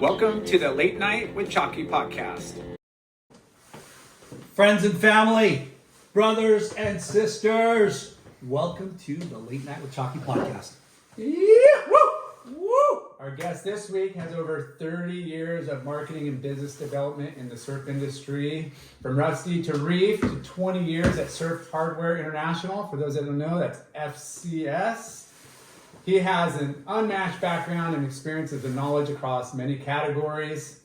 Welcome to the Late Night with Chalky podcast. Friends and family, brothers and sisters, welcome to the Late Night with Chalky podcast. Yeah, woo, woo. Our guest this week has over 30 years of marketing and business development in the surf industry. From Rusty to Reef to 20 years at Surf Hardware International. For those that don't know, that's FCS. He has an unmatched background and experiences and knowledge across many categories,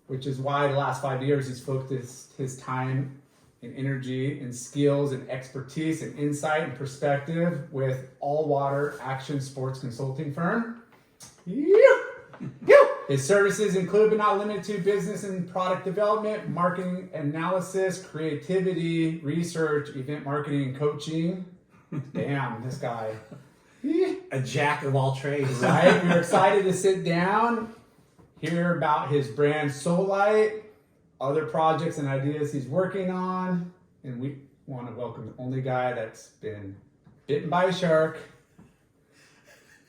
which is why the last 5 years he's focused his time and energy and skills and expertise and insight and perspective with Allwater Action Sports consulting firm. His services include but not limited to business and product development, marketing analysis, creativity, research, event marketing, and coaching. Damn, this guy. A jack of all trades. Right? We're excited to sit down, hear about his Brand Solite, other projects and ideas he's working on, and we want to welcome the only guy that's been bitten by a shark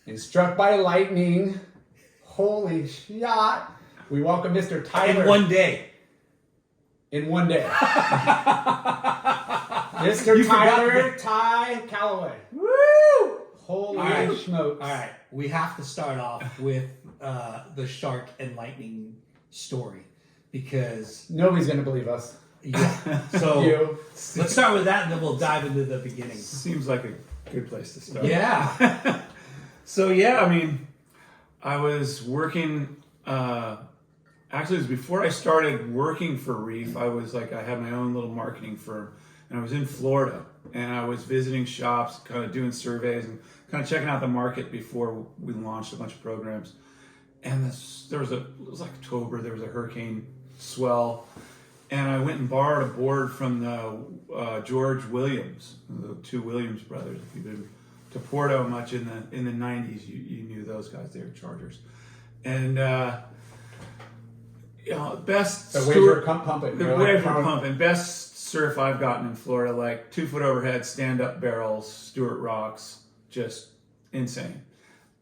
and struck by lightning. Holy shot. We welcome Mr. Tyler. In one day. In one day. Mr. Tyler Ty Callaway. Woo! Holy smokes. All right, we have to start off with the shark and lightning story because nobody's going to believe us. Yeah. So let's start with that and then we'll dive into the beginning. Seems like a good place to start. Yeah. So yeah, I mean, I was working, actually it was before I started working for Reef. I had my own little marketing firm and I was in Florida and I was visiting shops, kind of doing surveys and kind of checking out the market before we launched a bunch of programs. And it was like October, there was a hurricane swell. And I went and borrowed a board from the George Williams, the two Williams brothers. If you've been to Porto much in the 90s, you knew those guys. They were chargers. And best the waves were pumping. The waves were pumping. Best surf I've gotten in Florida, like 2 foot overhead, stand up barrels, Stewart rocks, just insane.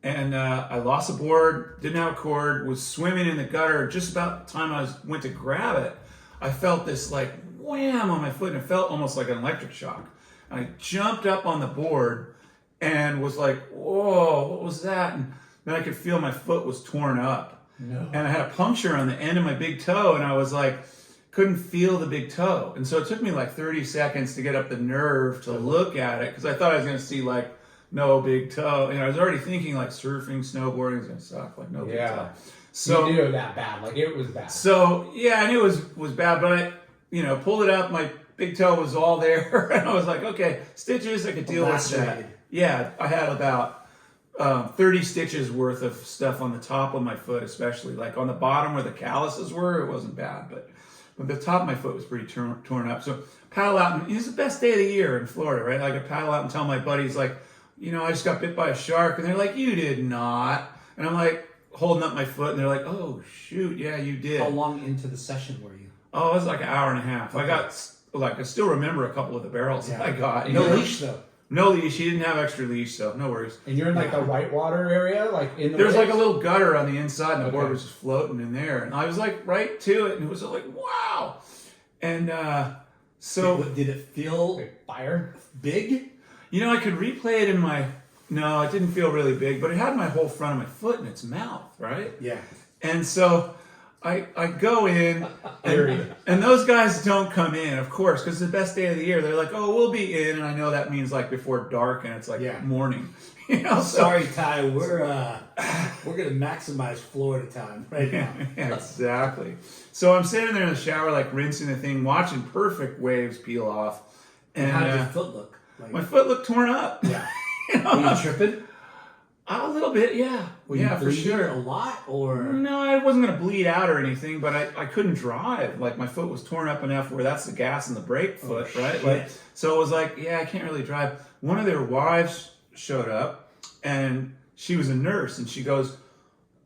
And I lost a board, didn't have a cord, was swimming in the gutter. Just about the time I went to grab it, I felt this like wham on my foot, and it felt almost like an electric shock. And I jumped up on the board and was like, whoa, what was that? And then I could feel my foot was torn up. No. And I had a puncture on the end of my big toe, and I was like, couldn't feel the big toe. And so it took me like 30 seconds to get up the nerve to look at it, because I thought I was going to see like no big toe. And I was already thinking like surfing, snowboarding is going to suck, like no big toe. So you knew that bad, like it was bad. So yeah, I knew it was bad, but I, pulled it up. My big toe was all there, and I was like, okay, stitches, I could deal with that. Yeah, I had about 30 stitches worth of stuff on the top of my foot, especially like on the bottom where the calluses were. It wasn't bad, but the top of my foot was pretty torn up. So paddle out, and it's the best day of the year in Florida, right? Like I paddle out and tell my buddies like, I just got bit by a shark, and they're like, you did not, and I'm like, holding up my foot, and they're like, oh shoot, yeah, you did. How long into the session were you? Oh, it was like an hour and a half. Okay. I got I still remember a couple of the barrels that I got. No leash though. No leash. He didn't have extra leash, so no worries. And you're in like the whitewater area, like in the There's like a little gutter on the inside, and the board was just floating in there, and I was like right to it, and it was like wow. And so did it feel like fire big? I could replay it in my. No, it didn't feel really big, but it had my whole front of my foot in its mouth, right? Yeah. And so I go in, and those guys don't come in, of course, because it's the best day of the year. They're like, oh, we'll be in, and I know that means like before dark, and it's like morning. Sorry, Ty, we're gonna maximize Florida time right now. Yeah, exactly. So I'm sitting there in the shower, like rinsing the thing, watching perfect waves peel off. And how did your foot look? My foot looked torn up. Yeah. Were you tripping? A little bit, yeah. Were you for sure a lot, or no? I wasn't gonna bleed out or anything, but I couldn't drive. Like my foot was torn up enough where that's the gas and the brake foot, right? Like, so it was like, yeah, I can't really drive. One of their wives showed up, and she was a nurse, and she goes,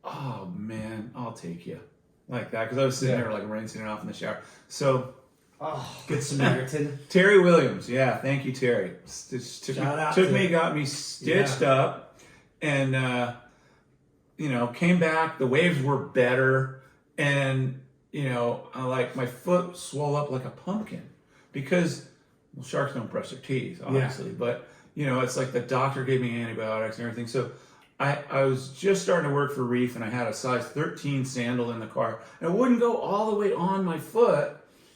"Oh man, I'll take you," like that, because I was sitting there like rinsing it off in the shower. So. Oh, good Samaritan. Terry Williams, yeah, thank you, Terry. Got me stitched up, and came back. The waves were better, and like my foot swelled up like a pumpkin because sharks don't brush their teeth, obviously, but it's like the doctor gave me antibiotics and everything. So I was just starting to work for Reef, and I had a size 13 sandal in the car, and it wouldn't go all the way on my foot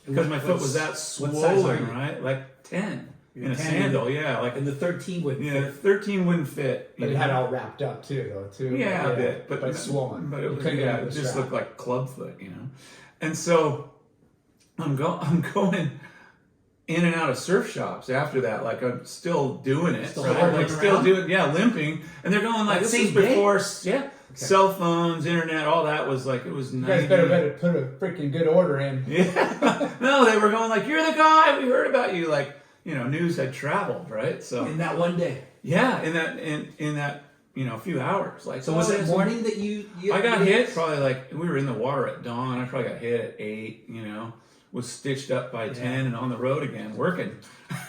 because my foot was that swollen, right? Like 10 in a sandal, like. And the 13 wouldn't fit. The 13 wouldn't fit. But it had it all wrapped up too, though. Yeah, a bit, but swollen. But it was, it just looked like club foot, And so I'm going in and out of surf shops after that. Like I'm still doing it, limping. And they're going like, this is before, cell phones, internet, all that was like, it was. You guys better put a freaking good order in. Yeah. No, they were going like, you're the guy. We heard about you. Like, news had traveled, right? So in that one day. Yeah, in that few hours. Like, so was it morning that you I got hit probably like we were in the water at dawn. I probably got hit at 8. Was stitched up by 10 and on the road again working.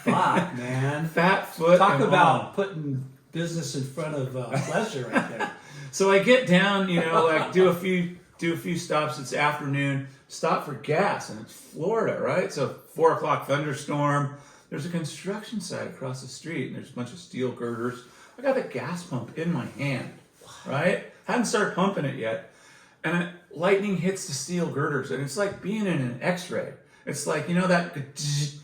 Fuck, man. Fat foot. Talk about putting business in front of pleasure right there. So I get down, like do a few stops. It's afternoon. Stop for gas, and it's Florida, right? So 4 o'clock thunderstorm. There's a construction site across the street, and there's a bunch of steel girders. I got the gas pump in my hand, right? Hadn't started pumping it yet. And lightning hits the steel girders, and it's like being in an X-ray. It's like, that...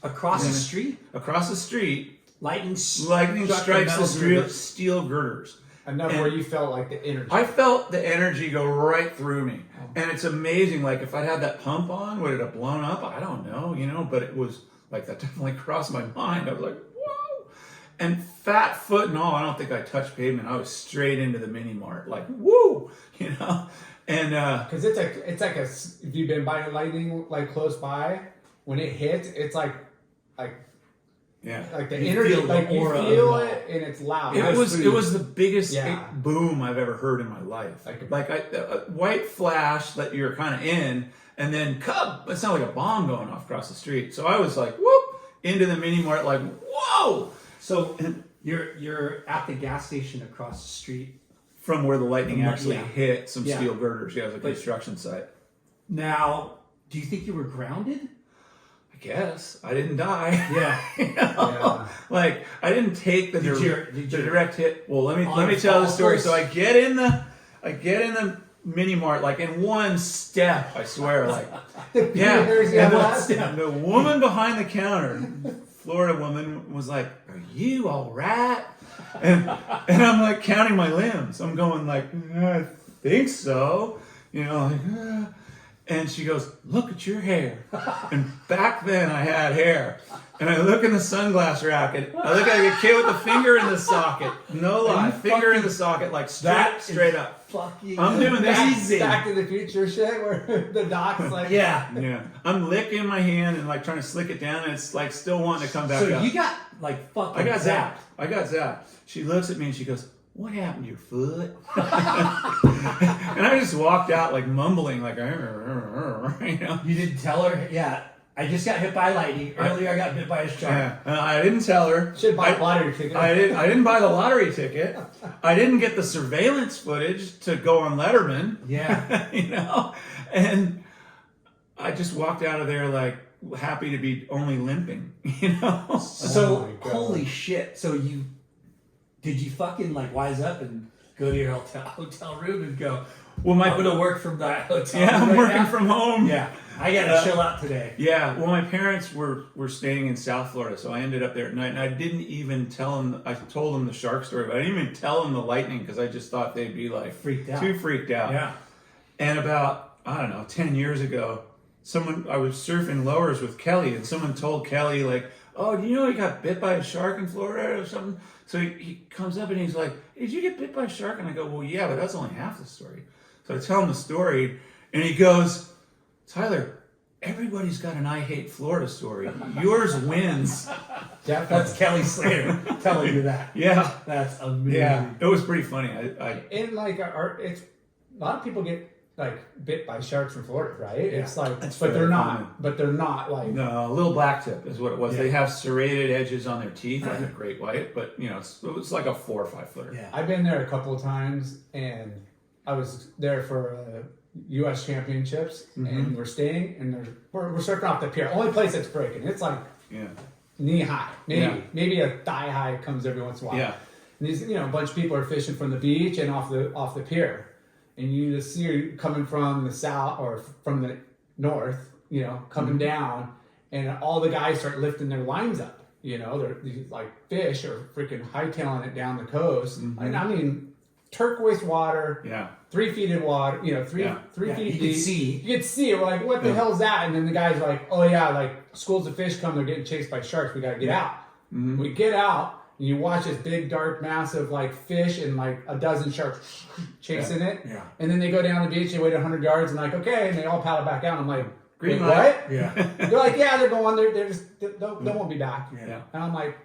Across the street? Across the street. Lightning strikes the steel girders. Enough where you felt like the energy. I felt the energy go right through me. And it's amazing. Like, if I'd had that pump on, would it have blown up? I don't know, but it was... Like, that definitely crossed my mind. I was like, whoa. And fat foot and all, I don't think I touched pavement. I was straight into the mini mart. Like, woo, And because it's like if you've been by lightning like close by, when it hits, it's like the energy, like you feel it and it's loud. It was the biggest boom I've ever heard in my life. Like a white flash that you're kind of in, and then it sounded like a bomb going off across the street. So I was like, whoop, into the mini mart, like, whoa. So you're at the gas station across the street. From where the lightning actually hit some steel girders. Yeah, it was a construction site. Now, do you think you were grounded? I guess. I didn't die. Yeah. Like, I didn't take the direct hit. Well, let me tell the story. So I get in the mini mart, like in one step, I swear, like and the woman behind the counter, Florida woman, was like, "Are you all right?" And I'm like counting my limbs. I'm going like, I think so, And she goes, "Look at your hair." And back then I had hair. And I look in the sunglass rack, and I look like a kid with a finger in the socket. No lie, finger in the socket, like straight up. I'm doing this. Back to the Future shit where the doc's like, yeah. I'm licking my hand and like trying to slick it down, and it's like still wanting to come back up. So you got like fucking. I got zapped. She looks at me and she goes, "What happened to your foot?" And I just walked out like mumbling, like, You didn't tell her? Yeah. I just got hit by lightning. Earlier I got bit by a shark. Yeah. I didn't tell her. Should buy a lottery ticket. I didn't buy the lottery ticket. I didn't get the surveillance footage to go on Letterman. Yeah. And I just walked out of there like happy to be only limping, So holy shit. So did you fucking like wise up and go to your hotel room and go, well, I'm gonna work from that hotel. Yeah, I'm working from home. Yeah. I gotta chill out today. Yeah, well, my parents were staying in South Florida, so I ended up there at night, and I didn't even tell them. I told them the shark story, but I didn't even tell them the lightning because I just thought they'd be like too freaked out. Yeah. And about 10 years ago, I was surfing lowers with Kelly, and someone told Kelly like, "Oh, do you know he got bit by a shark in Florida or something?" So he comes up and he's like, "Did you get bit by a shark?" And I go, "Well, yeah, but that's only half the story." So I tell him the story, and he goes, "Tyler, everybody's got an I hate Florida story. Yours wins." That's Kelly Slater telling you that. Yeah. That's amazing. Yeah, it was pretty funny. And like it's a lot of people get like bit by sharks in Florida, right? Yeah. It's like, but they're not like. No, a little black tip is what it was. Yeah. They have serrated edges on their teeth like a great white, but it was like a 4 or 5 footer. Yeah. I've been there a couple of times, and I was there for U.S. Championships, and we're staying, and we're surfing off the pier. Only place that's breaking. It's like knee high, maybe a thigh high comes every once in a while. Yeah. And these, a bunch of people are fishing from the beach and off the pier, and you just see her coming from the south or from the north, coming down, and all the guys start lifting their lines up. They're these like fish are freaking hightailing it down the coast. And I mean, turquoise water. 3 feet in water, 3 feet deep. You could see it. We're like, what the hell's that? And then the guy's like, oh yeah, like schools of fish come, they're getting chased by sharks. We got to get out. We get out, and you watch this big, dark, massive like fish and like a dozen sharks chasing it. And then they go down the beach, they wait 100 yards, and like, okay, and they all paddle back out. I'm like, green light. What? They're like, yeah, they're going. They're just they won't be back. And I'm like,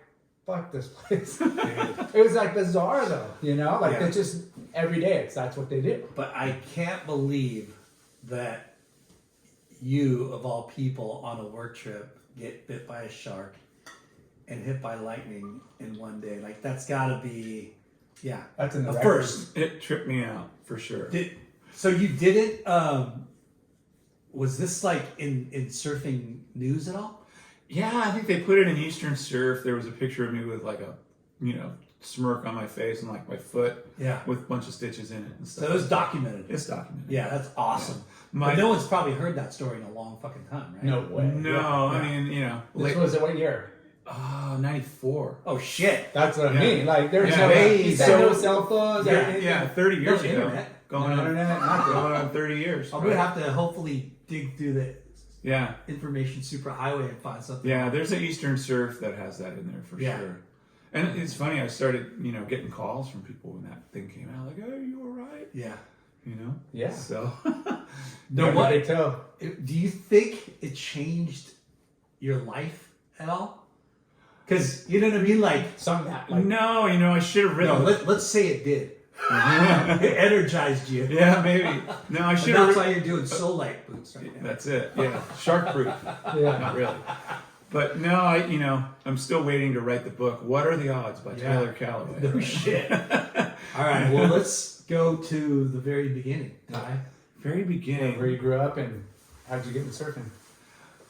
fuck this place. It was like bizarre though, it's just every day. That's what they do. But I can't believe that you, of all people, on a work trip, get bit by a shark and hit by lightning in one day. Like that's got to be, that's in the first. It tripped me out for sure. So you didn't? Was this like in surfing news at all? Yeah, I think they put it in Eastern Surf. There was a picture of me with like a, smirk on my face and like my foot with a bunch of stitches in it and stuff. So it was documented. It's documented. Yeah, that's awesome. But no one's probably heard that story in a long fucking time, right? No way. No, I mean, This was what year? 94. Oh shit. That's what I mean. Like there's no cell phones. 30 years ago. Internet. Going on 30 years. I'm gonna have to hopefully dig through the information superhighway and find something. Yeah, there's an Eastern Surf that has that in there for sure. And it's funny, I started, getting calls from people when that thing came out, like, "Oh, you all right?" Yeah. Yeah. So, what they tell. Do you think it changed your life at all? Because you know what I mean, like some that. No, I should have written. No, let's say it did. It energized you. Yeah, maybe. No, I should have. That's why you're doing Solite boots right now. That's it. Yeah, shark proof. Not really. But no, I'm still waiting to write the book. What Are the Odds by Tyler Callaway. No shit. All right, well, let's go to the very beginning, Ty. Very beginning. Where you grew up and how'd you get into surfing?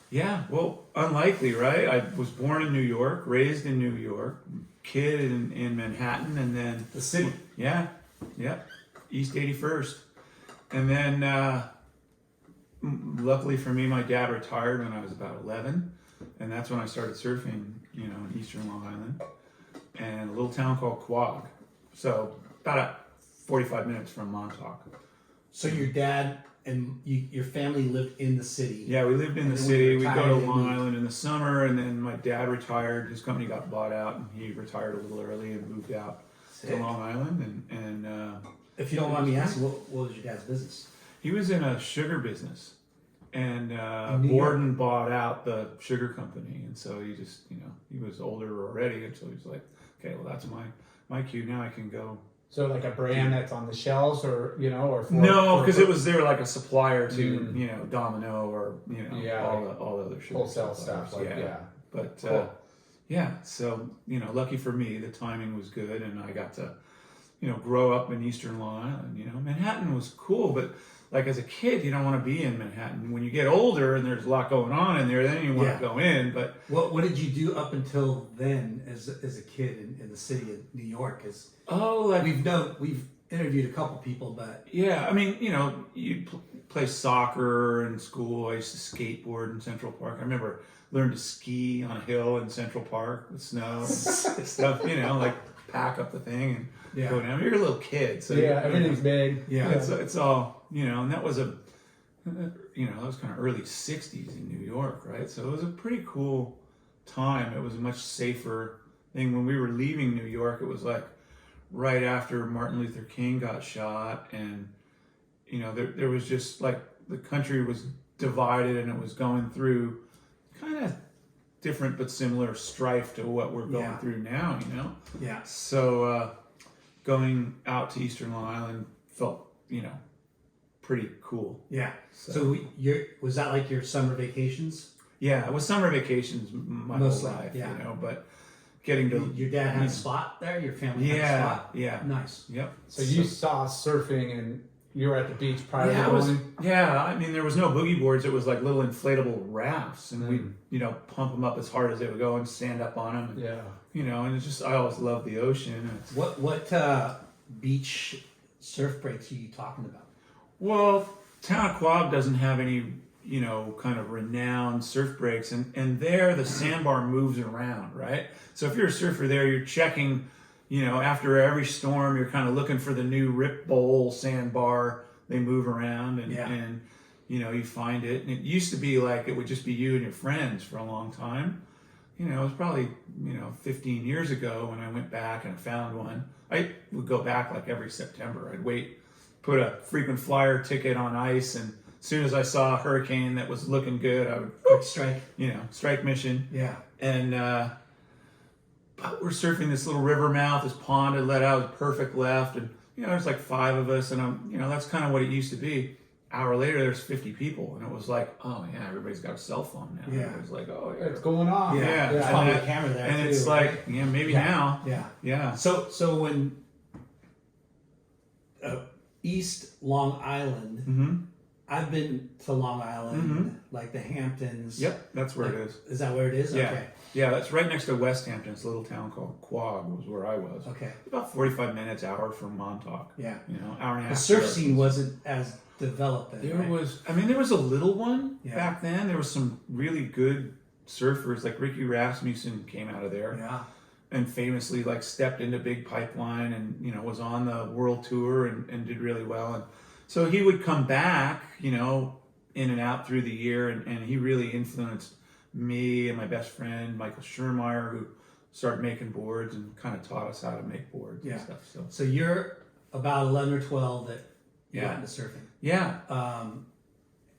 Yeah, well, unlikely, right? I was born in New York, raised in New York, kid in Manhattan, and then... The city. Yeah, East 81st. And then, luckily for me, my dad retired when I was about 11. And that's when I started surfing, in eastern Long Island. And a little town called Quogue. So about 45 minutes from Montauk. So your dad and your family lived in the city? Yeah, we lived in the city. We'd go to Long Island in the summer, and then my dad retired. His company got bought out, and he retired a little early and moved out to Long Island. And if you don't mind me asking, what was your dad's business? He was in a sugar business. And Borden bought out the sugar company, and so he just, he was older already, and so he was like, okay, well, that's my cue. Now I can go. So like a brand that's on the shelves, or or no, because it was there like a supplier to Domino or all the other sugar wholesale stuff. But cool. So lucky for me, the timing was good, and I got to grow up in Eastern Long Island. Manhattan was cool, but like as a kid, you don't want to be in Manhattan. When you get older and there's a lot going on in there, then you want to go in. But what did you do up until then as a kid in the city of New York? Because we've interviewed a couple people, but I mean, you play soccer in school. I used to skateboard in Central Park. I remember learned to ski on a hill in Central Park with snow and stuff. Like pack up the thing and go down. You're a little kid, so everything's big. It's all. And that was that was kind of early 60s in New York, right? So it was a pretty cool time. It was a much safer thing. When we were leaving New York, it was like right after Martin Luther King got shot, and there was just like the country was divided, and it was going through kind of different but similar strife to what we're going through now, So going out to Eastern Long Island felt, pretty cool. Yeah. So was that like your summer vacations? Yeah, it was summer vacations my whole life, but getting to... Your dad had a spot there? Your family had a spot? Yeah. Nice. Yep. So you saw surfing You were at the beach prior Yeah, to going? I mean, there was no boogie boards. It was like little inflatable rafts, and we'd, pump them up as hard as they would go and stand up on them. Yeah. And it's just, I always loved the ocean. What beach surf breaks are you talking about? Well, Town of Quab doesn't have any, kind of renowned surf breaks, and there the sandbar moves around, right? So if you're a surfer there, you're checking, after every storm, you're kind of looking for the new Rip Bowl sandbar. They move around, and you find it. And it used to be like it would just be you and your friends for a long time. It was probably 15 years ago when I went back and found one. I would go back like every September. I'd wait, put a frequent flyer ticket on ice, and as soon as I saw a hurricane that was looking good, I would Quick strike. Strike mission. Yeah. And but we're surfing this little river mouth, this pond had let out, it was perfect left, and there's like 5 of us, and that's kind of what it used to be. Hour later, there's 50 people, and it was like, oh yeah, everybody's got a cell phone now. Yeah. It was like, oh yeah, It's going on. Yeah. There's probably a camera there and too, it's right? like, maybe now. Yeah. So when East Long Island, Mm-hmm. I've been to Long Island, like the Hamptons. Yep, that's where Like, it is. Is that where it is? Yeah. Okay. Yeah, that's right next to West Hampton. It's a little town called Quogue was where I was. Okay. About 45 minutes, hour from Montauk. Yeah. Hour and a half. The surf there. scene wasn't as developed then. There right? was, there was a little one Yeah. back then. There was some really good surfers, like Ricky Rasmussen came out of there. Yeah. And famously stepped into Big Pipeline and was on the world tour and did really well. And so he would come back, in and out through the year, and he really influenced me and my best friend Michael Schurmeyer, who started making boards and kind of taught us how to make boards and stuff. So you're about 11 or 12 that Yeah. got into surfing. Yeah.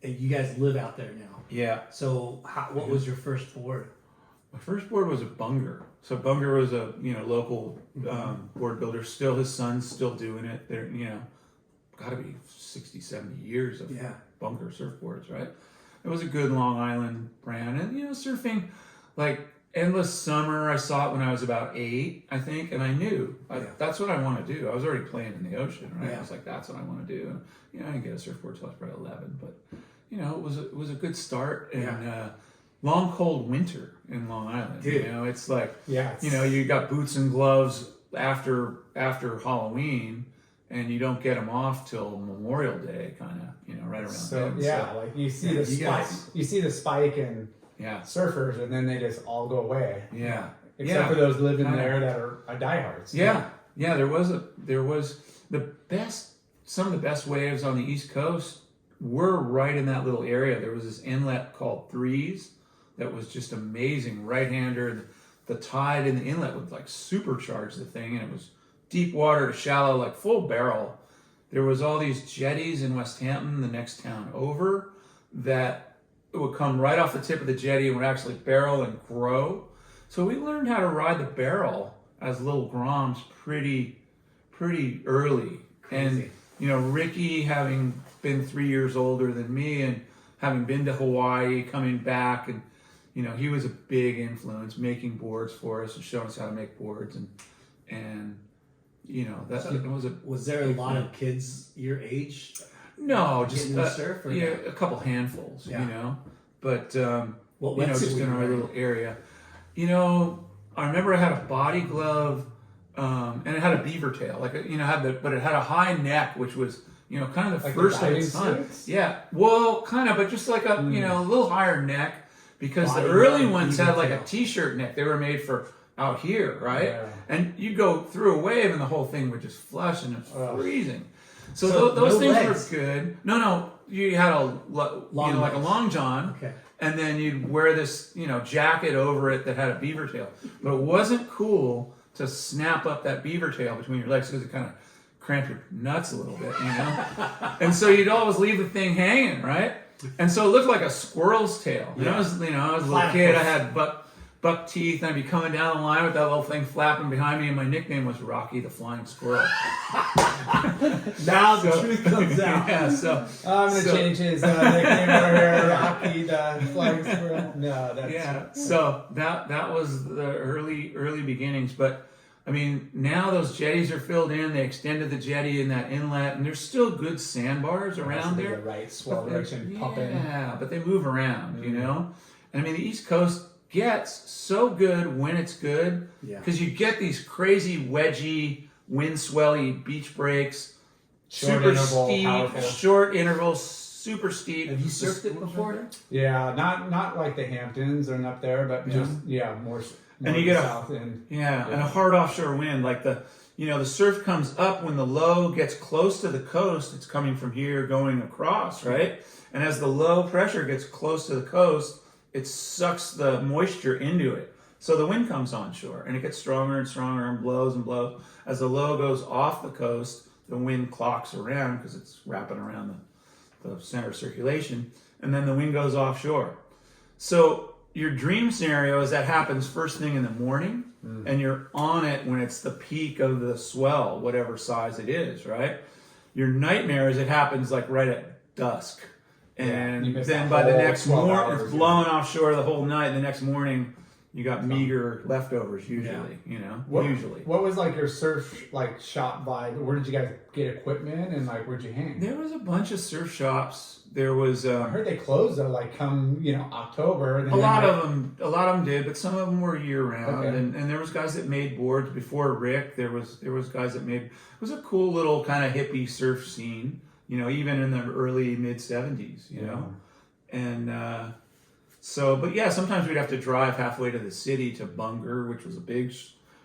And you guys live out there now. Yeah. So what was your first board? My first board was a Bunger. So Bunger was a local board builder. Still, his son's still doing it. They're got to be 60, 70 years of Bunger surfboards, right? It was a good Long Island brand, and surfing like endless summer. I saw it when I was about 8, I think, and I knew that's what I want to do. I was already playing in the ocean, right? I was like, that's what I want to do. And I didn't get a surfboard till I was probably 11, but it was a good start. And long cold winter in Long Island. Dude. It's like Yeah. you got boots and gloves after Halloween, and you don't get them off till Memorial Day, kind of right around So then. yeah, like you see the you spike. guys- You see the spike in Yeah. surfers, and then they just all go away. Yeah. Except for those living Kinda. there that are diehards. Yeah. There was some of the best waves on the East Coast were right in that little area. There was this inlet called Threes that was just amazing. Right-hander, the tide in the inlet would supercharge the thing, and it was deep water to shallow, full barrel. There was all these jetties in West Hampton, the next town over, that would come right off the tip of the jetty and would actually barrel and grow. So we learned how to ride the barrel as little groms pretty early. Crazy. And Ricky, having been 3 years older than me and having been to Hawaii, coming back, and he was a big influence, making boards for us and showing us how to make boards, and Was there a lot of kids your age? no, just getting into surf, or a couple handfuls, but What just wetsuit in were you our wearing? little area. I remember I had a body glove, and it had a beaver tail, but it had a high neck, which was kind of the Like first the of its diving time. suits? Yeah, well, kind of, but just like a a little higher neck, because Body the early glove, ones beaver had like tail. a t-shirt neck. They were made for out here, right? Yeah. And you'd go through a wave, and the whole thing would just flush, and it's Ugh. freezing. So, So those no things legs? were good. No, you had a Long like a legs. long john, Okay. and then you'd wear this jacket over it that had a beaver tail. But it wasn't cool to snap up that beaver tail between your legs because it kind of cramped your nuts a little bit, And so you'd always leave the thing hanging, right? And so it looked like a squirrel's tail. And I was a little kid. I had buck teeth, and I'd be coming down the line with that little thing flapping behind me, and my nickname was Rocky the Flying Squirrel. Now the truth comes out. Yeah, so I'm gonna change his nickname over here, Rocky the Flying Squirrel. No, that's so that was the early beginnings. But I mean, now those jetties are filled in. They extended the jetty in that inlet, and there's still good sandbars around there. The right swell direction pumping. Yeah, but they move around, you know? And I mean, the East Coast gets so good when it's good because you get these crazy wedgy, wind swelly beach breaks, Short super interval, steep, powerful. short intervals, super steep. Have you surfed it before? Yeah, not like the Hamptons and up there, but just more And you get south end. and a hard offshore wind, like the surf comes up when the low gets close to the coast. It's coming from here going across, right? And as the low pressure gets close to the coast, it sucks the moisture into it. So the wind comes onshore and it gets stronger and stronger and blows and blows. As the low goes off the coast, the wind clocks around because it's wrapping around the center of circulation, and then the wind goes offshore. So your dream scenario is that happens first thing in the morning, and you're on it when it's the peak of the swell, whatever size it is, right? Your nightmare is it happens like right at dusk. And then by the next morning, it's blowing offshore the whole night. The next morning, you got meager leftovers usually, usually. What was like your surf shop vibe? Where did you guys get equipment and where'd you hang? There was a bunch of surf shops. There was I heard they closed though, come October. And a lot of them did, but some of them were year round. Okay. And there was guys that made boards before Rick. There was guys that made. It was a cool little kind of hippie surf scene. Even in the early mid 70s. And so, but yeah, sometimes we'd have to drive halfway to the city to Bunger, which was a big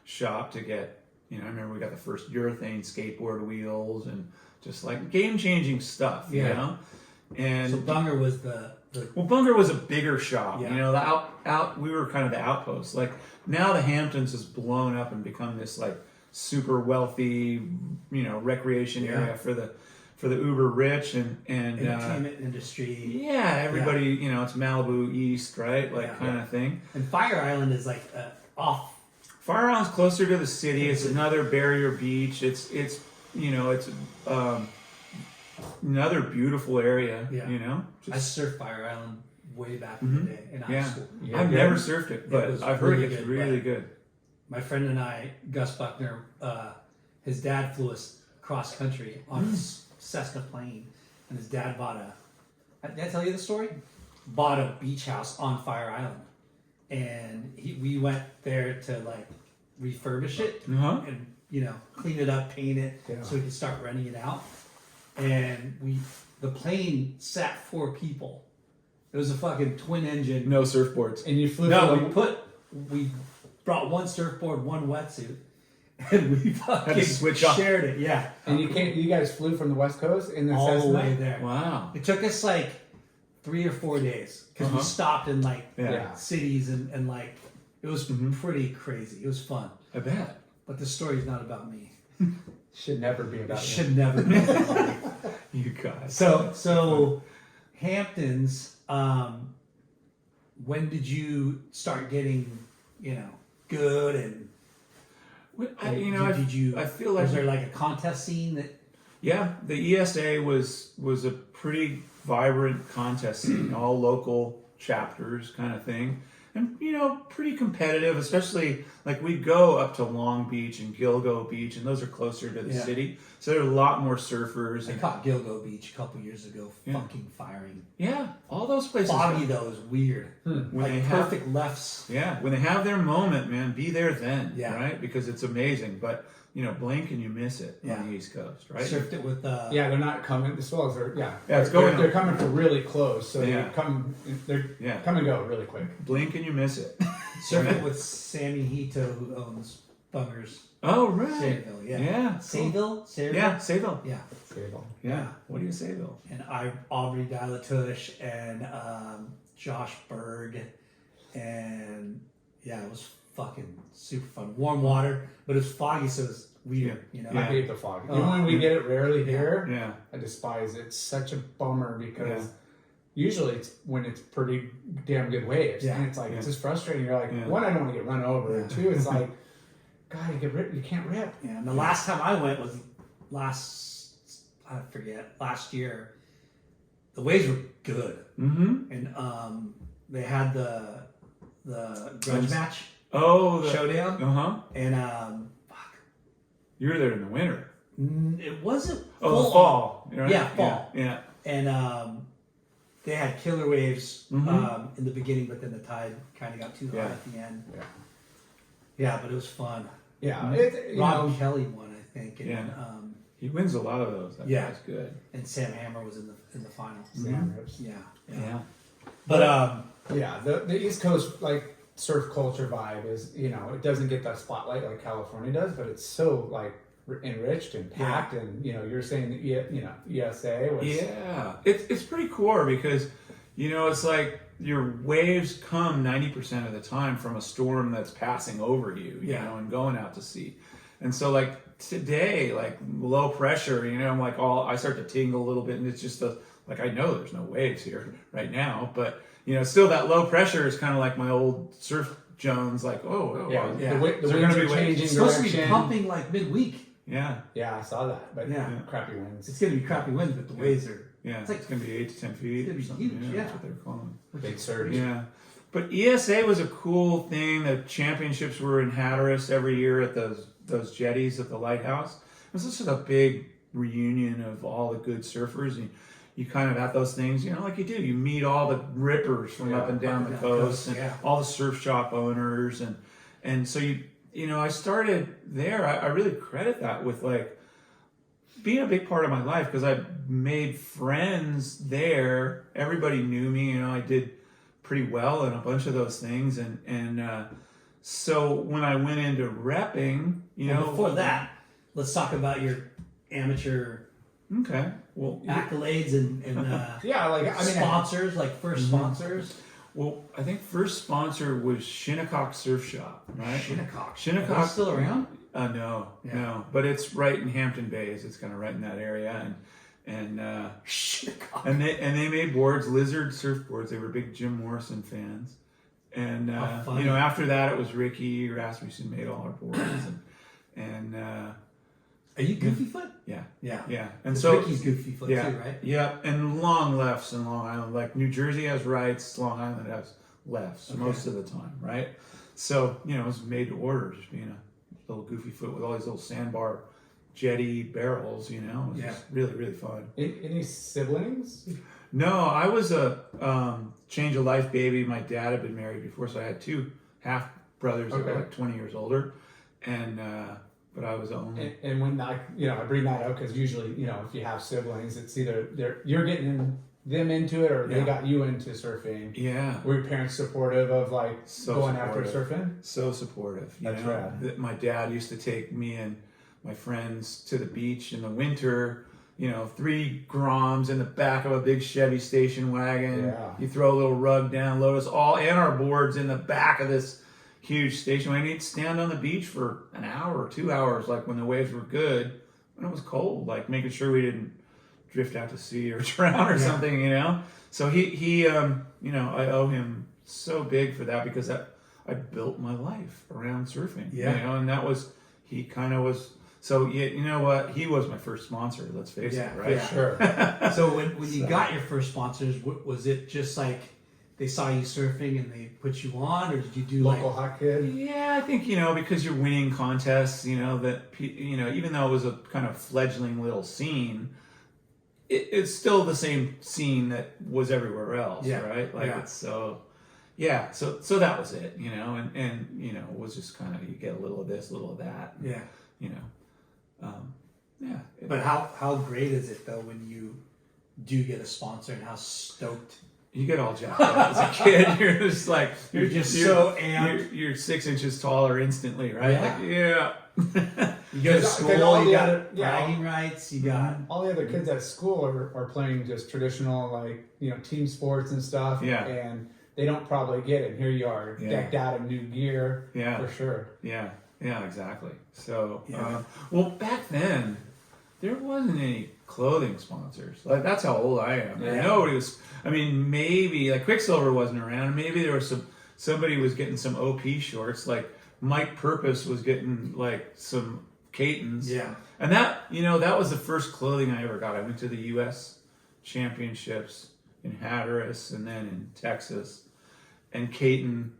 shop to get. I remember we got the first urethane skateboard wheels and just like game changing stuff. And So Bunger was the well, Bunger was a bigger shop. Yeah. The we were kind of the outpost. Like now, the Hamptons has blown up and become this like super wealthy, recreation area for the uber rich and entertainment industry. Yeah, everybody. It's Malibu East, right? Kind of thing. And Fire Island is like off. Fire Island's closer to the city. It's another barrier beach. It's another beautiful area. Yeah. I surfed Fire Island way back in the day in high Yeah. school. I've never surfed it, but was I've heard really it's good, really good. My friend and I, Gus Buckner, his dad flew us cross country on a Cessna plane, and his dad did I tell you the story? Bought a beach house on Fire Island, and we went there to refurbish it and clean it up, paint it, so we could start renting it out. And the plane sat 4 people. It was a fucking twin engine. No surfboards. And you flew. No, we brought one surfboard, one wetsuit, and we fucking shared it. Yeah. And you guys flew from the West Coast in the all Cessna? the way there. Wow. It took us 3 or 4 days because we stopped in cities and it was pretty crazy. It was fun. I bet. But the story's not about me. Should never be It about you. should never be. You guys. So Hamptons. When did you start getting good and? I feel like was there a contest scene that? Yeah, the ESA was a pretty vibrant contest scene, all local chapters kind of thing. And, pretty competitive, especially we'd go up to Long Beach and Gilgo Beach, and those are closer to the city. So there are a lot more surfers. I caught Gilgo Beach a couple years ago, fucking firing. Yeah, all those places. Foggy though is weird. When they have perfect lefts. Yeah, when they have their moment, man, be there then, Yeah. right? Because it's amazing. But, blink and you miss it on the East Coast, right? Surfed it with they're not coming. The swells are it's going. They're coming from really close, so Yeah. they come and go really quick. Blink and you miss it. Surfed it with Sammy Hito, who owns Buggers. Oh, right. Sayville, yeah. Yeah. Sayville? Yeah, Sayville. Yeah. Stable. Yeah. What do you say, Bill? And Aubrey Dilatush and Josh Berg. And it was fucking super fun. Warm water, but it was foggy, so it was weird, I hate the fog. Even when we get it rarely here, Yeah. I despise it. It's such a bummer because usually it's when it's pretty damn good waves. Yeah. And it's it's just frustrating. You're like, Yeah. one, I don't want to get run over. And two, it's God, you can't rip. Yeah, and the last time I went was last year. The waves were good. Mm-hmm. And they had the grudge match Oh, showdown. Uh-huh. And You were there in the winter. It wasn't. Oh, the fall. Right? Yeah, fall. Yeah. And they had killer waves Mm-hmm. in the beginning, but then the tide kind of got too high at the end. Yeah. Yeah, but it was fun. Yeah. Rob Kelly won, I think. And, Yeah. He wins a lot of those. That Yeah. guy's good. and Sam Hammer was in the final. Sam Rips. Yeah. But Yeah, the East Coast like surf culture vibe is, it doesn't get that spotlight like California does, but it's so like enriched and packed, and you're saying that ESA was it's pretty core because it's like your waves come 90% of the time from a storm that's passing over you, and going out to sea. And so like today, like low pressure, I'm like I start to tingle a little bit, and it's just like I know there's no waves here right now, but still that low pressure is kind of like my old surf Jones, like the they're winds gonna be are changing it's supposed to be direction. pumping like midweek. Yeah, I saw that, but crappy winds. It's going to be crappy winds, but the waves are. yeah, It's it's, like- gonna be 8 to 10 feet. it's gonna or be something. huge, That's what they're calling. Big surge. Yeah, but ESA was a cool thing. The championships were in Hatteras every year at those jetties at the lighthouse. It was just a big reunion of all the good surfers, and you kind of at those things, like you do. You meet all the rippers from up and down the coast, and all the surf shop owners, and so I started there. I really credit that with like being a big part of my life because I made friends there. Everybody knew me. I did pretty well in a bunch of those things, and so when I went into repping, Before that, let's talk about your amateur Okay, well, accolades and sponsors, like first sponsors. Well, I think first sponsor was Shinnecock Surf Shop, right? Shinnecock. Shinnecock. Are they still around? No, but it's right in Hampton Bays. It's kind of right in that area, and Shinnecock. and they made boards, Lizard surfboards. They were big Jim Morrison fans, and How funny. after that it was Ricky Rasmussen made all our boards, and Are you Goofy Foot? yeah, Yeah. and It's so Ricky's Goofy Foot yeah, too, right? yeah, and long lefts in Long Island. Like New Jersey has rights, Long Island has lefts most of the time, right? So it was made to order, just being a little Goofy Foot with all these little sandbar jetty barrels. It was just really, really fun. Any siblings? No, I was a change of life baby. My dad had been married before, so I had two half brothers that were like 20 years older, and but I was the only. And when I bring that up because usually if you have siblings, it's either you're getting them into it or they got you into surfing. Yeah. Were your parents supportive of like So going supportive. after surfing? So supportive. That's rad. My dad used to take me and my friends to the beach in the winter. 3 Groms in the back of a big Chevy station wagon. Yeah. You throw a little rug down, load us all and our boards in the back of this huge station wagon. You'd stand on the beach for an hour or 2 hours, like when the waves were good, when it was cold, like making sure we didn't drift out to sea or drown or something, So he I owe him so big for that because I built my life around surfing. And that was, he kind of was. So you know what? He was my first sponsor. Let's face it, right? Yeah, sure. So when you got your first sponsors, was it just like they saw you surfing and they put you on, or did you do Local hot kid? Yeah, I think because you're winning contests, that even though it was a kind of fledgling little scene, it's still the same scene that was everywhere else, right? Like it's so. Yeah, so that was it, and it was just kind of you get a little of this, a little of that, But how great is it though when you do get a sponsor, and how stoked you get all jacked up as a kid. You're just like you're so amped. You're 6 inches taller instantly, right? You go to school, all you the got other- bragging rights, you got all the other kids at school are playing just traditional team sports and stuff. Yeah. And they don't probably get it. Here you are, decked out in new gear. Yeah. For sure. Yeah, exactly. So, well, back then, there wasn't any clothing sponsors. Like, that's how old I am. Yeah. Nobody was, maybe, like, Quicksilver wasn't around. Maybe there was somebody was getting some OP shorts. Like, Mike Purpose was getting, like, some Catons. Yeah. And that, that was the first clothing I ever got. I went to the U.S. Championships in Hatteras and then in Texas. And Caton,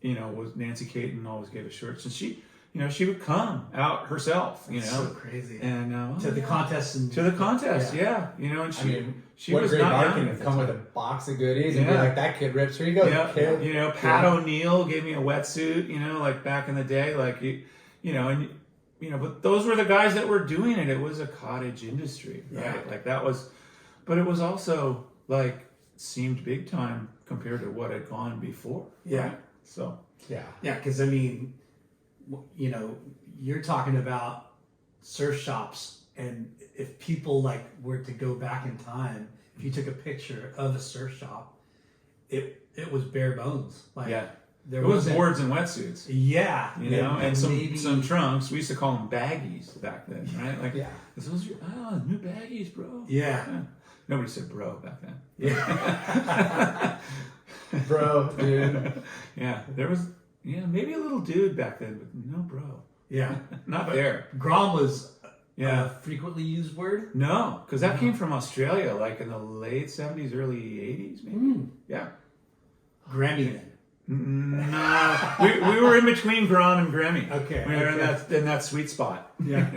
was Nancy Caton always gave us shorts. And she, she would come out herself, That's so crazy. and To the contest and to the contest, yeah. And she what was great not marketing young to at come the with a time. box of goodies and be Yeah. like, that kid rips. Here you go, Yeah, kid. Pat O'Neill gave me a wetsuit, like back in the day, like but those were the guys that were doing it. It was a cottage industry, right? Yeah. Like that was, but it was also like seemed big time compared to what had gone before. Yeah. Right? So Yeah. Yeah, because I mean, you're talking about surf shops, and if people like were to go back in time, if you took a picture of a surf shop, it was bare bones. Like yeah, there it was wasn't- boards and wetsuits. Yeah, And maybe some trunks. We used to call them baggies back then, right? Like, Yeah. those are new baggies, bro. Yeah. Nobody said bro back then. Yeah. Bro, dude. Yeah, there was maybe a little dude back then, but no bro. Yeah. Not there. Grom was Yeah. a frequently used word. No, because that came from Australia, like in the late 70s, early 80s, maybe. Yeah. Grammy then. No, we were in between Grom and Grammy. Okay, We were okay. in that sweet spot. Yeah.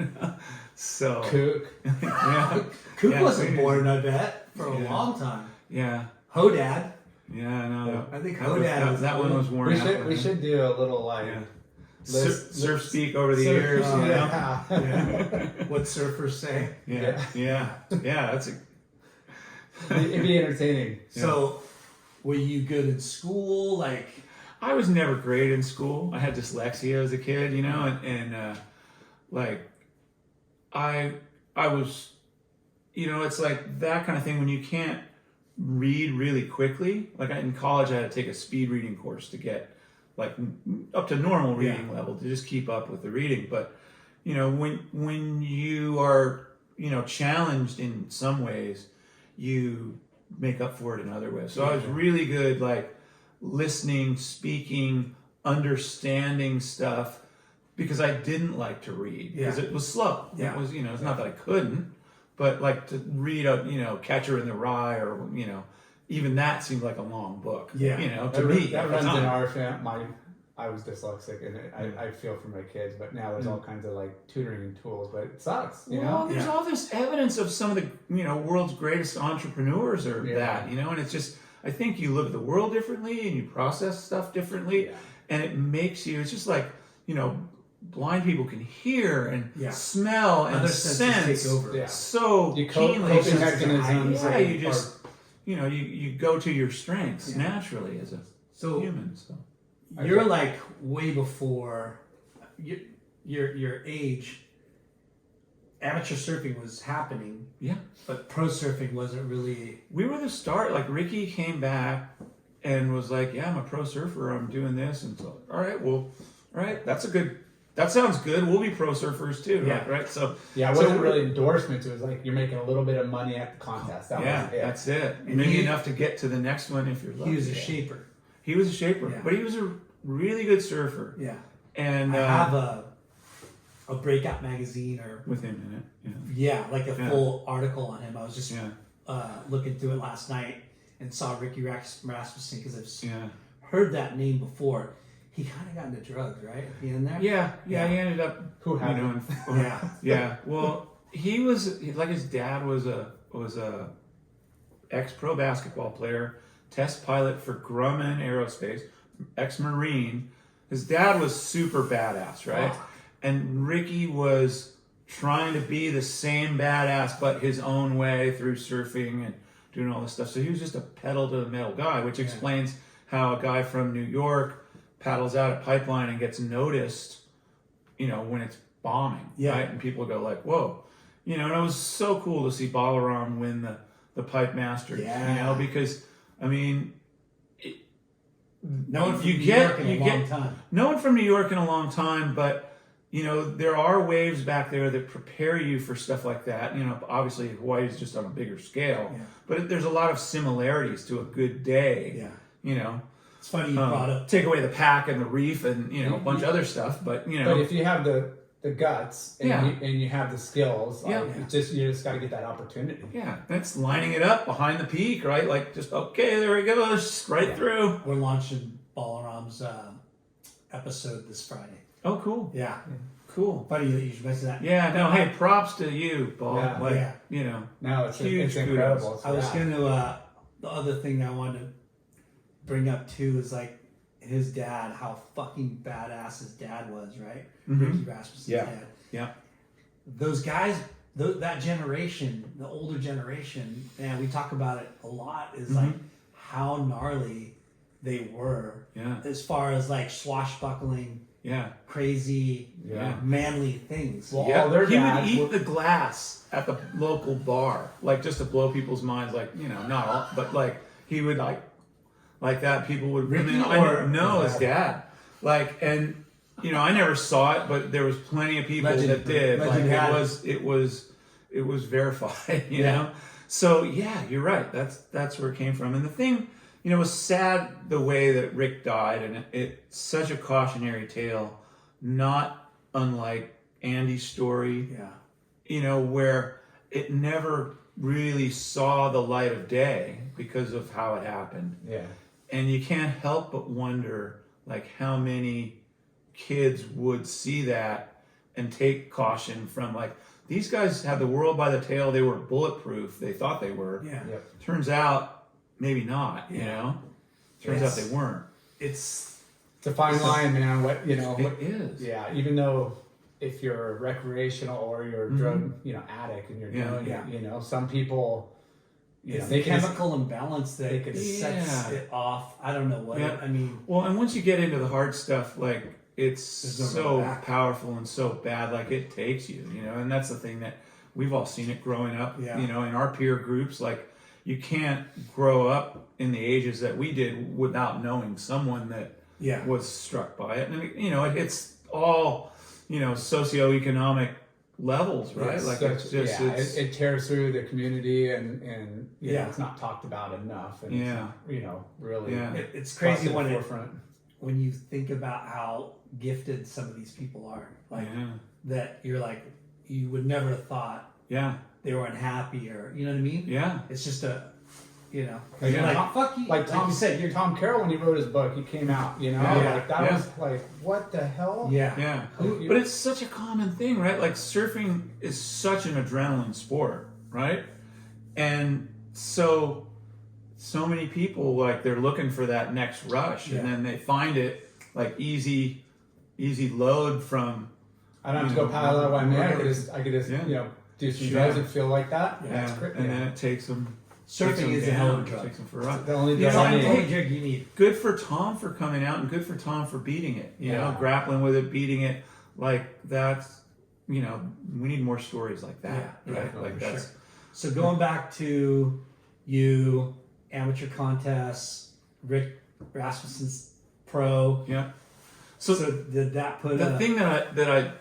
So, Kook. yeah. Coop Yeah, wasn't maybe. born, I bet, for a Yeah. long time. Yeah. Hodad. Yeah, no. I think that, was, Hodad that was one was worn out. We should do a little like Yeah. list- Surf speak over the surf- years. You know? Yeah. Yeah. What surfers say. Yeah. That's It'd be entertaining. So, were you good in school? Like, I was never great in school. I had dyslexia as a kid, and like I was, it's like that kind of thing when you can't read really quickly. Like in college, I had to take a speed reading course to get like up to normal reading level to just keep up with the reading. But when you are challenged in some ways, you make up for it in other ways. So I was really good, like listening, speaking, understanding stuff, because I didn't like to read because it was slow. Yeah. It was, it's not that I couldn't, but like to read a, Catcher in the Rye, or even that seemed like a long book. Yeah. To me That at the runs in time. our family. I was dyslexic, and I feel for my kids, but now there's all kinds of like tutoring tools, but it sucks, Well, there's all this evidence of some of the world's greatest entrepreneurs are that, and it's just, I think you look at the world differently and you process stuff differently, and it makes you, it's just like, blind people can hear and smell and other senses sense take over. Yeah. so You keenly. coping mechanisms. Yeah, and- you just, you go to your strengths naturally as a So, human. So you're like way before your age. Amateur surfing was happening, but pro surfing wasn't really. we were the start. Like Ricky came back and was like, "Yeah, I'm a pro surfer. I'm doing this." And so, all right, that sounds good. We'll be pro surfers too, right? So it wasn't really endorsements. It was like you're making a little bit of money at the contest. That was it. that's it. And Maybe enough to get to the next one if you're lucky. He was a shaper. He was a shaper, Yeah. but he was a really good surfer. Yeah, And I have a breakout magazine or with him in it. like a full article on him. I was just Yeah. looking through it last night and saw Ricky Rasmussen because I've Yeah. heard that name before. He kind of got into drugs, right? At the end there. Yeah. He ended up, Who hasn't? Yeah. Well, he was like, his dad was a ex-pro basketball player, test pilot for Grumman Aerospace, ex-Marine. His dad was super badass, right? Oh. And Ricky was trying to be the same badass, but his own way through surfing and doing all this stuff. So he was just a pedal to the metal guy, which explains how a guy from New York paddles out at Pipeline and gets noticed, when it's bombing, right? And people go like, whoa. And it was so cool to see Balaram win the Pipe Masters, because, I mean, No one from New York in a long time. no one from New York in a long time, but there are waves back there that prepare you for stuff like that. Obviously Hawaii is just on a bigger scale, but there's a lot of similarities to a good day. It's funny you brought up. Take away the pack and the reef and a bunch of other stuff, but But if you have the guts and you have the skills, like, you just got to get that opportunity. Yeah, that's lining it up behind the peak, right? Like just there he goes, right through. We're launching Balaram's episode this Friday. Oh, cool. Yeah. Cool. Funny that you should mention that. Yeah, no, hey, props to you, Paul. Yeah. Like, Yeah. you know, No, it's Huge incredible. kudos. I was Yeah. going to, the other thing I wanted to bring up too is like his dad, how fucking badass his dad was, right? Mhm. Ricky Rasmussen's Yeah. dad. Yeah. Those guys, that generation, the older generation, man, we talk about it a lot, is like how gnarly they were Yeah. as far as like swashbuckling, Yeah. crazy, Yeah. manly things. Well, Yeah. all their He would dads eat were- the glass at the local bar, like just to blow people's minds. Like, you know, not all, but like he would like that. People would. Ricky I or no, his his dad. Like, and you know, I never saw it, but there was plenty of people Legend- that did. Like, legend had it was verified. You Yeah. know. So yeah, you're right. That's where it came from. And the thing, you know, was sad the way that Rick died, and it's such a cautionary tale, not unlike Andy's story. Yeah. You know, where it never really saw the light of day because of how it happened. Yeah. And you can't help but wonder, like, how many kids would see that and take caution from, like, these guys had the world by the tail. They were bulletproof. They thought they were. Yeah. Yep. Turns out, maybe not, you know? Turns out they weren't. It's It's a fine line, man. What It is. Yeah, even though if you're recreational or you're a drug, addict and you're Yeah. doing Yeah. it, some people, it's they the can chemical imbalance that they can- sets Yeah. it off. I don't know what. Yeah. I mean, Well, and once you get into the hard stuff, like, it's There's no so going back. powerful and so bad, like, it takes you, and that's the thing that we've all seen it growing up, Yeah. in our peer groups. Like, you can't grow up in the ages that we did without knowing someone that yeah. was struck by it. And, it's all, socioeconomic levels, right? Yes, like, such- it's just, it tears through the community and Yeah. it's not talked about enough. And Yeah. it's not, really Yeah. It's brought crazy to the when forefront. when you think about how gifted some of these people are. Like yeah, that, you're like you would never have thought yeah, they were unhappy, or you know what I mean. yeah. It's just a, Like, Yeah. like fuck you. Like Tom you said, you're Tom Carroll, when he wrote his book, he came out, Yeah. like that Yeah. was like, what the hell? yeah. Yeah, Who- but it's such a common thing, right? Like, surfing is such an adrenaline sport, right? And so many people, like, they're looking for that next rush, Yeah. and then they find it like easy load from I don't have to go paddle out of Waimea. I could just Yeah. do some Sure. drugs and feel like that. Yeah, That's great. and then it takes them. Surfing is a hell of a drug. Takes them for a run. the only You drug know, I It's the need. only drug you need. Good for Tom for coming out, and good for Tom for beating it. You know, Yeah. grappling with it, beating it. Like, that's, we need more stories like that, Yeah, right? yeah, Like, for that's Sure. So going back to you, amateur contests, Rick Rasmussen's pro. yeah. So did that put The thing that I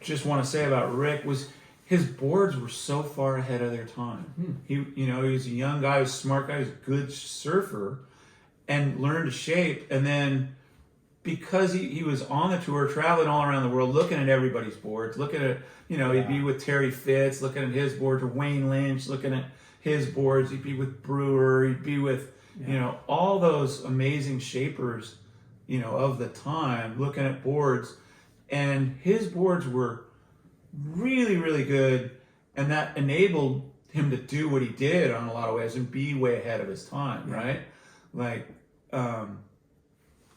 just want to say about Rick was his boards were so far ahead of their time. He was a young guy, he was a smart guy, he was a good surfer, and learned to shape. And then because he was on the tour, traveling all around the world, looking at everybody's boards, looking at, he'd be with Terry Fitz, looking at his boards, or Wayne Lynch, looking at his boards. He'd be with Brewer, he'd be with, all those amazing shapers, of the time, looking at boards. And his boards were really, really good, and that enabled him to do what he did on a lot of ways and be way ahead of his time, right? Like,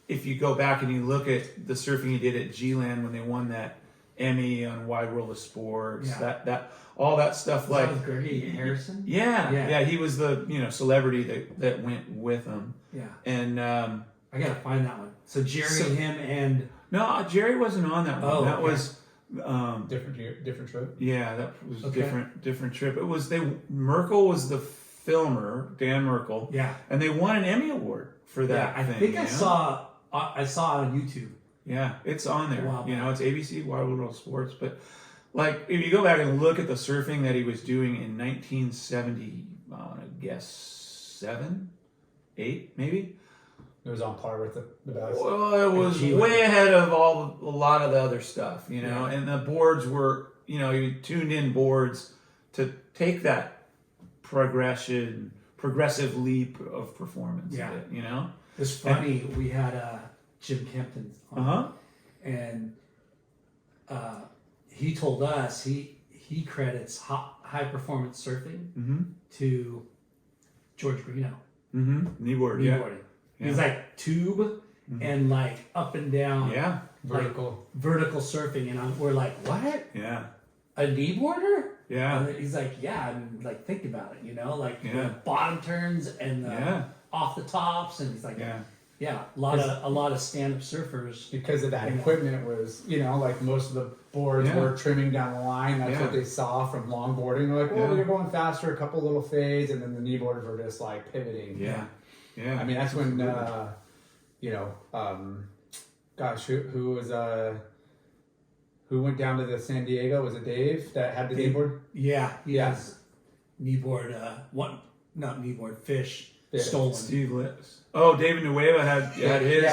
if you go back and you look at the surfing he did at G-Land when they won that Emmy on Wide World of Sports, that all that stuff, like like, Greggy Harrison? yeah, he was the celebrity that went with him, Yeah. and I gotta find that one. So Jerry, him, and no, Jerry wasn't on that one. Oh, that okay. was. Different trip. Yeah, that was Okay. different trip. It was Merkel was the filmer, Dan Merkel, yeah, and they won an Emmy award for that. I thing, think I saw it on YouTube. Yeah, it's on there. Wow. It's ABC Wild World Sports. But like, if you go back and look at the surfing that he was doing in 1970, I want to guess 7, 8, maybe. It was on par with the best. Well, it was Gee, way ahead of a lot of the other stuff, Yeah. and the boards were, you tuned in boards to take that progressive leap of performance. Yeah. Of it, It's funny. We had Jim Kempton on, Uh-huh. and he told us he credits high performance surfing to George Greeno. Kneeboard, yeah. He's like tube and like up and down. Yeah. Vertical surfing, and we're like, what? Yeah. A kneeboarder? Yeah. And he's like, yeah, and like think about it, like the bottom turns and the off the tops, and he's like, a lot of stand-up surfers, because of that equipment was, like most of the boards were trimming down the line. That's what they saw from longboarding. They're like, well, you're going faster, a couple little fades, and then the kneeboarders were just like pivoting. Yeah. Yeah. I mean, that's when, gosh, who was, who went down to the San Diego? Was it Dave that had the kneeboard? Yeah, he has kneeboard, fish stolen. Steve Liss. Oh, David Nueva had his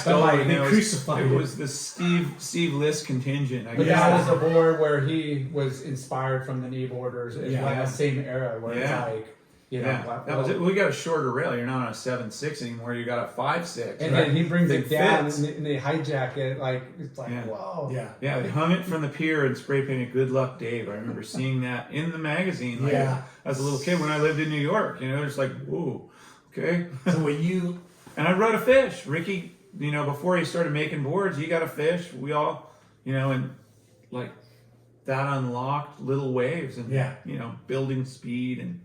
stolen. They crucified him. It was the Steve Liss contingent, I But guess. that was a board where he was inspired from the kneeboarders. It's like that same era where it's like, that was it. We got a shorter rail. You're not on a 7.6 anymore. You got a 5.6. And then he brings it down and they hijack it. Like, it's like, whoa. Yeah, they hung it from the pier and spray painted "Good Luck, Dave." I remember seeing that in the magazine. Like, as a little kid when I lived in New York. It's like, whoa, okay. So when you and I rode a fish, Ricky. Before he started making boards, he got a fish. We all, and like that unlocked little waves and building speed and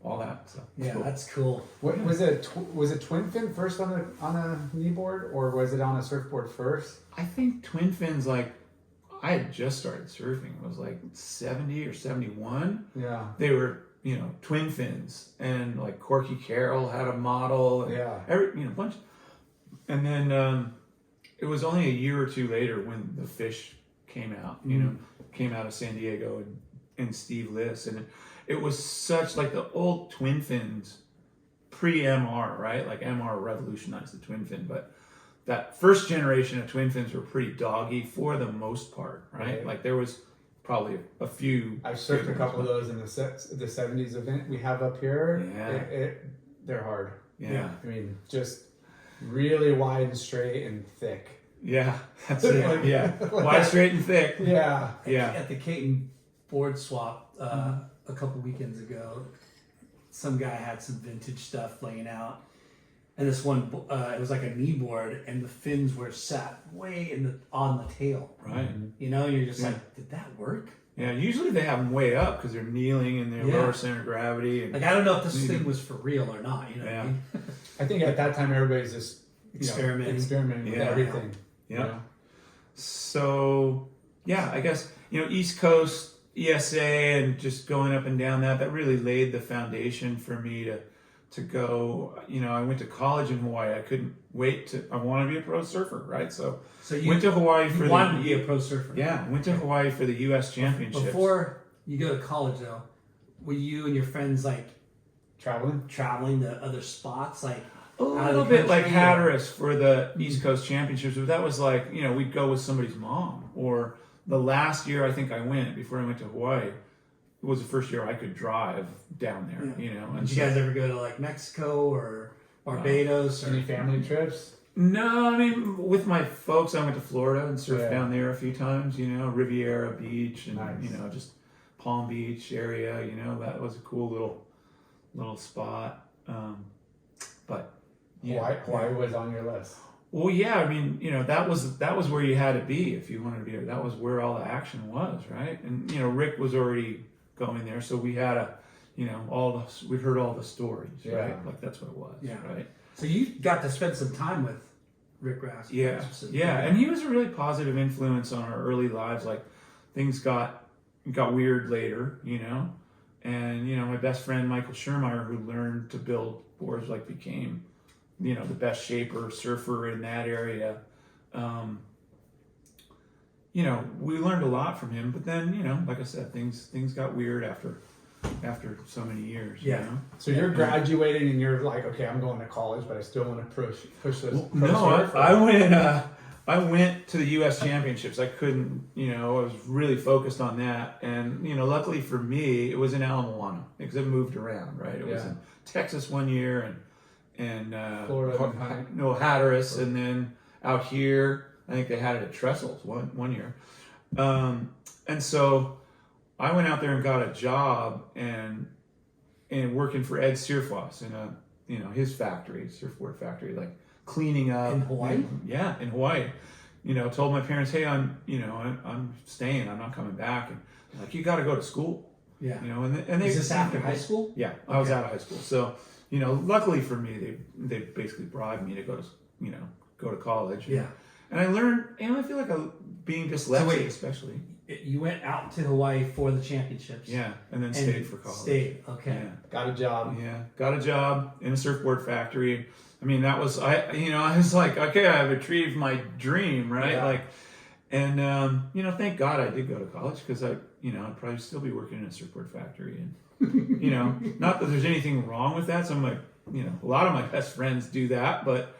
all that stuff. That's cool. What was it? Was it twin fin first on a kneeboard, or was it on a surfboard first? I think twin fins. Like, I had just started surfing. It was like 70 or 71. Yeah. They were twin fins, and like Corky Carroll had a model. And bunch. And then it was only a year or two later when the fish came out. Came out of San Diego and Steve Liss, and it was such like the old twin fins pre-MR, right? Like MR revolutionized the twin fin, but that first generation of twin fins were pretty doggy for the most part, right? Like there was probably a few. I've surfed a couple of those in the 70s event we have up here. They're hard. Yeah. I mean, just really wide and straight and thick. Yeah, that's it. Yeah, wide, straight, and thick. Yeah. At the Caton board swap a couple weekends ago, some guy had some vintage stuff laying out, and this one it was like a kneeboard, and the fins were sat way on the tail. Right. You're just like, did that work? Yeah. Usually they have them way up because they're kneeling in their lower center of gravity. And like I don't know if this thing was for real or not. What I mean? I think at that time everybody's just experimenting with everything. Yeah. So I guess East Coast ESA and just going up and down that really laid the foundation for me to go. I went to college in Hawaii. I couldn't wait I want to be a pro surfer, right? So you went to Hawaii for wanted to be a pro surfer. Yeah, went to Hawaii for the U.S. Championships. Before you go to college, though, were you and your friends like traveling to other spots, like a little bit like Hatteras for the East Coast Championships? But that was like we'd go with somebody's mom. Or the last year I think I went before I went to Hawaii. It was the first year I could drive down there. And did you guys ever go to like Mexico or Barbados? Any family trips? No, I mean, with my folks, I went to Florida and surfed down there a few times, Riviera Beach and, just Palm Beach area, that was a cool little spot. But Hawaii was on your list. Well, yeah, I mean, that was where you had to be if you wanted to be there. That was where all the action was, right? And, Rick was already going there. So we had we heard all the stories, right? Like that's what it was, right? So you got to spend some time with Rick Rask. Yeah, and he was a really positive influence on our early lives. Like things got weird later, and my best friend Michael Schermeyer, who learned to build boards, like became, the best shaper surfer in that area. We learned a lot from him, but then, like I said, things got weird after so many years. So you're graduating and you're like, okay, I'm going to college, but I still want to push this. I went to the U.S. Championships. I couldn't, I was really focused on that. And, luckily for me, it was in Ala Moana because it moved around, right? It was in Texas one year and Florida, Hatteras, and then out here, I think they had it at Trestles one year. And so I went out there and got a job and working for Ed Searfoss in a, his factory, surfboard factory, like cleaning up. In Hawaii? Yeah, in Hawaii. Told my parents, hey, I'm staying, I'm not coming back. And like, you got to go to school. Yeah. And they. Is this after high school? Yeah, I was out of high school. So, luckily for me, they basically bribed me to go to college. Yeah. And I learned, I feel like being dyslexic, especially. You went out to Hawaii for the championships. Yeah, and then stayed for college. Stayed, okay. Yeah. Got a job. Yeah, got a job in a surfboard factory. I mean, that was, I was like, okay, I've achieved my dream, right? Yeah. Like, and, thank God I did go to college because I'd probably still be working in a surfboard factory. And, not that there's anything wrong with that. Some of my, a lot of my best friends do that, but,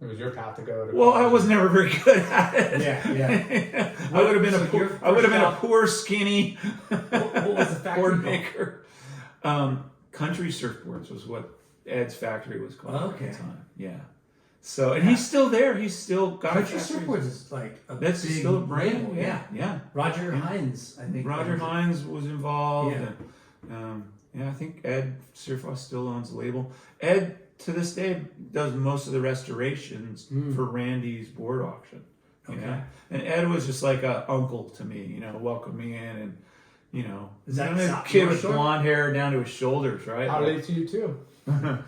it was your path to go to well, college. I was never very good at it. Yeah. I would have been a poor, skinny What was the factory board called? maker. Country Surfboards was what Ed's factory was called at the time. Yeah. So, and he's still there. He's still got Country a factory. Surfboards is like a That's big still a brand. label, Yeah. Roger Hines, I think. Roger Hines was involved. Yeah. And, I think Ed Surfoss still owns the label. Ed, to this day, does most of the restorations for Randy's board auction. Okay. And Ed was just like a uncle to me, welcomed me in and, Is that a kid North with Shore? blonde hair down to his shoulders, right? How late to you too?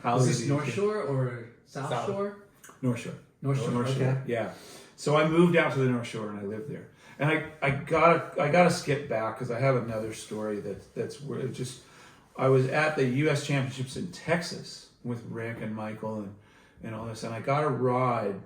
Was this North Shore or South South. Shore? North Shore. North Shore. North Okay. Shore. Yeah. So I moved out to the North Shore and I lived there. And I gotta skip back because I have another story that's where it just. I was at the U.S. Championships in Texas with Rick and Michael and all this, and I got a ride.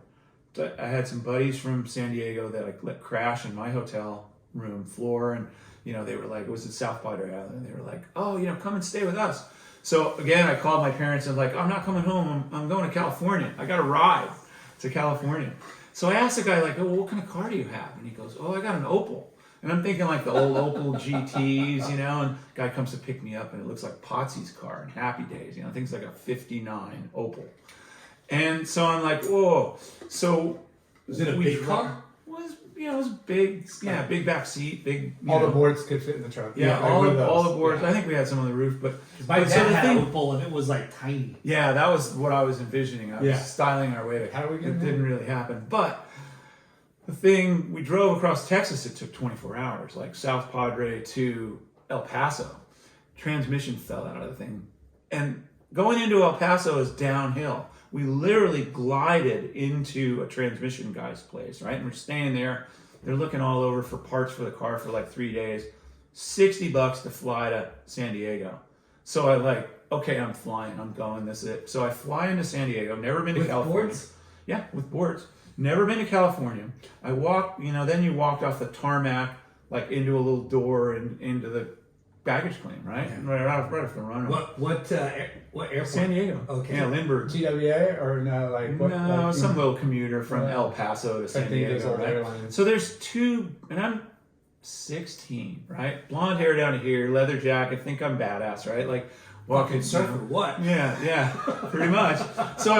I had some buddies from San Diego that I let crash in my hotel room floor, and they were like, it was in South Padre Island, and they were like, oh, come and stay with us. So again, I called my parents and like, I'm not coming home. I'm going to California. I got a ride to California. So I asked the guy like, oh, well, what kind of car do you have? And he goes, oh, I got an Opel. And I'm thinking like the old Opel GTs, and guy comes to pick me up and it looks like Potsy's car in Happy Days, things like a 59 Opel. And so I'm like, whoa. So Was it a big car? It was big, big back seat, big. All the boards could fit in the trunk. Yeah, like all one of the those. boards. Yeah. I think we had some on the roof, but My but dad the had thing- an Opel and it was like tiny. Yeah, that was what I was envisioning. I was Yeah. styling our way to. How do we get It there? didn't really happen, but the thing we drove across Texas. It took 24 hours, like South Padre to El Paso. Transmission fell out of the thing, and going into El Paso is downhill. We literally glided into a transmission guy's place, right? And we're staying there. They're looking all over for parts for the car for like 3 days. $60 to fly to San Diego. So I like, okay, I'm flying. I'm going. This is it. So I fly into San Diego. Never been to With California. boards? Yeah, with boards. Never been to California. I walked, then you walked off the tarmac, like into a little door and into the baggage claim, right? Yeah. Right off the runway. What airport? San Diego. Okay. Yeah, Lindbergh. TWA or no, like what? No, like, some little commuter from Yeah. El Paso to I San think those Diego, old right? airlines. So there's two, and I'm 16, right? Blonde hair down here, leather jacket, think I'm badass, right? Like walking Surfer, what? Yeah, pretty much. So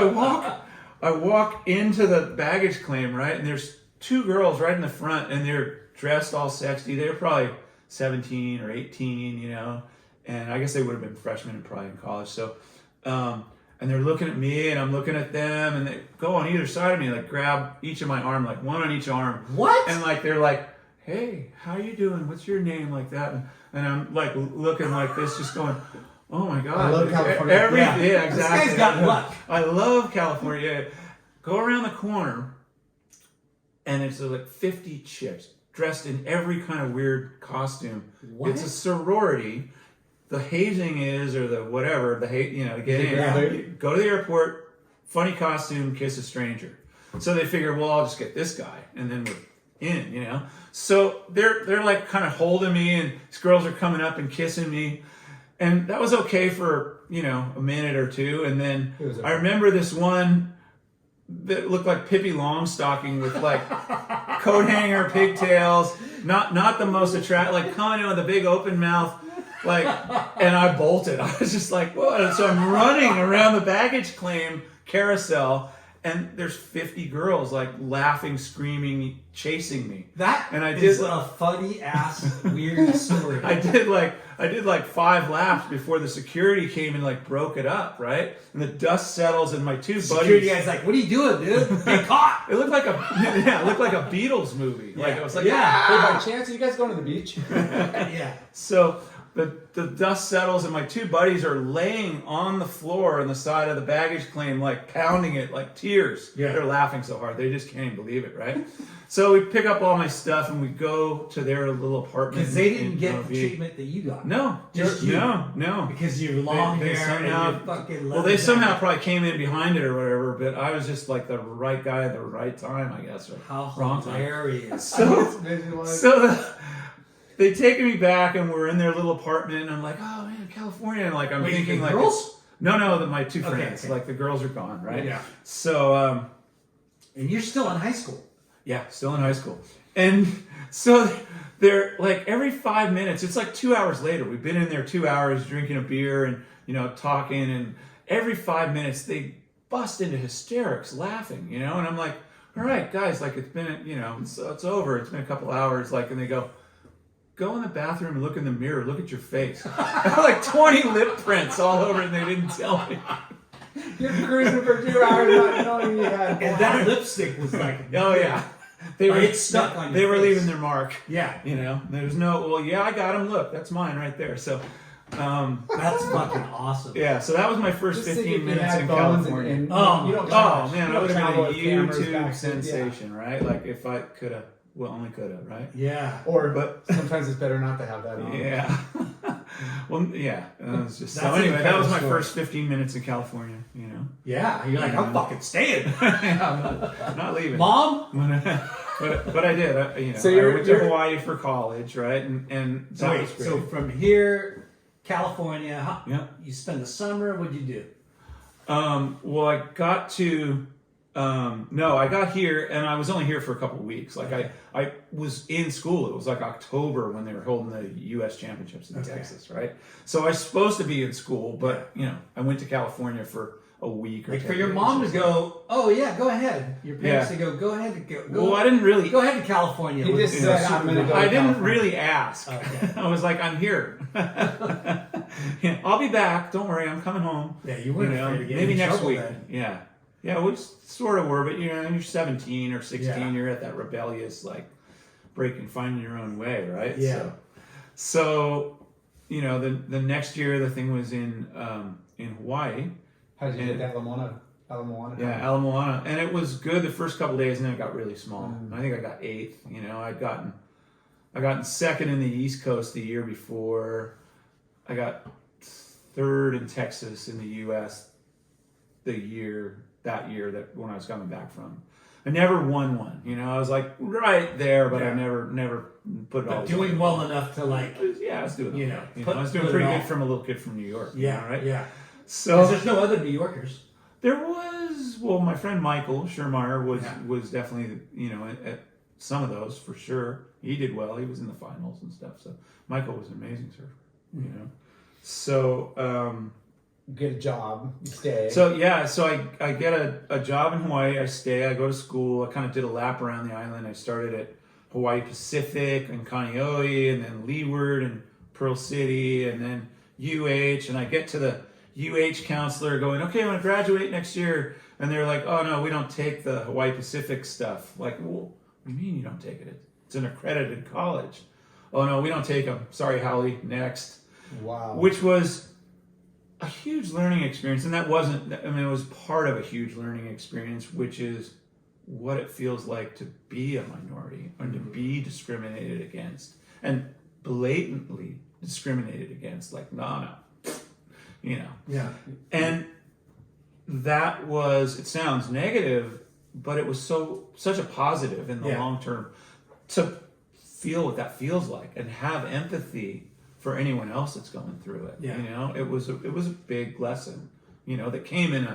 I walk into the baggage claim, right? And there's two girls right in the front, and they're dressed all sexy. They're probably 17 or 18, and I guess they would have been freshmen and probably in college. So, and they're looking at me, and I'm looking at them, and they go on either side of me, like grab each of my arm, like one on each arm. What? And like they're like, hey, how you doing? What's your name? Like that. And I'm like looking like this, just going, oh my God. I love California. Yeah, exactly. This guy's got luck. I love California. Go around the corner, and it's like 50 chicks dressed in every kind of weird costume. What? It's a sorority. The hazing is, or the whatever, to get in. Yeah. You go to the airport, funny costume, kiss a stranger. So they figure, well, I'll just get this guy, and then we're in, So they're like kind of holding me, and these girls are coming up and kissing me. And that was okay for, a minute or two. And then It was okay. I remember this one that looked like Pippi Longstocking with like coat hanger, pigtails, not the most attractive, like coming in with a big open mouth, like, and I bolted. I was just like, what? And so I'm running around the baggage claim carousel, and there's 50 girls like laughing, screaming, chasing me. That and I is did a funny ass weird story. I did like 5 laps before the security came and like broke it up, right? And the dust settles, and my two Security buddies. guy's like, "What are you doing, dude? Get caught!" It looked like it looked like a Beatles movie. Like Yeah. it was like, Yeah. Hey, by chance, are you guys going to the beach? Yeah. So the dust settles, and my two buddies are laying on the floor on the side of the baggage claim, like pounding it, like tears. Yeah. They're laughing so hard they just can't even believe it, right? So we pick up all my stuff and we go to their little apartment. Because they didn't in get OV. the treatment that you got. No, Just you. no. Because you're long They hair somehow- and you're fucking. Well, they somehow probably came in behind it or whatever, but I was just like the right guy at the right time, I guess. Or How wrong time. hilarious. So they take me back, and we're in their little apartment, and I'm like, oh man, California, and like I'm Wait, thinking the like, girls? no, my two Okay, friends, okay. like the girls are gone, right? Yeah. So And you're still in high school. yeah, still in high school, and so they're like every 5 minutes, it's like 2 hours later. We've been in there 2 hours drinking a beer and talking, and every 5 minutes they bust into hysterics, laughing, and I'm like, all right, guys, like it's been, it's over. It's been a couple hours, like, and they go in the bathroom and look in the mirror, look at your face. Like 20 lip prints all over it, and they didn't tell me. You're cruising for 2 hours not knowing you had. And that lipstick was like. Oh yeah, they were It's stuck on your They were face. leaving their mark. Yeah. There's no. Well, yeah, I got him. Look, that's mine right there. So, That's fucking awesome. yeah. So that was my first Just think 15 if you minutes had in phones California. and Oh, you don't Oh travel- man, you I don't would have travel been a with cameras YouTube back then, sensation, right? Like if I could have, only could have, right? Yeah. But sometimes it's better not to have that on. Yeah. Well, yeah. It was just so. That's an Anyway, that was my incredible first 15 minutes in California. Yeah. You're like, I'm fucking staying. I'm not leaving. Mom? but I did. So I went to you're- Hawaii for college, right? And So that wait, was great. so from here, California, Yeah. you spend the summer, what'd you do? Well, I got to. No, I got here, and I was only here for a couple of weeks. Like I was in school. It was like October when they were holding the U.S. Championships in Texas, right? So I was supposed to be in school, but I went to California for a week or Like 10 for your days mom or to so. go, oh yeah, go ahead. Your parents Yeah. to go ahead and go. Well, I didn't really. Go ahead to California. He with just the said, Super I'm gonna Bowl. go. I didn't California. really ask. Okay. I was like, I'm here. Yeah, I'll be back. Don't worry, I'm coming home. Yeah, you weren't afraid to get maybe in next trouble week. then. Yeah, yeah, we sort of were, but you're 17 or 16. Yeah. You're at that rebellious, like finding your own way, right? Yeah. So the next year the thing was in Hawaii. How did you get that Alamoana? Yeah, Ala Moana, and it was good the first couple days, and then it got really small. Mm. I think I got 8th. I'd gotten second in the East Coast the year before. I got 3rd in Texas in the U.S. that year that when I was coming back from. I never won one. I was like right there, but I Yeah. never put it all. But doing well enough to like, Yeah, I was doing. You know, okay. put- I was doing put it pretty all. good from a little kid from New York. yeah, right. yeah. So 'Cause there's no other New Yorkers. there was, my friend Michael Schermeyer Yeah. was definitely, at some of those for sure. He did well. He was in the finals and stuff. So Michael was an amazing surfer, So, Get a job. You stay. so I get a job in Hawaii. I stay. I go to school. I kind of did a lap around the island. I started at Hawaii Pacific and Kaneohe, and then Leeward and Pearl City, and then UH. And I get to the UH counselor going, okay, I'm going to graduate next year. And they're like, oh, no, we don't take the Hawaii Pacific stuff. Like, well, what do you mean you don't take it? It's an accredited college. Oh, no, we don't take them. Sorry, Holly, next. Wow. Which was a huge learning experience. And that wasn't, it was part of a huge learning experience, which is what it feels like to be a minority or to be discriminated against and blatantly discriminated against. Like, no. Yeah. And that was, it sounds negative, but it was such a positive in the Yeah. long term to feel what that feels like and have empathy for anyone else that's going through it. Yeah. It was a big lesson, that came in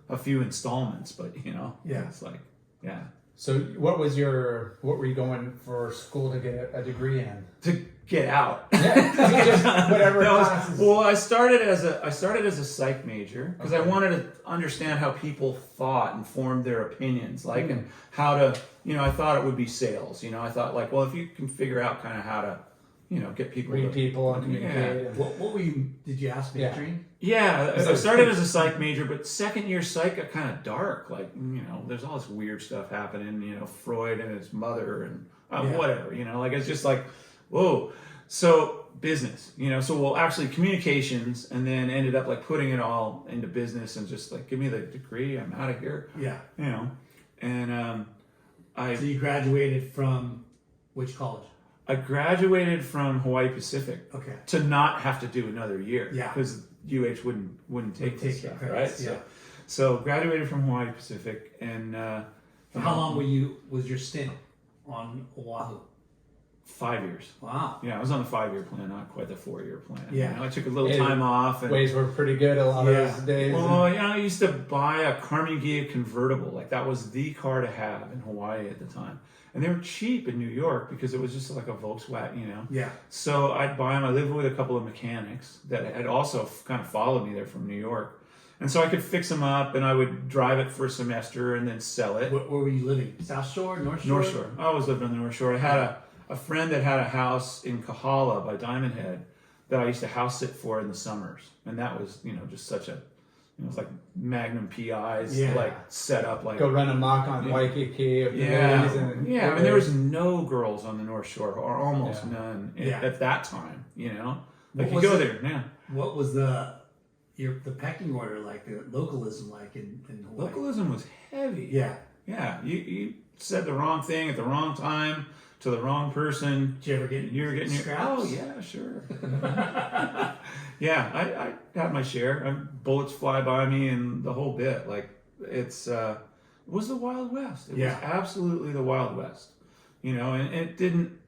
a few installments, but Yeah. it's like, yeah. So what were you going for school to get a degree in? To get out. Yeah, just whatever classes. Well, I started as a psych major because I wanted to understand how people thought and formed their opinions, like, and how to, I thought it would be sales. I thought, like, well, if you can figure out kind of how to, get people Read to, people and communicate. Yeah. And, What were you? Did you ask majoring? Yeah, I started as a psych major, but second year psych got kind of dark. Like, there's all this weird stuff happening. Freud and his mother and whatever. Like it's just like, whoa. So business, actually communications, and then ended up like putting it all into business and just like, give me the degree, I'm out of here. Yeah. And So you graduated from which college? I graduated from Hawaii Pacific. Okay. To not have to do another year. Yeah. Because UH wouldn't take this stuff, right? Yeah. So graduated from Hawaii Pacific, and How long was your stint on Oahu? 5 years. Wow. Yeah, I was on the 5-year plan, not quite the 4-year plan. Yeah. I took a little time off. And, waves were pretty good a lot of those days. well, I used to buy a Carmen Ghia convertible. Like that was the car to have in Hawaii at the time. And they were cheap in New York because it was just like a Volkswagen, Yeah. So I'd buy them. I lived with a couple of mechanics that had also kind of followed me there from New York. And so I could fix them up, and I would drive it for a semester and then sell it. Where were you living? South Shore, North Shore? North Shore. I always lived on the North Shore. I had a friend that had a house in Kahala by Diamond Head that I used to house sit for in the summers. And that was, just such a, it was like Magnum PIs, like set up like. Go run amok on Waikiki. Yeah. And I mean, there was no girls on the North Shore, or almost none at that time, Like you go there, yeah. What was the pecking order like, the localism like in Hawaii? Localism was heavy. Yeah. Yeah, you said the wrong thing at the wrong time to the wrong person. Did you ever get scraps? Oh yeah, sure. Yeah, I had my share. Bullets fly by me and the whole bit. Like it was the Wild West. It was absolutely the Wild West. And it didn't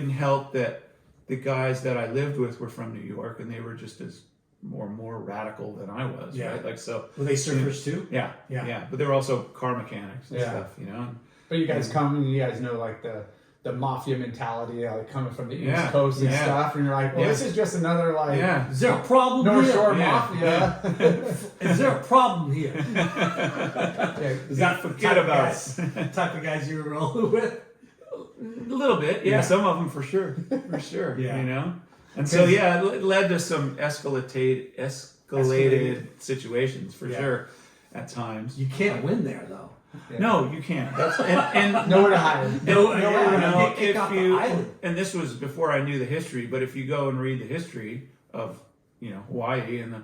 help that the guys that I lived with were from New York, and they were just as more radical than I was. Yeah. Right? Like so. Were they surfers too? Yeah. But they were also car mechanics and stuff. But you guys come and you guys know like the mafia mentality, like coming from the East Coast and stuff, and you're like, well, this is just another like, is there a problem North here? Shore mafia? Is there a problem here? Is that forget about the type of guys you were rolling with? A little bit, some of them for sure, Yeah. And so it led to some escalated situations for sure at times. You can't win there though. Yeah. No, you can't. That's and nowhere to hide. And this was before I knew the history. But if you go and read the history of Hawaii, and the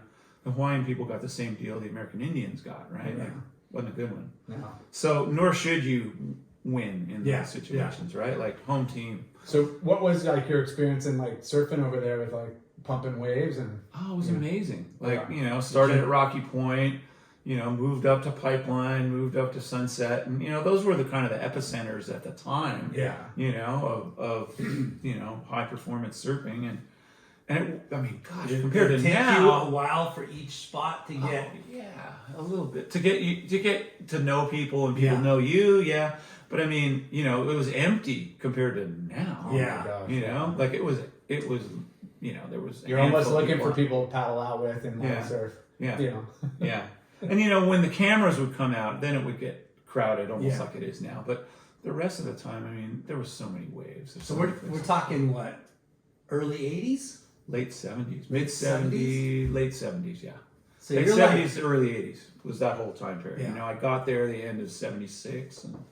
Hawaiian people got the same deal the American Indians got, right? Yeah. Like, wasn't a good one. No. So nor should you win in those situations, right? Like home team. So what was like your experience in like surfing over there with like pumping waves and? Oh, it was amazing. Like started at Rocky Point. Moved up to Pipeline, moved up to Sunset, and those were the kind of the epicenters at the time. Yeah. Of high performance surfing, and gosh, Did compared it to take now, you a while for each spot to get. A little bit to get to know people and people know you, But it was empty compared to now. Oh my gosh, like it was. There was. You're almost looking for people to paddle out with and surf. Yeah. Yeah. And when the cameras would come out, then it would get crowded, almost like it is now. But the rest of the time, there were so many waves. So we're talking what, early '80s, late '70s, mid '70s, late '70s, yeah. So late you're '70s, early '80s was that whole time period. Yeah. I got there at the end of '76 and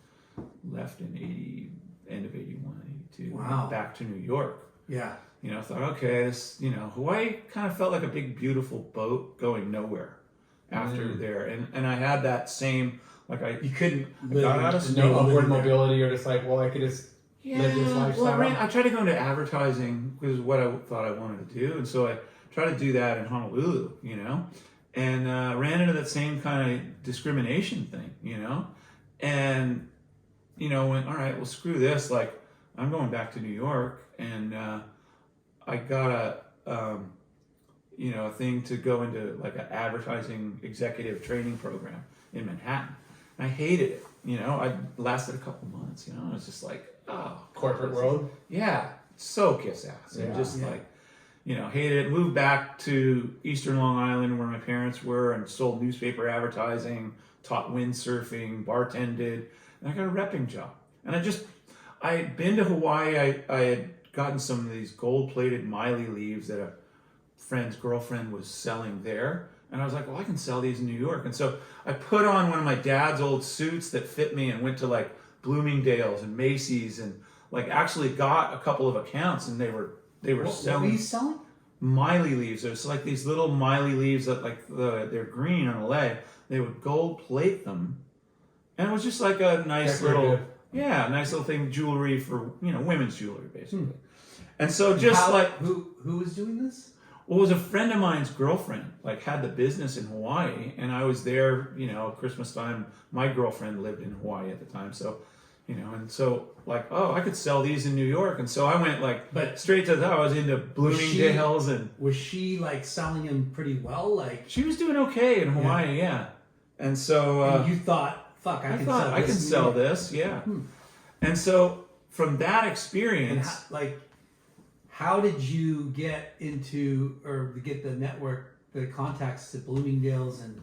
left in end of '81, '82. Wow. Back to New York. Yeah. I thought, okay, this, Hawaii kind of felt like a big, beautiful boat going nowhere after there. And I had that same, you couldn't live got out of no upward mobility. You're just like, well, I could just live this lifestyle. Well, I tried to go into advertising, which is what I thought I wanted to do. And so I tried to do that in Honolulu, and ran into that same kind of discrimination thing, and, went, all right, well, screw this. Like, I'm going back to New York, and I got a thing to go into like an advertising executive training program in Manhattan. I hated it. You know, I lasted a couple months. You know, I was just like, oh, Corporate world. yeah, so kiss ass, and Yeah. just like, you know, hated it. Moved back to Eastern Long Island where my parents were, and sold newspaper advertising, taught windsurfing, bartended, and I got a repping job. And I had been to Hawaii. I had gotten some of these gold-plated Miley leaves that a friend's girlfriend was selling there. And I was like, well, I can sell these in New York. And so I put on one of my dad's old suits that fit me and went to like Bloomingdale's and Macy's and like actually got a couple of accounts, and they were What selling were you selling? Miley leaves. It's like these little Miley leaves that like they're green on the leg. They would gold plate them. And it was just like a nice little thing, jewelry for, you know, women's jewelry basically. And so just who was doing this? well, it was a friend of mine's girlfriend, like had the business in Hawaii, and I was there, you know, Christmas time. My girlfriend lived in Hawaii at the time, so, you know, and so like, oh, I could sell these in New York, and so I went like, straight to that. I was into Bloomingdale's, and was she like selling them pretty well? Like she was doing okay in Hawaii, yeah. And so and you thought, fuck, I can sell this, yeah. And so from that experience, how did you get into or get the network, the contacts to Bloomingdale's and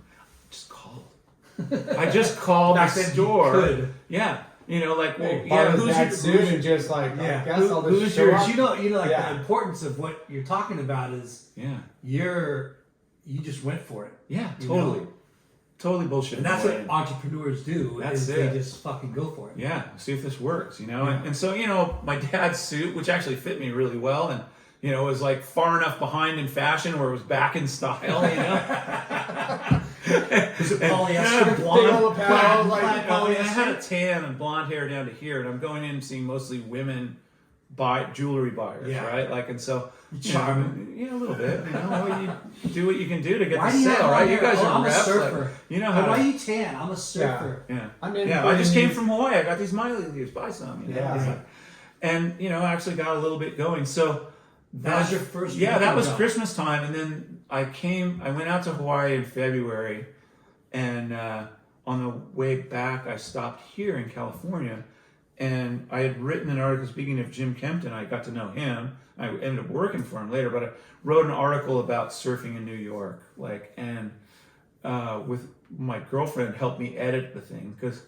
just called. I just called the store. Could. Yeah, you know, like, well, who's that suit and just like, I guess I'll just who's show yours? up. You know, like the importance of what you're talking about is you just went for it. Yeah, totally. Totally bullshit. And that's what entrepreneurs do. That's They just fucking go for it. Yeah, see if this works, you know. And so, you know, my dad's suit, which actually fit me really well, and, you know, was like far enough behind in fashion where it was back in style, you know. Was it polyester? Blonde, I had a tan and blonde hair down to here, and I'm going in and seeing mostly women jewelry buyers, right? Like, and so charming, a little bit. You know, you do what you can do to get why the sale, right? You guys are I'm reps, a surfer. like, you know how. Why are you tan? I'm a surfer. I just came from Hawaii. I got these Miley leaves. Buy some. You know? Yeah. And you know, actually got a little bit going. So that was your first. Yeah, that was Christmas time, and then I went out to Hawaii in February, and on the way back, I stopped here in California. And I had written an article, speaking of Jim Kempton, I got to know him. I ended up working for him later, but I wrote an article about surfing in New York. And with my girlfriend helped me edit the thing because,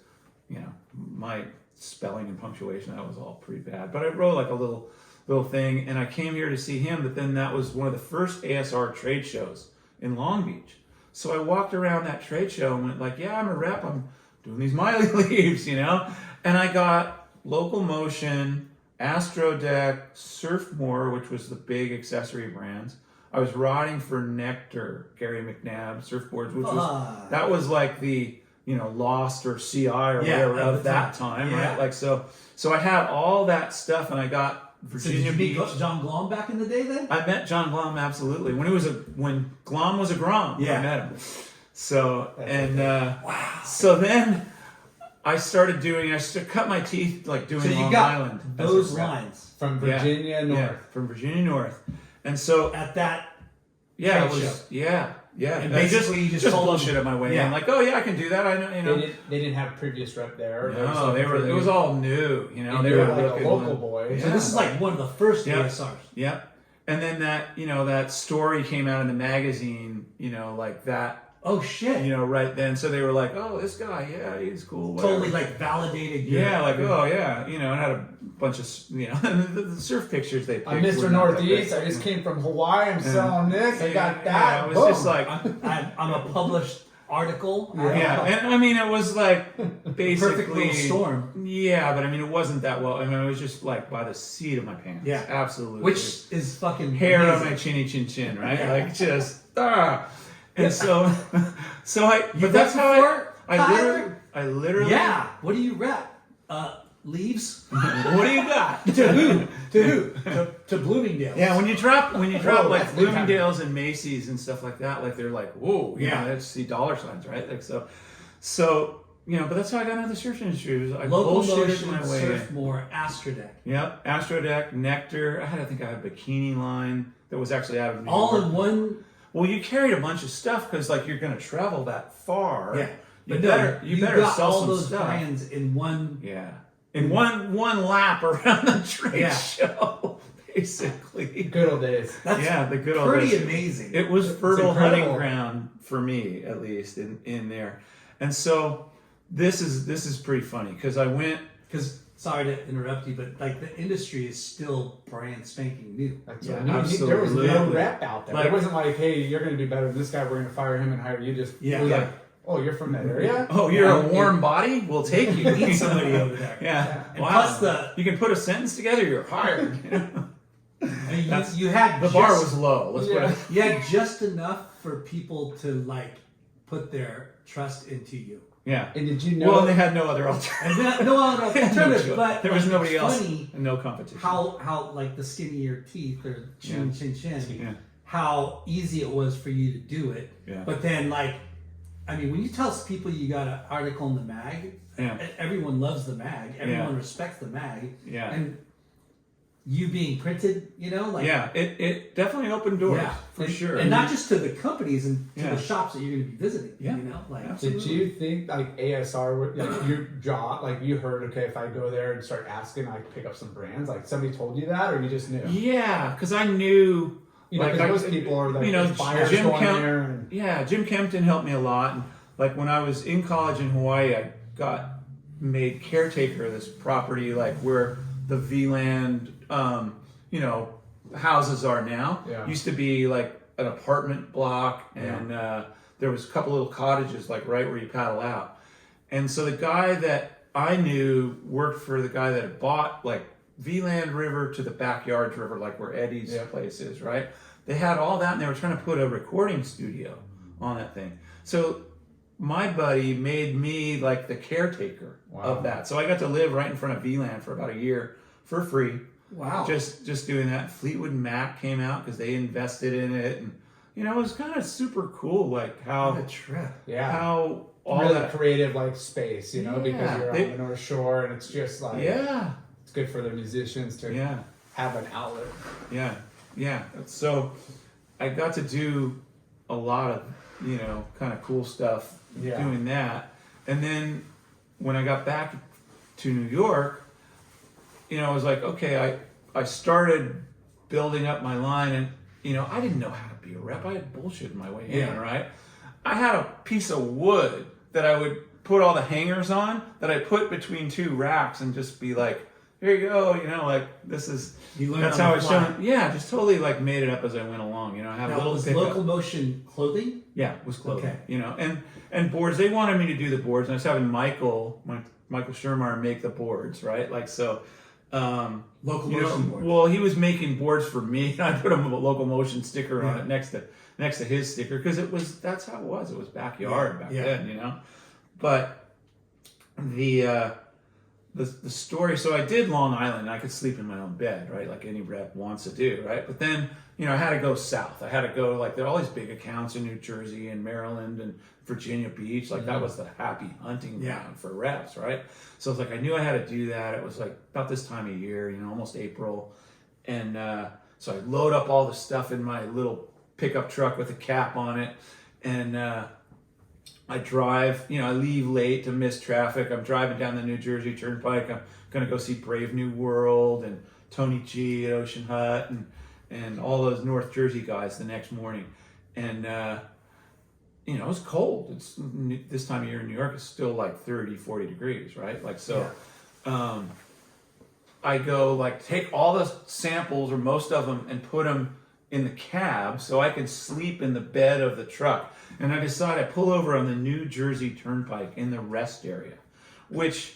you know, my spelling and punctuation, that was all pretty bad. But I wrote like a little thing, and I came here to see him, but then that was one of the first ASR trade shows in Long Beach. So I walked around that trade show and went like, yeah, I'm a rep. I'm doing these Miley leaves, you know? And I got Local Motion, Astro Deck, Surfmore, which was the big accessory brands. I was riding for Nectar, Gary McNabb surfboards, which that was like the, you know, Lost or CI or whatever of that time, right? Like so I had all that stuff, and I got Virginia Beach. Did you meet John Glom back in the day then? I met John Glom absolutely when Glom was a Grom. I met him. So so then I started cut my teeth like doing Long Island. Those lines from Virginia North. Yeah, from Virginia North. And so at that it was show. And basically you just told bullshit at my way in. Like, oh yeah, I can do that. I know, you know. They didn't have previous rep there. No, it was all new, you know. And they were like a local boy. So this is like one of the first ASRs. Yep. And then that story came out in the magazine, you know, like that. Oh shit! You know, right then. So they were like, "Oh, this guy, yeah, he's cool." Whatever. Totally like validated. Oh yeah, you know, and had a bunch of, you know, the surf pictures they picked. I'm Mr. Northeast. I just came from Hawaii. I'm selling this. I got that. Yeah, it was just like I'm a published article. Yeah, and I mean, it was like basically perfect little storm. Yeah, but I mean, it wasn't that well. I mean, it was just like by the seat of my pants. Yeah, absolutely. Which is fucking hair amazing. on my chinny chin, right? Like just And so I. But that's how I literally. Yeah. What do you rep? Leaves. What do you got? To who? To who? To Bloomingdale's. Yeah. When you drop like Bloomingdale's and Macy's and stuff like that, like they're like, whoa, you know, let's see dollar signs, right? Like so. You know, but that's how I got into the surf industry. I Local bullshitted Motion, my way Surfmore, Astro Deck. Yep, Astro Deck, Nectar. I had a bikini line that was actually out of New All York. in one. Well, you carried a bunch of stuff because like you're going to travel that far. Yeah. You But better you better got sell all some those stuff. brands in one. Yeah. In one lap around the trade Yeah. show, basically. Good old days. That's The good old pretty days. amazing. It was fertile incredible. hunting ground for me, at least, in there. And so this is pretty funny because I went. Because sorry to interrupt you, but like the industry is still brand spanking new. That's Yeah, what I mean. There was no absolutely. rep out there. Like- it wasn't like, hey, you're going to do better than this guy. We're going to fire him and hire you. Just Yeah. it was Yeah. like, oh, you're from that area. Oh, you're Yeah. a warm body? We'll take you. You need somebody over there. Yeah. And Wow. plus you can put a sentence together, you're hired. I mean, That's- you had The bar was low. Let's put Yeah. it. you had just enough for people to like put their trust into you. Yeah. And did you know? Well, they had no other alternative. And then, no other alternative, but There was like, nobody it's else. funny And no competition. how like the skinnier teeth or chin, chin, Yeah. how easy it was for you to do it. Yeah. But then like, I mean, when you tell people you got an article in the mag, Yeah. everyone loves the mag. Everyone respects the mag. Yeah. And you being printed, you know, like Yeah. It definitely opened doors for and, sure. and not just to the companies and to Yeah. the shops that you're going to be visiting. Yeah. You know, like Absolutely. Did you think like ASR, like your jaw, like you heard, okay, if I go there and start asking, I pick up some brands? Like somebody told you that, or you just knew? Yeah, because I knew. You know, like, because most people are like, you know, buyers Jim going Kemp- there. And, Yeah, Jim Kempton helped me a lot. And like when I was in college in Hawaii, I got made caretaker of this property, like where the VLAND, you know, houses are now. Yeah. Used to be like an apartment block, and there was a couple little cottages, like right where you paddle out. And so the guy that I knew worked for the guy that had bought like VLAND River to the Backyards River, like where Eddie's Yeah. place is, right? They had all that, and they were trying to put a recording studio on that thing. So my buddy made me like the caretaker Wow. of that. So I got to live right in front of VLAND for about a year for free. wow. Just doing that. Fleetwood Mac came out because they invested in it, and you know it was kind of super cool, like What how a trip. how all really that. creative like space, you know, because Yeah. you're They- on the North Shore and it's just like Yeah, it's good for the musicians to yeah. have an outlet. Yeah. So I got to do a lot of, you know, kind of cool stuff Yeah. doing that. And then when I got back to New York, you know, I was like, okay, I started building up my line, and, you know, I didn't know how to be a rep. I had bullshit my way in, Yeah. right? I had a piece of wood that I would put all the hangers on that I put between two racks and just be like, here you go, you know, like this is, You learned that's on how the it's fly. shown. Yeah, just totally like made it up as I went along, you know, I have a Now, little was pickup. Local Motion clothing? Yeah, it was clothing. Okay. You know, and boards. They wanted me to do the boards, and I was having Michael Schermeyer make the boards, right? Like so. Local You know, Motion board. well, he was making boards for me, and I put a Local Motion sticker on it next to his sticker because that's how it was. It was backyard back then, you know. But the story. So I did Long Island. I could sleep in my own bed, right? Like any rep wants to do, right? But then, you know, I had to go south. I had to go like there are all these big accounts in New Jersey and Maryland and Virginia Beach. Like that was the happy hunting ground for reps, right? So it's like I knew I had to do that. It was like about this time of year, you know, almost April, and so I load up all the stuff in my little pickup truck with a cap on it, and I drive, you know, I leave late to miss traffic. I'm driving down the New Jersey Turnpike. I'm going to go see Brave New World and Tony G at Ocean Hut and all those North Jersey guys the next morning. And, you know, it was cold. It's this time of year in New York, it's still like 30, 40 degrees, right? Like, so, I go like take all the samples or most of them and put them in the cab so I can sleep in the bed of the truck. And I decide I pull over on the New Jersey Turnpike in the rest area, which,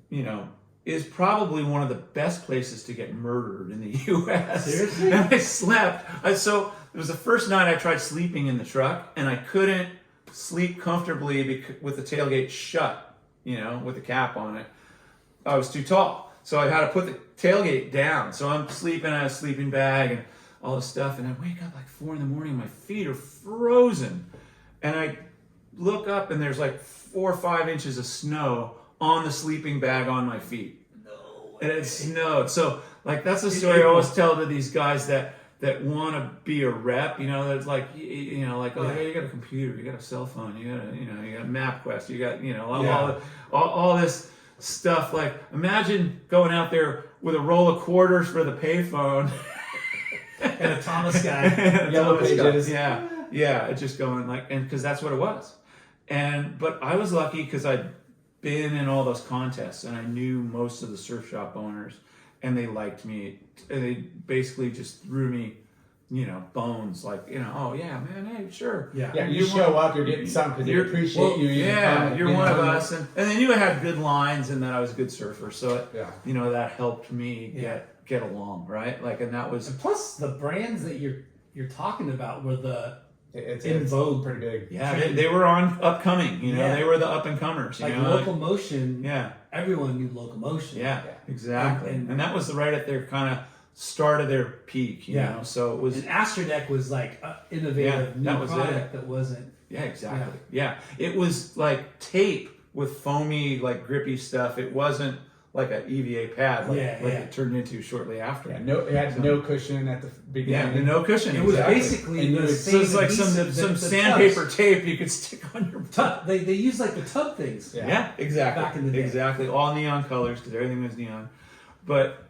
you know, is probably one of the best places to get murdered in the U.S. Seriously? And I slept. So it was the first night I tried sleeping in the truck, and I couldn't sleep comfortably with the tailgate shut, you know, with the cap on it. I was too tall. So I had to put the tailgate down. So I'm sleeping, I have a sleeping bag and all this stuff, and I wake up like 4 a.m, my feet are frozen. And I look up and there's like 4 or 5 inches of snow on the sleeping bag on my feet. No way. And it snowed. So like that's the story I always tell to these guys that that want to be a rep, that's like, like, oh, you got a computer, you got a cell phone, you got MapQuest, you got, all this stuff. Like, imagine going out there with a roll of quarters for the payphone. And a Thomas guy. Yellow Pages. Yeah, it's just going like, and because that's what it was. But I was lucky because I'd been in all those contests and I knew most of the surf shop owners and they liked me. And they basically just threw me, bones, like, oh yeah, man, hey, sure. Yeah, you show up, you're getting something because they appreciate you. Yeah, you're one of us. And they knew I had good lines and that I was a good surfer. So, that helped me get along, right? Like, and that was... And plus, the brands that you're talking about were it's in vogue, pretty big. Yeah, they were on upcoming, they were the up-and-comers. Like Locomotion, yeah. Everyone knew Locomotion. Yeah, exactly. And that was right at their kind of start of their peak, you know? So it was... And Astrodeck was like innovative new that was product that wasn't... Yeah, exactly. Yeah. It was like tape with foamy, like grippy stuff. It wasn't like an EVA pad like it turned into shortly after. Yeah, it had no cushion at the beginning. Yeah, no cushion. It was basically the same. So it's like some sandpaper tape you could stick on your tub. They used like the tub things. Yeah, exactly. Back in the day. Exactly. All neon colors because everything was neon. But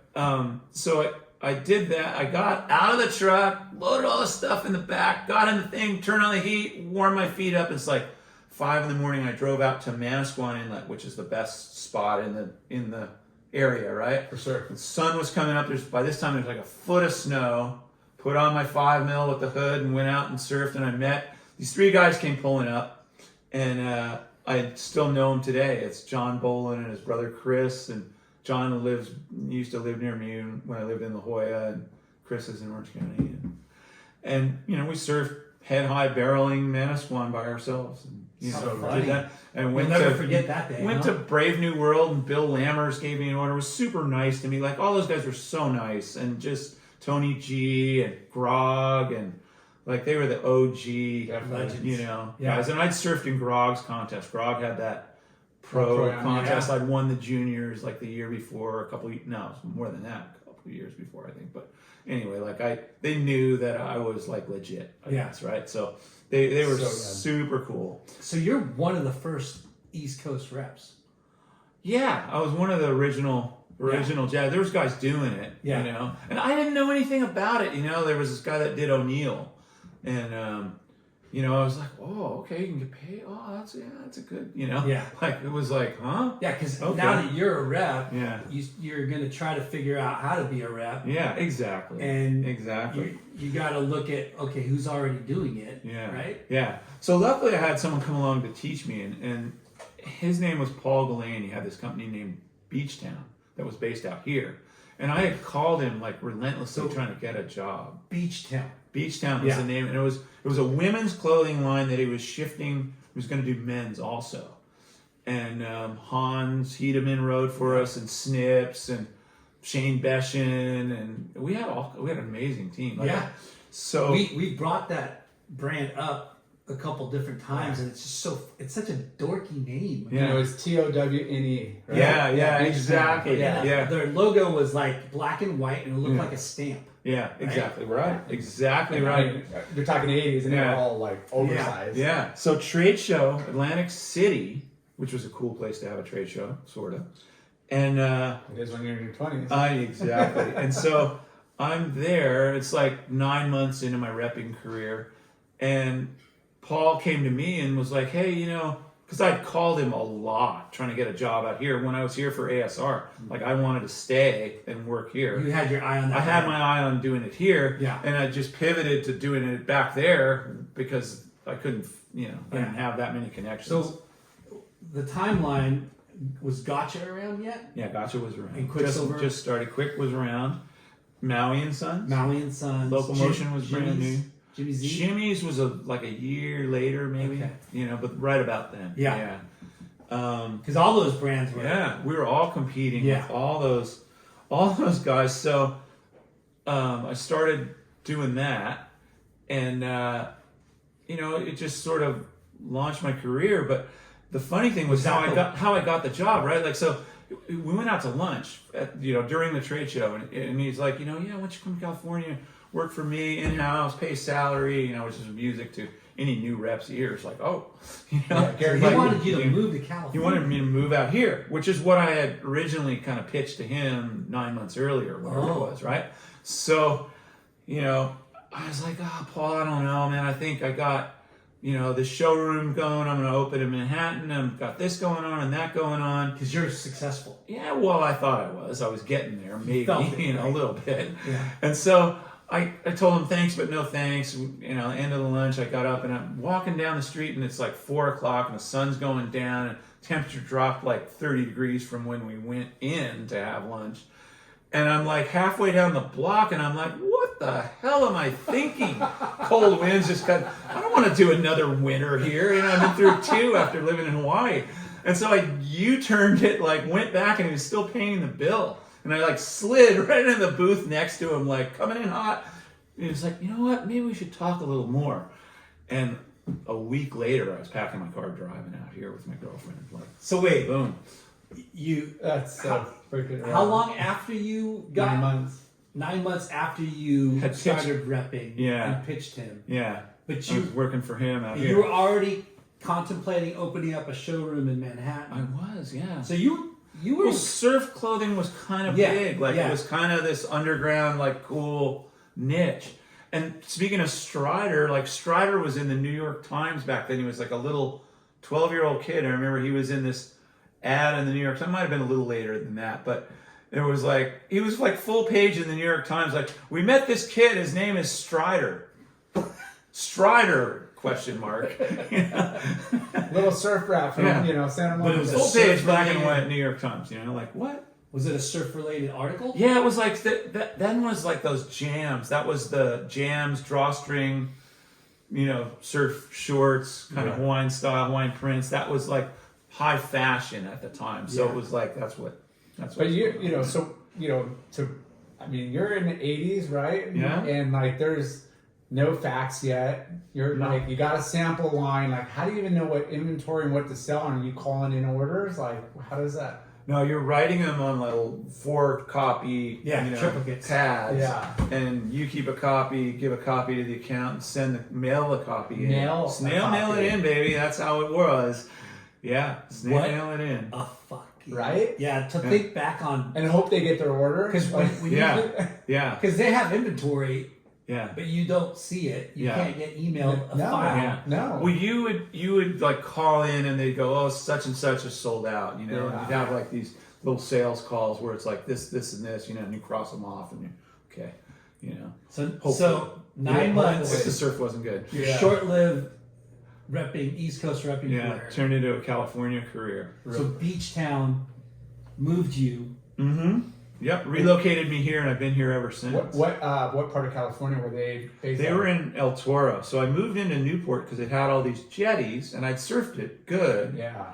so I did that. I got out of the truck, loaded all the stuff in the back, got in the thing, turned on the heat, warmed my feet up. It's like 5 a.m. I drove out to Manasquan Inlet, which is the best spot in the area, right? For sure. The sun was coming up. By this time there's like a foot of snow. Put on my 5 mil with the hood and went out and surfed. And I met these 3 guys came pulling up, and I still know them today. It's John Bolin and his brother Chris, and John used to live near me when I lived in La Jolla, and Chris is in Orange County. And we surfed head high barreling Manasquan by ourselves. And, funny. did that. And We'll never forget that day. Went to Brave New World, and Bill Lammers gave me an order. Was super nice to me. Like, all those guys were so nice, and just Tony G and Grog, and like they were the OG legends. Guys. And I'd surfed in Grog's contest. Grog had that pro contest. I'd won the juniors like the year before, it was more than that, a couple of years before, I think. But anyway, like they knew that I was like legit, I guess, right? So they were super cool. So you're one of the first East Coast reps. Yeah, I was one of the original jazz. There was guys doing it, and I didn't know anything about it. There was this guy that did O'Neill, and I was like, oh, okay, you can get paid. Oh, that's a good, like it was like, huh? Yeah, because now that you're a rep, yeah, you're gonna try to figure out how to be a rep. Yeah, exactly. And exactly, you got to look at who's already doing it. Yeah, right. Yeah. So luckily, I had someone come along to teach me, and his name was Paul Gillane. He had this company named Beachtown that was based out here, and I had called him like relentlessly trying to get a job. Beachtown was the name, and it was a women's clothing line that he was shifting. He was going to do men's also, and Hans Hedeman rode for us, and Snips, and Shane Beshin, and we had an amazing team. So we brought that brand up a couple different times, and it's just it's such a dorky name. It's TOWNE, right? Yeah, exactly. Yeah. Their logo was like black and white, and it looked like a stamp. Yeah, exactly right. Exactly right. You're talking 80s, and they're all like oversized. Yeah. So trade show, Atlantic City, which was a cool place to have a trade show, sort of. And it is when you're in your 20s. Exactly. And so I'm there. It's like 9 months into my repping career, and Paul came to me and was like, hey, because I'd called him a lot trying to get a job out here when I was here for ASR. Like, I wanted to stay and work here. You had your eye on that. I had my eye on doing it here. Yeah. And I just pivoted to doing it back there because I couldn't, I didn't have that many connections. So the timeline, was Gotcha around yet? Yeah, Gotcha was around. And Quicksilver? Just started. Quick was around. Maui and Sons. Locomotion was brand new. Jimmy Z? Jimmy's was like a year later, maybe. Okay. But right about then. Yeah. Because all those brands were. Yeah, we were all competing with all those guys. So I started doing that, and it just sort of launched my career. But the funny thing was how I got the job, right? Like, so we went out to lunch during the trade show, and he's like, why don't you come to California? work for me in-house, pay salary, you know, which is music to any new rep's ears. Like, oh, you know, Yeah, Gary, He like, wanted you to move to California. he wanted me to move out here, which is what I had originally kind of pitched to him 9 months earlier, whatever it was, right? So, you know, I was like, oh, Paul, I don't know, man. I think I got, you know, the showroom going. I'm going to open in Manhattan. I've got this going on and that going on. Because you're successful. Yeah, well, I thought I was. I was getting there, maybe, felt it, you know, right? a little bit. Yeah. And so I told him thanks, but no thanks. You know, end of the lunch, I got up and I'm walking down the street and it's like 4 o'clock and the sun's going down and temperature dropped like 30 degrees from when we went in to have lunch. And I'm like halfway down the block and I'm like, what the hell am I thinking? Cold winds just got, I don't want to do another winter here. You know, I've been through 2 after living in Hawaii. And so I U-turned it, like went back and he was still paying the bill. And I like slid right in the booth next to him, like coming in hot. And he was like, you know what, maybe we should talk a little more. And a week later, I was packing my car driving out here with my girlfriend. Like, So wait, boom. That's so freaking how long after you got 9 months. 9 months after you Had started repping Yeah. and pitched him, Yeah. but I was you working for him out you here. were already contemplating opening up a showroom in Manhattan. I was, yeah. So you were Well, surf clothing was kind of Yeah, big. Like yeah. it was kind of this underground, like cool niche. And speaking of Strider, like Strider was in the New York Times back then. He was like a little 12-year-old kid. I remember he was in this ad in the New York Times. It might have been a little later than that, but it was like, he was like full page in the New York Times. Like, we met this kid. His name is Strider. Strider, question mark. You know? Little surf rap from, Yeah. you know, Santa But it Monica. was Full page, surf black and related. white, New York Times. You know, like what? Was it a surf related article? Yeah, it was like that. Then was like those jams. That was the jams, drawstring, you know, surf shorts, kind of Hawaiian style, Hawaiian prints. That was like high fashion at the time. So Yeah. it was like that's what. But you know, so you know, I mean, you're in the '80s, right? Yeah. And like, there's no fax yet. You're No. like, you got a sample line. Like, how do you even know what inventory and what to sell? And are you calling in orders? Like, how does that? No, you're writing them on little 4-copy, Yeah, you know, triplicates. pads. Yeah. And you keep a copy, give a copy to the accountant, mail the copy in. Mail a Snail mail copy. it in, baby. That's how it was. Yeah, snail What? mail it in. A fuck. Right? Yeah, to think back on And hope they get their order. because when Yeah. Yeah, because they have inventory, yeah. but you don't see it. You Yeah. can't get emailed a No. file. Yeah. No. Well, you would like call in and they'd go, oh, such and such is sold out, you know. Yeah. And you'd have like these little sales calls where it's like this, and this, you know, and you cross them off and you okay, you know. So Hopefully. 9 If months, the surf wasn't good. you're Yeah. short-lived repping East Coast repping Yeah, career. turned into a California career. So Beach Town moved you. Mm-hmm. Yep, relocated me here and I've been here ever since. What part of California were they based? They out were of? in El Toro, so I moved into Newport because it had all these jetties, and I'd surfed it good. Yeah.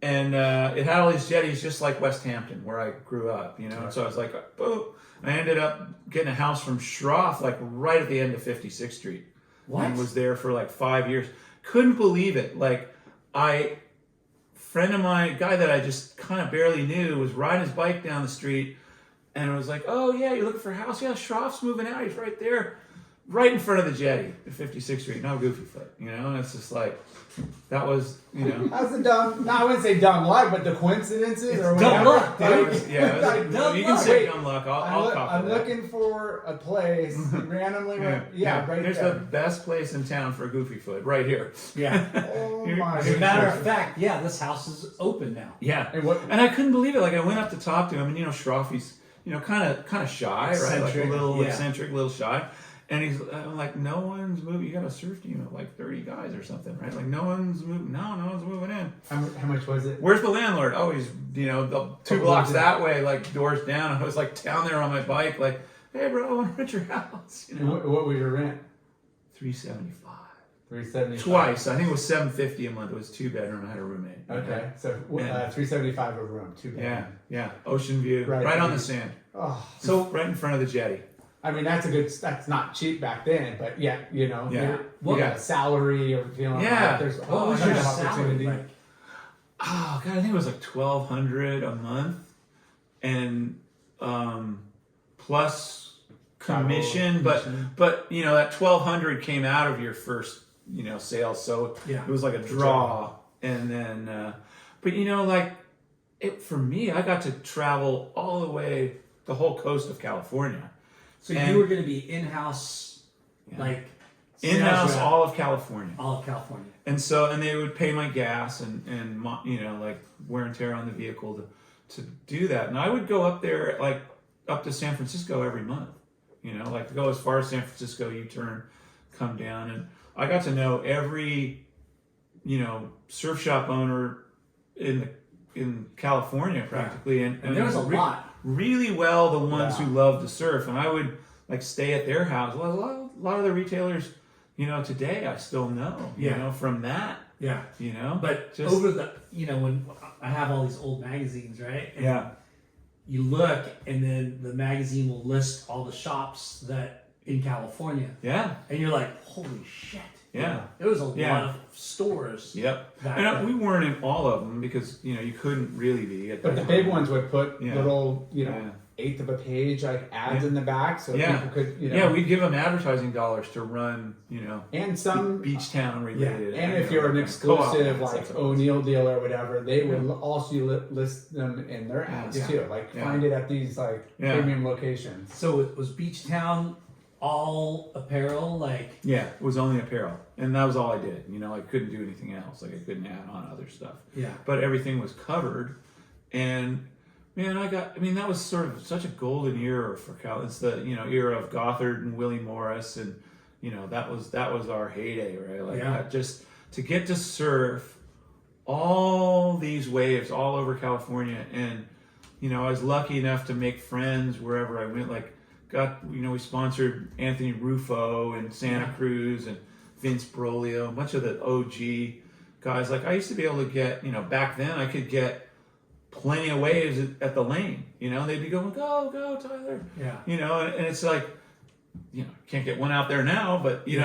And it had all these jetties just like West Hampton, where I grew up, you know. And so I was like, boom. I ended up getting a house from Schroff, like right at the end of 56th Street. What? And was there for like 5 years. Couldn't believe it. Like, friend of mine, a guy that I just kind of barely knew, was riding his bike down the street, and I was like, oh yeah, you're looking for a house? Yeah, Schroff's moving out. He's right there, right in front of the jetty at 56th Street. No goofy foot, you know. And it's just like, that was, you know. That's a dumb. No, I wouldn't say dumb luck, but the coincidences or dumb whatever. luck, dude. It was, yeah, it was, Dumb you can luck. say dumb luck. I'll copy I'm that. looking for a place randomly. Right There's there. the best place in town for a goofy foot, right here. Yeah. Oh You're- my! As a matter of fact, yeah, this house is open now. Yeah, And what? and I couldn't believe it. Like I went up to talk to him, and you know, Schroff, he's kind of shy, right? Like a Eccentric, little yeah. eccentric, little shy. And I'm like, no one's moving. You got a surf team of like 30 guys or something, right? Like no one's moving. No one's moving in. How much was it? Where's the landlord? Oh, he's the 2 blocks that way, like doors down. I was like down there on my bike, like, hey bro, I want to rent your house. You And know, what was your rent? $375. $375. Twice. I think it was $750 a month. It was 2-bedroom. I had a roommate. Okay, so And- $375 a room, two Yeah, bedroom. yeah. Ocean view, Right. right on the sand. Oh, So right in front of the jetty. I mean that's not cheap back then, but yeah, you know, Yeah. you got Yeah. a salary or feeling Yeah. like there's What was your salary? opportunity. Like, Oh god, I think it was like $1,200 a month, and plus commission, but you know that 1,200 came out of your first sales, so Yeah. it was like a draw, and then but like for me, I got to travel all the way the whole coast of California. So you were going to be in-house, like in-house, sales rep, all of California. all of California. And they would pay my gas and like wear and tear on the vehicle to do that. And I would go up there, like up to San Francisco every month, like go as far as San Francisco, U-turn, come down. And I got to know every, surf shop owner in California practically. And there was a lot. Really well, the ones who loved to surf. And I would like stay at their house. Well, a lot of the retailers, today I still know, from that. Yeah. But just over the, when I have all these old magazines, right? And you look, and then the magazine will list all the shops that in California. Yeah. And you're like, holy shit. Yeah. There was a lot of stores. Yep. And we weren't in all of them because, you couldn't really be. But the big ones would put little, eighth of a page like ads in the back so people could, Yeah, we'd give them advertising dollars to run, and some beach town related. And if you're an exclusive like O'Neill deal or whatever, they would also list them in their ads too. Like find it at these like premium locations. So it was Beach Town all apparel, like it was only apparel, and that was all I did. I couldn't do anything else. Like I couldn't add on other stuff. Yeah. But everything was covered, and man, that was sort of such a golden era for Cal. It's the era of Gothard and Willie Morris, and that was our heyday, right? Like just to get to surf all these waves all over California, and I was lucky enough to make friends wherever I went. Like we sponsored Anthony Rufo in Santa Cruz and Vince Brolio, a bunch of the OG guys. Like I used to be able to get back then I could get plenty of waves at the lane, they'd be going, go Tyler, and it's like, can't get one out there now, but it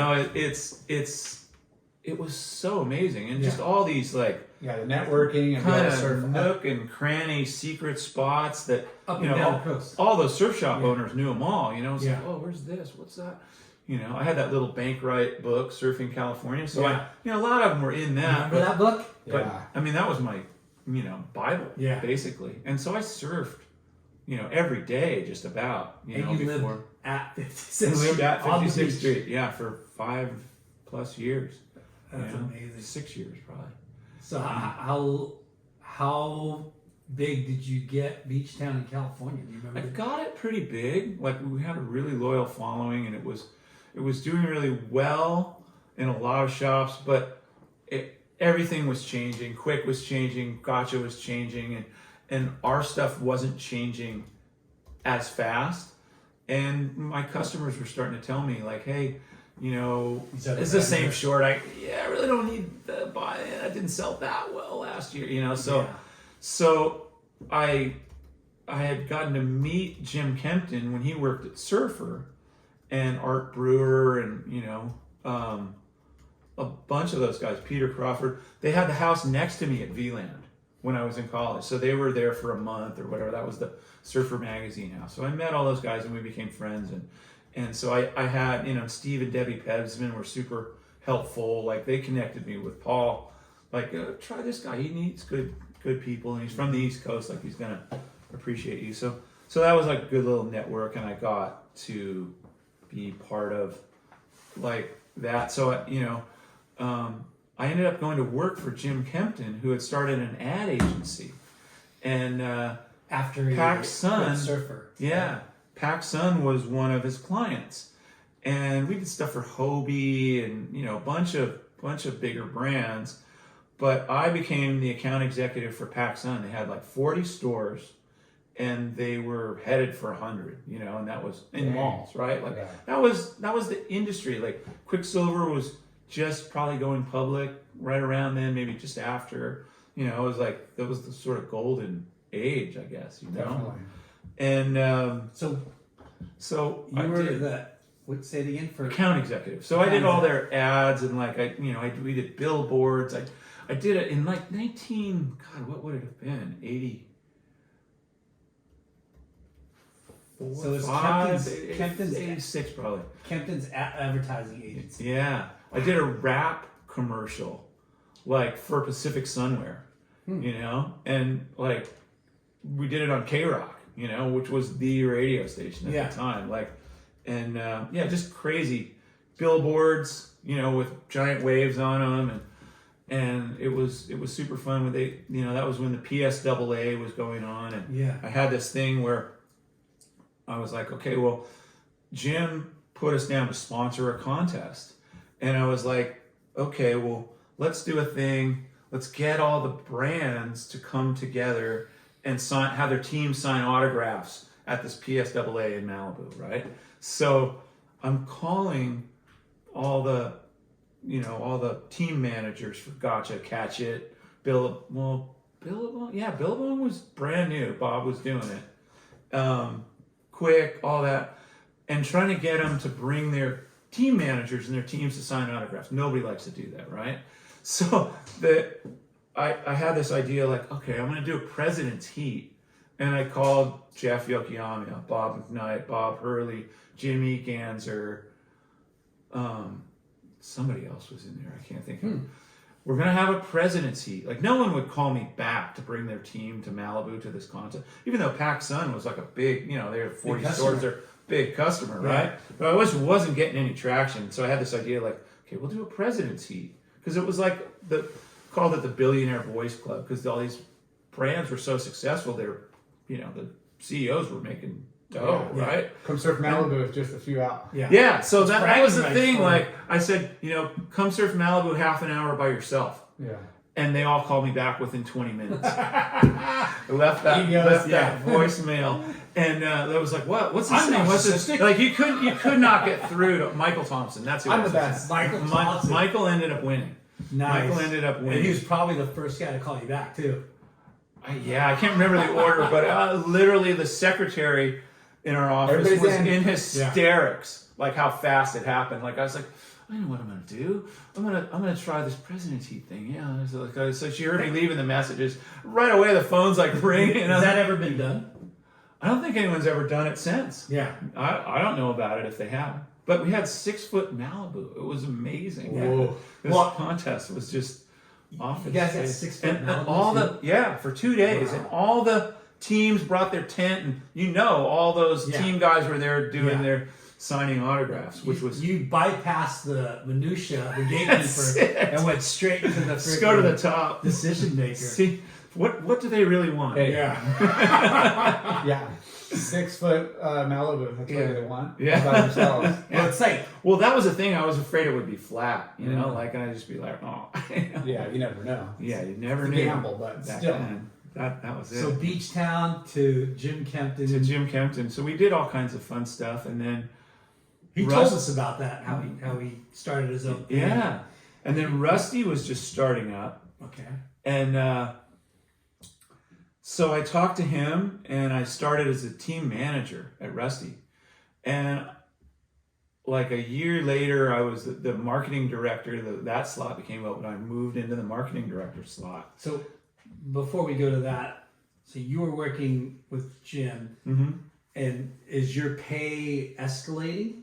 was so amazing, and just all these like the networking and kind of nook and cranny secret spots that all those surf shop owners knew them all. It's like, oh, where's this? What's that? I had that little Bankwright book, Surfing California, so a lot of them were in that. Remember that book? But that was my Bible, basically. And so I surfed, every day, just about, and you lived at 56th Street. Lived at 56th Street, for 5+ years. That's amazing. 6 years, probably. So how big did you get Beach Town in California? Do you remember? I got it pretty big. Like we had a really loyal following, and it was doing really well in a lot of shops, but everything was changing. Quick was changing. Gotcha was changing, and our stuff wasn't changing as fast. And my customers were starting to tell me, like, hey, it's the same short. I really don't need to buy it. I didn't sell that well last year, So I had gotten to meet Jim Kempton when he worked at Surfer, and Art Brewer, and a bunch of those guys, Peter Crawford. They had the house next to me at V-Land when I was in college. So they were there for a month or whatever. That was the Surfer Magazine house. So I met all those guys and we became friends. And so I had, Steve and Debbie Pevsman were super helpful. Like they connected me with Paul. Like, try this guy. He needs good people. And he's from the East Coast. Like he's going to appreciate you. So that was like a good little network. And I got to be part of like that. So, I ended up going to work for Jim Kempton, who had started an ad agency, and after he Pac's son, Surfer, Pac's son was one of his clients, and we did stuff for Hobie and a bunch of bigger brands. But I became the account executive for Pac's son. They had like 40 stores, and they were headed for 100. And that was in malls, right? Like that was the industry. Like Quicksilver was just probably going public right around then, maybe just after. It was like that was the sort of golden age, I guess. Definitely. And so you I were did say it again for account executive. So I did all their ads, and like we did billboards. I did it in like what would it have been? 84 4, So it's 5, Kempton's 86 probably. Kempton's advertising agency. Yeah, I did a rap commercial, like for Pacific Sunwear, you know, and like we did it on K-Rock, you know, which was the radio station at the time, like, and yeah, just crazy billboards, you know, with giant waves on them, and it was super fun. When they, you know, that was when the PSAA was going on, and I had this thing where I was like, okay, well, Jim put us down to sponsor a contest, and I was like, okay, well, let's do a thing. Let's get all the brands to come together and have their team sign autographs at this PSAA in Malibu, right? So I'm calling all the team managers for Gotcha, Catch It, Billabong was brand new. Bob was doing it. Quick, all that, and trying to get them to bring their team managers and their teams to sign autographs. Nobody likes to do that, right? So I had this idea, like, okay, I'm going to do a President's Heat, and I called Jeff Yokoyama, Bob McKnight, Bob Hurley, Jimmy Ganser, somebody else was in there. I can't think of. We're going to have a President's Heat. Like, no one would call me back to bring their team to Malibu to this contest, even though PacSun was like a big, you know, they were 40 stores, they're big customer, right? But I wasn't getting any traction. So I had this idea, like, okay, we'll do a President's Heat, because it was like called it the Billionaire Boys Club, because all these brands were so successful. They were, you know, the CEOs were making dough, right? Come Surf Malibu is just a few out. Yeah. So that was the thing. Like I said, you know, come surf Malibu half an hour by yourself. Yeah. And they all called me back within 20 minutes. I left that voicemail, and that was like, "What? What's this thing? What's this?" Like you could not get through to Michael Thompson. That's who I'm the best. Michael ended up winning. Nice. Michael ended up winning. And he was probably the first guy to call you back too. I can't remember the order, but literally the secretary in our office was in hysterics, like how fast it happened. Like I was like, I know what I'm gonna do. I'm gonna try this President's Heat thing. Yeah. So she heard me leaving the messages right away. The phone's like ringing. Has that ever been done? I don't think anyone's ever done it since. Yeah. I don't know about it if they have. But we had 6 foot Malibu. It was amazing. Whoa. This contest was just off. You guys had 6 foot and Malibu. all for 2 days, and all the teams brought their tent, and all those team guys were there doing their signing autographs, which was you bypassed the minutia, the gatekeeper, and went straight to the just go to the top decision maker. See what do they really want? Yeah. 6 foot Malibu. That's what they want. Yeah. By themselves. Well, it's like, that was the thing. I was afraid it would be flat, you know, like, and I'd just be like, oh. Yeah, you never know. Yeah, you never It's knew. a gamble, but still. That was it. So Beach Town to Jim Kempton. So we did all kinds of fun stuff, and then he told us about that, how he started his own thing. Yeah. And then Rusty was just starting up. Okay. And so I talked to him, and I started as a team manager at Rusty. And like a year later, I was the marketing director. That slot became open. I moved into the marketing director slot. So before we go to that, so you were working with Jim, and is your pay escalating?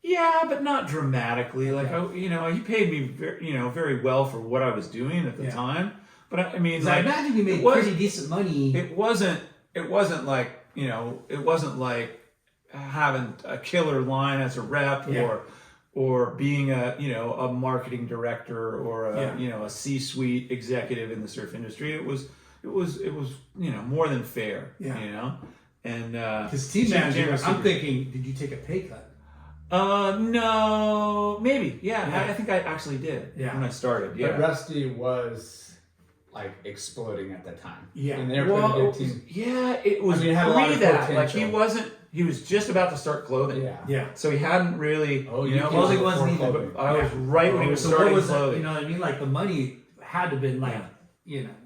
Yeah, but not dramatically. Like, he paid me very well for what I was doing at the time. But I mean, like, I imagine you made pretty decent money. It wasn't like, it wasn't like having a killer line as a rep or being a marketing director or a C-suite executive in the surf industry. It was more than fair. And because team manager, I'm thinking, did you take a pay cut? No, maybe. Yeah. I think I actually did when I started. Yeah. But Rusty was like exploding at that time. Yeah. And they were putting a good team. Yeah, it was he was just about to start clothing. Yeah. So he hadn't really. Clothing wasn't even. I was right when he was starting clothing. You know what I mean? Like the money had to have been like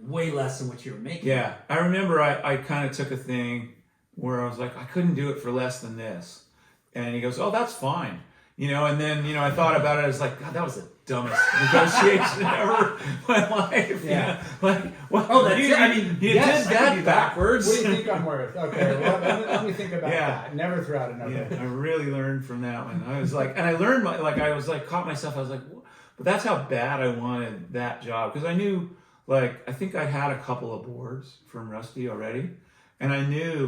way less than what you were making. Yeah, I remember I kind of took a thing where I was like, I couldn't do it for less than this, and he goes, oh, that's fine. and then, I thought about it. I was like, God, that was the dumbest negotiation ever in my life. Yeah. Well, you did that backwards. What do you think I'm worth? Okay, well, let me think about that. Never throw out another. Yeah, I really learned from that one. I was like, and I learned, caught myself. I was like, but that's how bad I wanted that job. Because I knew, I think I had a couple of boards from Rusty already. And I knew,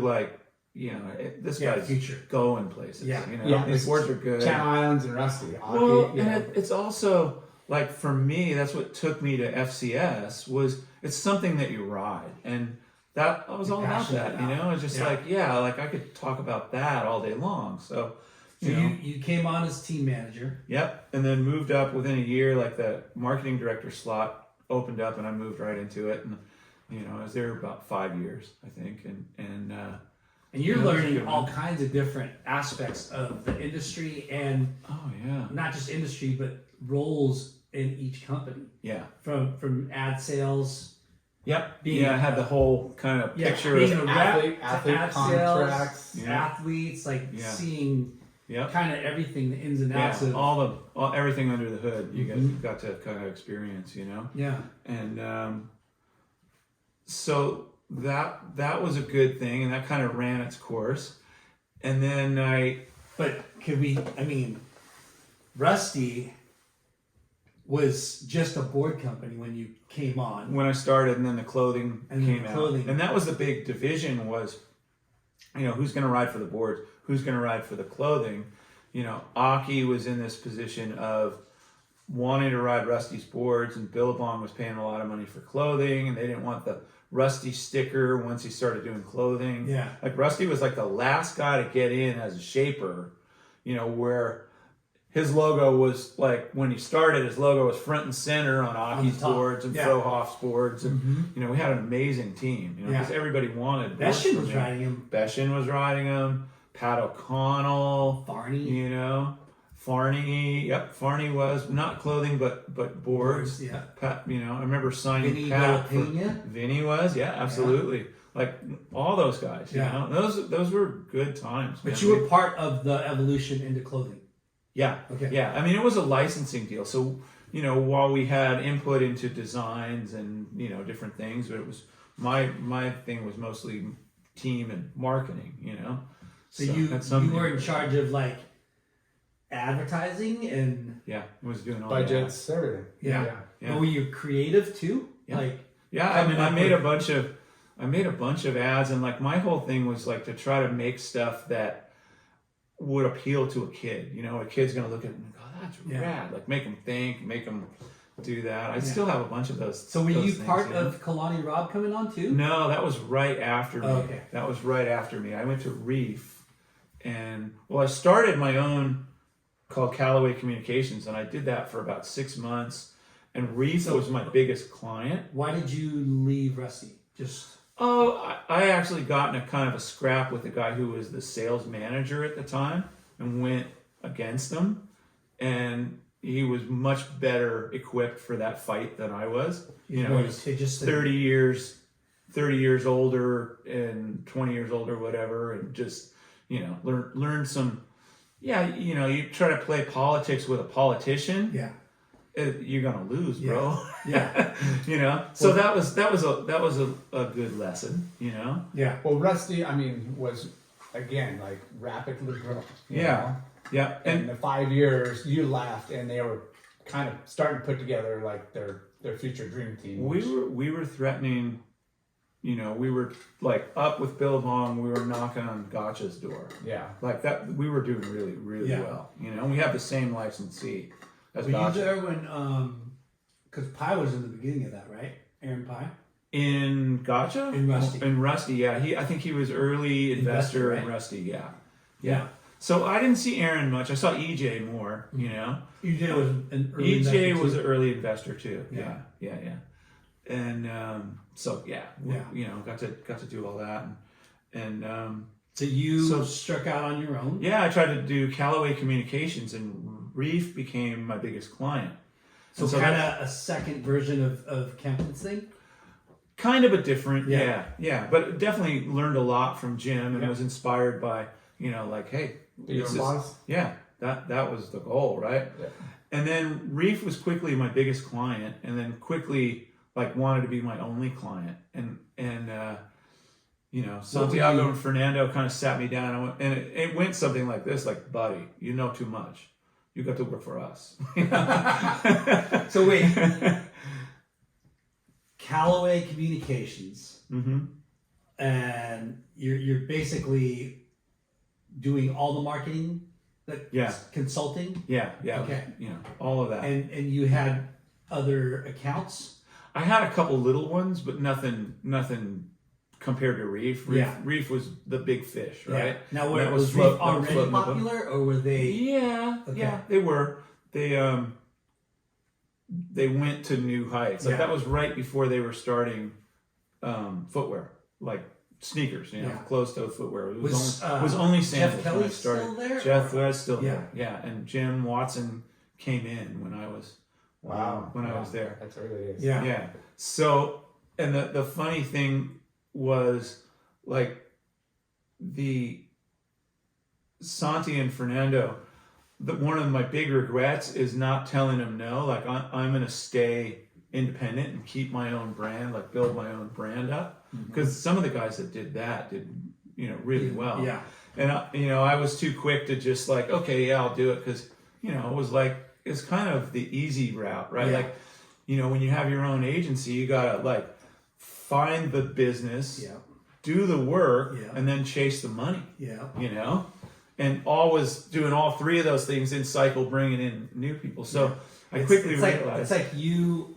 this guy's future going places. His boards are good. Channel Islands and Rusty. Well, it's also for me, that's what took me to FCS was it's something that you ride, and that I was all about that. It's just I could talk about that all day long. So you came on as team manager. Yep, and then moved up within a year. The marketing director slot opened up, and I moved right into it, and I was there about 5 years, I think, and you're learning all kinds of different aspects of the industry and not just industry, but roles in each company. Yeah. From ad sales. Yep. I had the whole kind of picture being of a athlete ad contracts, sales, athletes, seeing kind of everything, the ins and outs of all everything under the hood. You got to kind of experience, Yeah. And so that was a good thing, and that kind of ran its course. And then Rusty was just a board company when you came on. When I started, and then the clothing came out. Clothing. And that was the big division was, who's going to ride for the boards, who's going to ride for the clothing. Aki was in this position of wanting to ride Rusty's boards, and Billabong was paying a lot of money for clothing, and they didn't want the Rusty sticker once he started doing clothing. Yeah. Rusty was the last guy to get in as a shaper, where his logo was when he started, his logo was front and center on Aki's boards and Frohoff's boards. And, we had an amazing team, because everybody wanted Beshin was riding him. Beshin was riding him. Pat O'Connell. Farney. Farney. Yep. Farney was not clothing, but boards. Yeah. Pat, I remember signing Vinny Pat. Villapena. Vinny was, absolutely. All those guys, those were good times. But you were part of the evolution into clothing. Yeah. Okay. Yeah. It was a licensing deal. So, while we had input into designs and, different things, but it was my thing was mostly team and marketing, So you were in charge of advertising and I was doing all budgets, everything. Yeah. But were you creative too? Yeah. I made a bunch of ads, and my whole thing was to try to make stuff that would appeal to a kid. A kid's gonna look at it and go, "Oh, that's rad!" Make them think, make them do that. I still have a bunch of those. So were you things, part of Kalani Rob coming on too? No, that was right after me. Oh, okay. That was right after me. I went to Reef, and I started my own called Callaway Communications, and I did that for about 6 months. And Reef was my biggest client. Why did you leave Rusty? I actually got in a kind of a scrap with the guy who was the sales manager at the time, and went against him. And he was much better equipped for that fight than I was. He was 30 years older and 20 years older, whatever, and just learn some. You try to play politics with a politician. Yeah. You're gonna lose, bro. Yeah. So that was a good lesson. Yeah. Well, Rusty, was again rapidly growing. you know? Yeah. And in the 5 years you left, and they were kind of starting to put together their future dream team. We were threatening. We were up with Billabong. We were knocking on Gotcha's door. Yeah. That. We were doing really, really well. We have the same licensee. Were you there when, because Pye was in the beginning of that, right? Aaron Pye? In Gotcha? In Rusty. In Rusty, yeah. I think he was early investor in Rusty, yeah. So I didn't see Aaron much. I saw EJ more, EJ was an early investor EJ was too. an early investor too. Yeah. And got to do all that, and So you struck out on your own? Yeah, I tried to do Callaway Communications, and Reef became my biggest client. So kind of a second version of Kempton's thing? Kind of a different, yeah. But definitely learned a lot from Jim, and was inspired by, hey. Your boss? Yeah. that was the goal, right? Yeah. And then Reef was quickly my biggest client, and then quickly like wanted to be my only client, and Santiago and Fernando kind of sat me down, and it went something like this, like, buddy, you know too much. You got to work for us. So wait, Callaway Communications, and you're basically doing all the marketing, consulting. Yeah. Okay. All of that. And you had other accounts. I had a couple little ones, but nothing compared to Reef. Reef was the big fish, right? Yeah. Now, was Reef already popular, or were they? Yeah, they were. They went to new heights. Like that was right before they were starting footwear, like sneakers, closed-toe footwear. It was only sandals. Jeff Kelly when I started. still there? Jeff was still there. Yeah, and Jim Watson came in when I was I was there. That's early days. Yeah. So, and the funny thing was, like, the Santi and Fernando, one of my big regrets is not telling them no. Like, I'm going to stay independent and keep my own brand, like build my own brand up. Because some of the guys that did that did, really well. Yeah. And, I was too quick to just like, okay, yeah, I'll do it. Because, it was like, it's kind of the easy route, right? Yeah. Like, when you have your own agency, you got to like find the business, do the work, and then chase the money. Yeah. And always doing all three of those things in cycle, bringing in new people. So I quickly realized. It's like you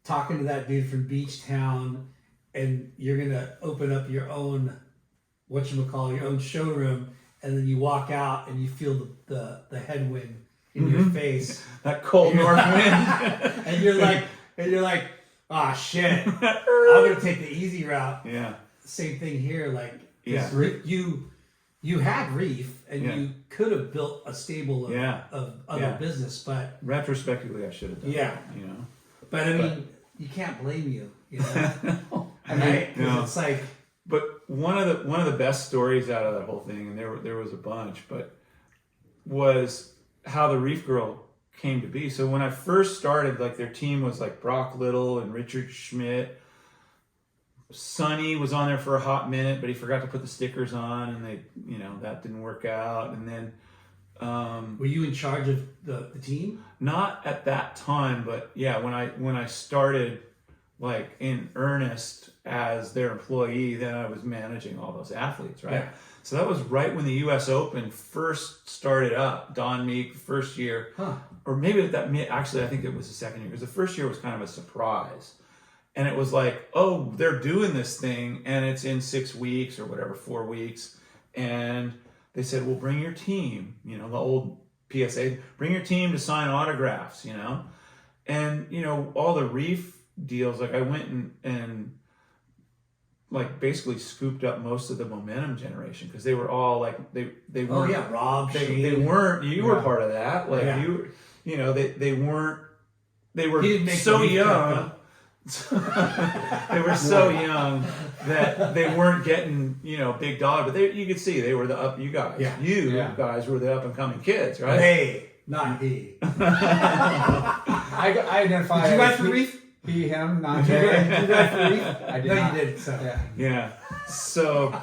talking to that dude from Beach Town, and you're going to open up your own, your own showroom, and then you walk out and you feel the headwind in your face. That cold north wind. and you're like, ah, shit, I'm going to take the easy route. Yeah. Same thing here. Like, Yeah. you had Reef, and you could have built a stable of other business, but Retrospectively, I should have done that, But I mean, you can't blame you, Right? It's like. But one of the best stories out of that whole thing, and there was a bunch, but was how the Reef Girl came to be. So when I first started, like, their team was like Brock Little and Richard Schmidt. Sonny was on there for a hot minute, but he forgot to put the stickers on, and they, that didn't work out. And then, were you in charge of the team? Not at that time, but yeah, when I started, like, in earnest as their employee, then I was managing all those athletes, right? Yeah. So that was right when the U.S. Open first started up. Don Meek, first year, or maybe actually I think it was the second year, because the first year was kind of a surprise. And it was like, oh, they're doing this thing, and it's in 6 weeks or whatever, 4 weeks. And they said, well, bring your team, the old PSA, bring your team to sign autographs, And, all the Reef deals, like, I went and like basically scooped up most of the momentum generation, because they were all like, they weren't, Rob, they weren't, you were part of that. Like they weren't, they were so young. They were so young that they weren't getting, big dollar, but you could see they were the up. You guys, guys were the up and coming kids, right? They, not he. I identify. Did you write for Reef? He, him, not Did Jay. you write for Reef? I did No, not. you didn't. So yeah. So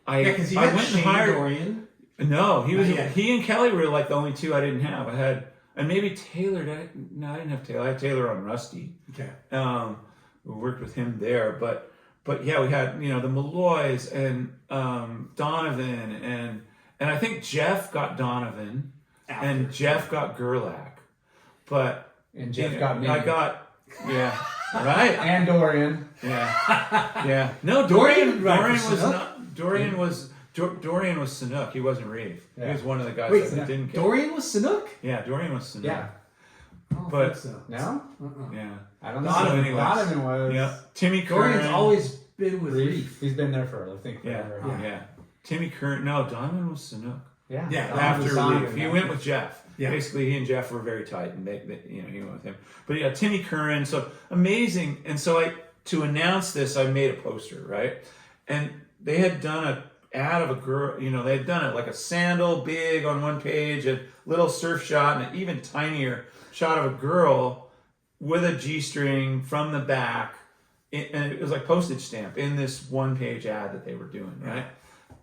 I because you I had went Shane and hired. Dorian. No, he and Kelly were like the only two I didn't have. I had, and maybe Taylor. I didn't have Taylor. I had Taylor on Rusty. Okay. We worked with him there, but yeah, we had the Malloys and Donovan and I think Jeff got Donovan and Jeff got Gerlach, but And Jeff got me. I got right And Dorian. yeah. No, Dorian was not. Dorian was Sanook. He wasn't Reef. Yeah. He was one of the guys that didn't get. Dorian was Sanook? Yeah, Dorian was Sanook. Yeah. But so. No? yeah. I don't know. Donovan Donovan was. Yeah. Timmy Curran. Dorian's always been with Reef. He's been there for, I think, forever. Yeah. Timmy Curran. No, Donovan was Sanook. Yeah. After Donovan. Reef, he went with Jeff. Yeah. Basically, he and Jeff were very tight, and they he went with him. But yeah, Timmy Curran. So amazing. And so to announce this, I made a poster, right? And they had done ad of a girl, they'd done it like a sandal big on one page, a little surf shot, and an even tinier shot of a girl with a G-string from the back. And it was like postage stamp in this one page ad that they were doing, right?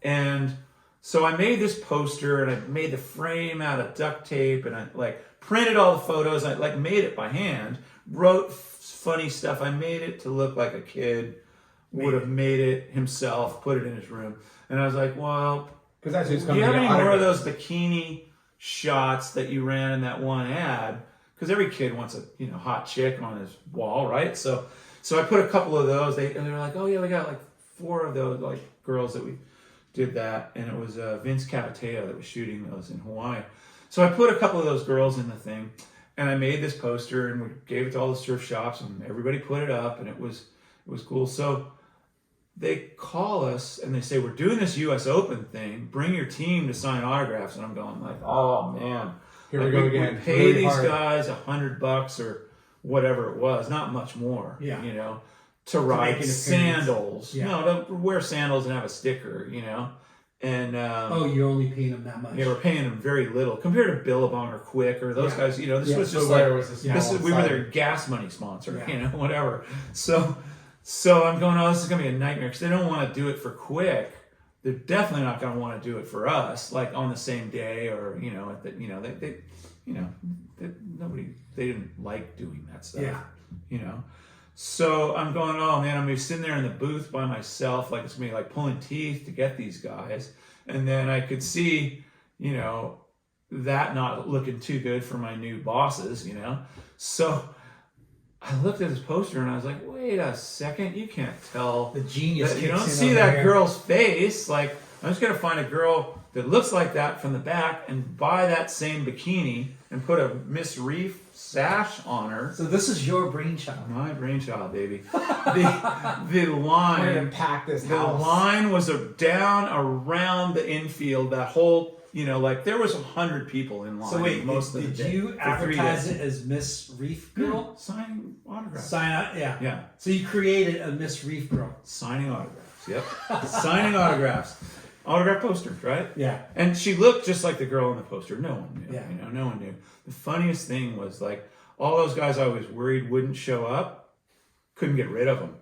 And so I made this poster, and I made the frame out of duct tape, and I like printed all the photos. I like made it by hand, wrote funny stuff. I made it to look like a kid would have made it himself, put it in his room. And I was like, well, because that's who's do coming. you have to any get more of autographs. those bikini shots that you ran in that one ad? Because every kid wants a hot chick on his wall, right? So I put a couple of those. They were like, oh yeah, we got like 4 of those like girls that we did that, and it was Vince Caviteo that was shooting those in Hawaii. So I put a couple of those girls in the thing, and I made this poster, and we gave it to all the surf shops, and everybody put it up, and it was cool. So they call us and they say, we're doing this U.S. Open thing. Bring your team to sign autographs. And I'm going like, oh man, Here we go again. We pay Really these hard. guys $100 or whatever it was, not much more. Yeah. To ride make an appearance. sandals. Yeah. No, to wear sandals and have a sticker. And you're only paying them that much. yeah, we're paying them very little compared to Billabong or Quick or those guys. This was just Footwear like was a this small is, we were side. their gas money sponsor, Yeah. whatever. So I'm going, oh, this is gonna be a nightmare because they don't want to do it for Quick. They're definitely not gonna want to do it for us, like on the same day or at the, they didn't like doing that stuff. Yeah. So I'm going, oh man, I'm gonna be sitting there in the booth by myself, like it's me like pulling teeth to get these guys, and then I could see, that not looking too good for my new bosses, So I looked at this poster and I was like, wait a second, you can't tell. The genius. You kicks don't in see over that here. girl's face. Like, I'm just gonna find a girl that looks like that from the back and buy that same bikini and put a Miss Reef sash on her. So this is your brainchild. My brainchild, baby. The We're gonna line, pack this the house. line was down around the infield. That whole, like there was 100 people in line. So wait, most did of the day, you for 3 advertise days. it as Miss Reef Girl? Signing autographs. Sign up, yeah. Yeah. So you created a Miss Reef Girl. Signing autographs. Yep. Signing autographs. Autograph posters, right? Yeah. And she looked just like the girl in the poster. No one knew. Yeah. No one knew. The funniest thing was like all those guys I was worried wouldn't show up, couldn't get rid of them.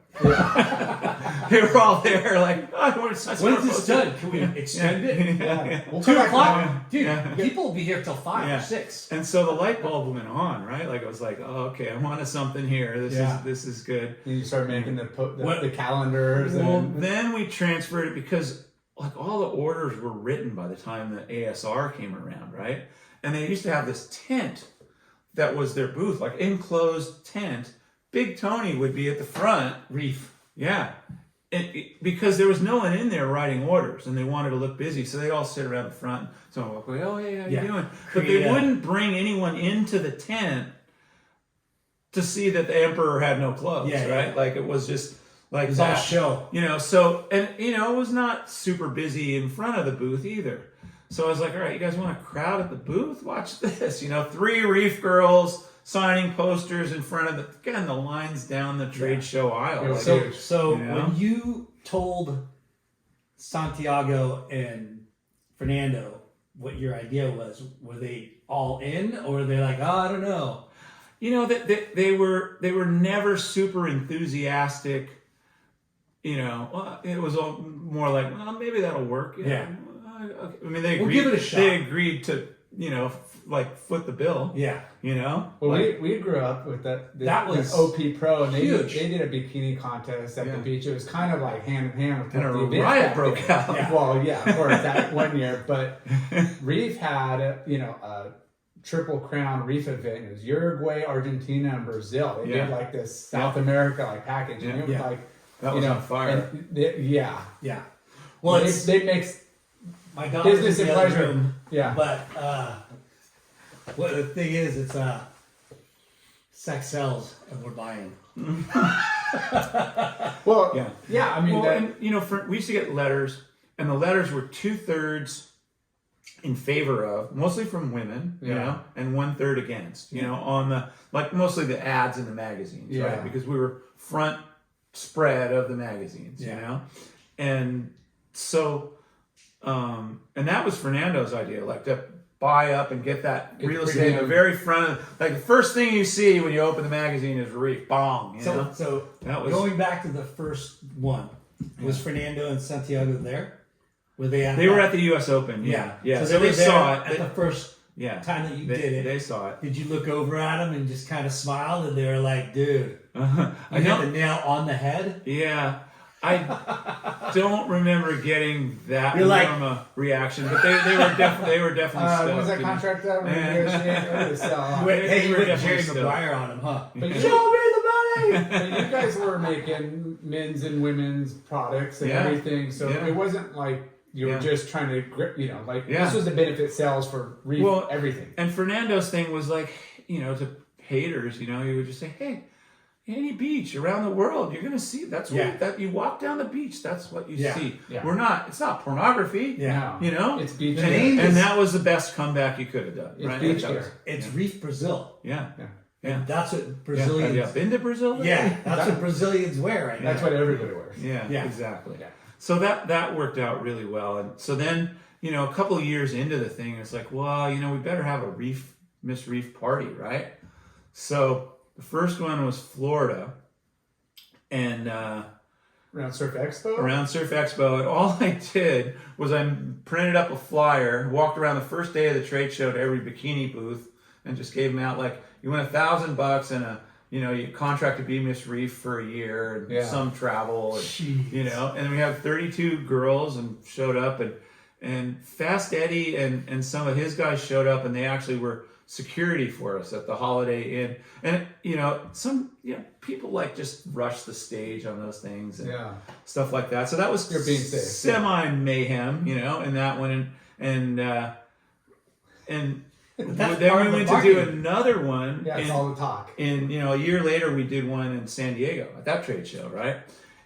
They were all there like, oh, I want to sign When some is this poster. done? Can we extend it? Yeah. We'll 2 come back o'clock? tomorrow. Dude, Yeah. people will be here till 5 Yeah. or 6. And so the light bulb went on, right? Like I was like, oh, okay, I'm onto something here. This is good. And you start making What- the calendars. Well, and then we transferred it because like all the orders were written by the time the ASR came around, right? And they used to have this tent that was their booth, like enclosed tent. Big Tony would be at the front. Reef. Yeah. Because there was no one in there writing orders and they wanted to look busy. So they'd all sit around the front. So I'm like, oh, hey, how you Yeah. doing? But they Create a- wouldn't bring anyone into the tent to see that the emperor had no clothes, Yeah, right? yeah. Like it was just like It's all that. show. So, and it was not super busy in front of the booth either. So I was like, all right, you guys want to crowd at the booth? Watch this. 3 Reef girls signing posters in front of the lines down the trade show aisle. It was Like, So You know? when you told Santiago and Fernando what your idea was, were they all in, or were they like, oh, I don't know? they were never super enthusiastic. It was all more like, well, maybe that'll work. Yeah. Okay. I mean, they agreed. We'll give it a shot. They agreed to, foot the bill. Yeah. Well, well, we grew up with that. That was OP Pro, and huge. they did a bikini contest at Yeah. the beach. It was kind of like hand in hand with and a the event riot back broke then. out. Yeah. Well, yeah, of course, that one year. But Reef had, a Triple Crown Reef event. It was Uruguay, Argentina, and Brazil. They Yeah. did like this South America package, and it was Yeah. like That was on fire. and yeah. Yeah. Well, They mix my daughter's business in and the other pleasure. room, Yeah. but what the thing is, it's sex sells, and we're buying. Well, Yeah. yeah. I mean, Well, that, and, we used to get letters, and the letters were 2/3 in favor of, mostly from women, Yeah. and 1/3 against, on the, like mostly the ads in the magazines, Yeah. right? Because we were front spread of the magazines, Yeah. And so and that was Fernando's idea, like to buy up and get that real estate in the premium. very front of, like the first thing you see when you open the magazine is Reef. Bong. You know? So That was- going back to the first one, was Fernando and Santiago there? Were they at They were at the U.S. Open. Yeah. So they saw at it. the first time that you did it. They saw it. Did you look over at them and just kind of smile, and they were like, "Dude, I you hit know. the nail on the head"? Yeah. I don't remember getting that You're like- warm a reaction, but they were definitely stoked. Was that you know. contract out? Hey, you were went definitely Jerry stoked. Maguire on him, huh? But you- Show me the money. But you guys were making men's and women's products and Yeah. everything, so Yeah. it wasn't like you were Yeah. just trying to, like Yeah. this was the benefit sales for Reef, Well, everything. And Fernando's thing was like, to haters, he would just say, hey, any beach around the world, you're gonna see that's Yeah. what that you walk down the beach, that's what you Yeah. see. Yeah. It's not pornography. Yeah. It's beach and, gear. and that was the best comeback you could have done. It's right? beach That was- gear. It's Reef Brazil. Yeah. Yeah. Yeah. That's what Have Brazilians. you been to Brazil? Yeah, that's what Brazilians wear right now. That's what everybody wears. Yeah, Yeah. exactly. Yeah. So that worked out really well. And so then, a couple of years into the thing, it's like, well, we better have a Miss Reef party, right? So the first one was Florida, and Around Surf Expo? around Surf Expo, and all I did was I printed up a flyer, walked around the first day of the trade show to every bikini booth, and just gave them out like, you win $1,000 and you contract to be Miss Reef for a year and Yeah. some travel, and, Jeez. and then we had 32 girls and showed up, and Fast Eddie and some of his guys showed up, and they actually were security for us at the Holiday Inn, and some people like just rush the stage on those things and Yeah. stuff like that. So that was You're being safe. semi mayhem, in that one, and That's then part we of the went to do marketing. another one. Yeah, it's all the talk. In a year later, we did one in San Diego at that trade show, right?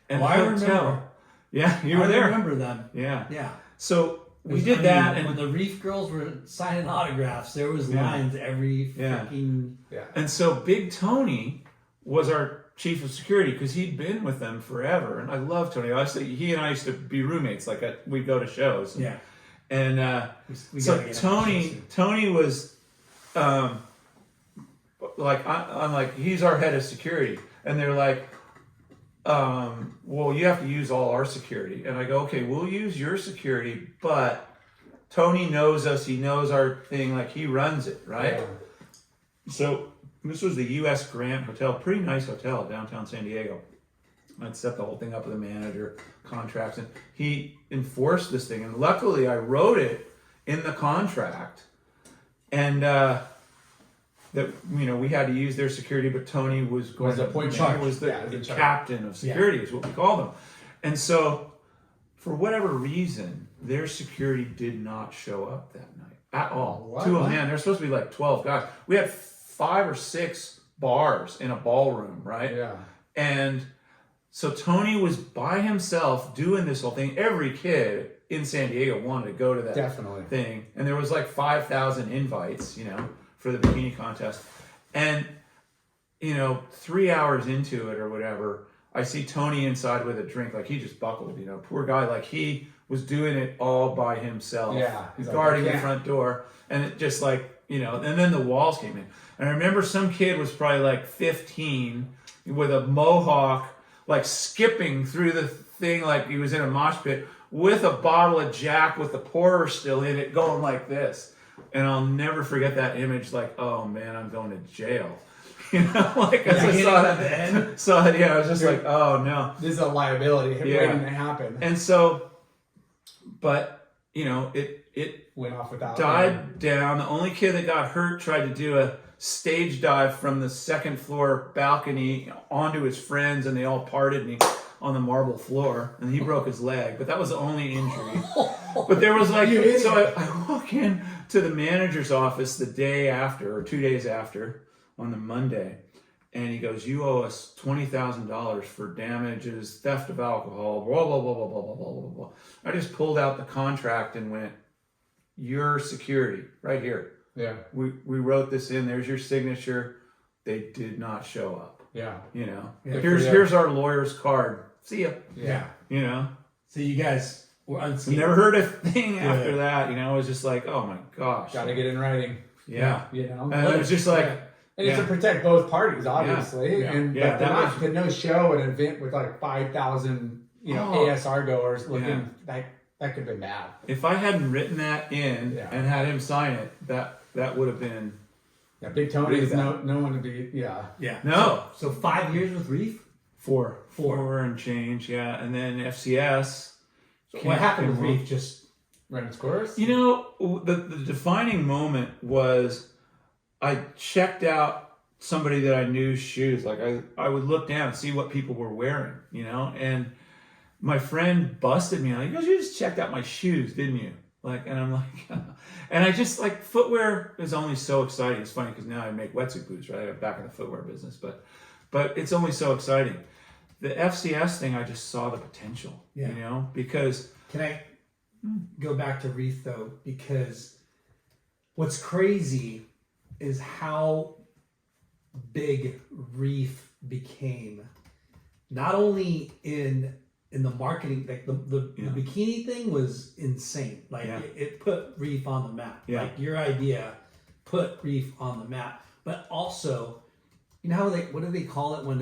And Oh, I the remember. Yeah, you were I there. remember them. Yeah. Yeah. So we I did mean, that, when and the Reef girls were signing autographs, there was Yeah. lines every Yeah. freaking. Yeah. and so Big Tony was our chief of security because he'd been with them forever, and I love Tony. He and I used to be roommates. Like we'd go to shows. Yeah. And We so gotta get him Tony was, like I'm like, he's our head of security, and they're like, well, you have to use all our security, and I go, okay, we'll use your security, but Tony knows us, he knows our thing, like he runs it, right? Yeah. So this was the U.S. Grant Hotel, pretty nice hotel downtown San Diego. I'd set the whole thing up with a manager, contracts, and he enforced this thing. And luckily, I wrote it in the contract, and that we had to use their security, but Tony was going Was the point charge. was the, Yeah, the in charge. captain of security, is what we called him. And so, for whatever reason, their security did not show up that night at all. What? To a man, there's supposed to be like 12 guys. We had 5 or 6 bars in a ballroom, right? Yeah. And so Tony was by himself doing this whole thing. Every kid in San Diego wanted to go to that Definitely. thing. And there was like 5,000 invites, for the bikini contest. And, 3 hours into it or whatever, I see Tony inside with a drink. Like he just buckled, poor guy. Like he was doing it all by himself. Yeah. He's like, Guarding I the can't. front door. And it just like, and then the walls came in. And I remember some kid was probably like 15 with a mohawk, like skipping through the thing like he was in a mosh pit with a bottle of Jack with the pourer still in it going like this. And I'll never forget that image, like, oh man, I'm going to jail. Like as I saw at the end. that, saw it, I was just like, oh no. This is a liability waiting to happen. And so, but, it Went off without died down. The only kid that got hurt tried to do a stage dive from the second floor balcony onto his friends, and they all parted me on the marble floor, and he broke his leg. But that was the only injury. But there was like, so I walk in to the manager's office the day after, or 2 days after, on the Monday, and he goes, "You owe us $20,000 for damages, theft of alcohol, blah blah blah blah blah blah blah blah blah." I just pulled out the contract and went, "Your security, right here. Yeah. We wrote this in. There's your signature." They did not show up. Yeah. Here's our lawyer's card. See ya. Yeah. So you guys Or unscathed. Never heard a thing after that. You know, it was just like, oh my gosh. Got to get in writing. Yeah. You know? And it was just like, And it's to protect both parties, obviously. Yeah. And Yeah, but they're that not to no show an event with like 5,000, ASR goers looking that could have been bad. If I hadn't written that in and had him sign it, that would have been. Yeah, Big Tony is no one to be. Yeah. No. So 5 years with Reef. Four and change. Yeah, and then FCS. So what happened with Reef? Just run its course. You know, the defining moment was I checked out somebody that I knew's shoes. Like I would look down and see what people were wearing, you know, and my friend busted me on. He goes, "You just checked out my shoes, didn't you?" Like, and I'm like, and I just like footwear is only so exciting. It's funny because now I make wetsuit boots, right? I'm back in the footwear business, but it's only so exciting. The FCS thing, I just saw the potential, you know, because. Can I go back to Reef though? Because what's crazy is how big Reef became, not only in the marketing, like the bikini thing was insane. Like it put Reef on the map. Yeah. Like your idea put Reef on the map, but also, you know how what do they call it when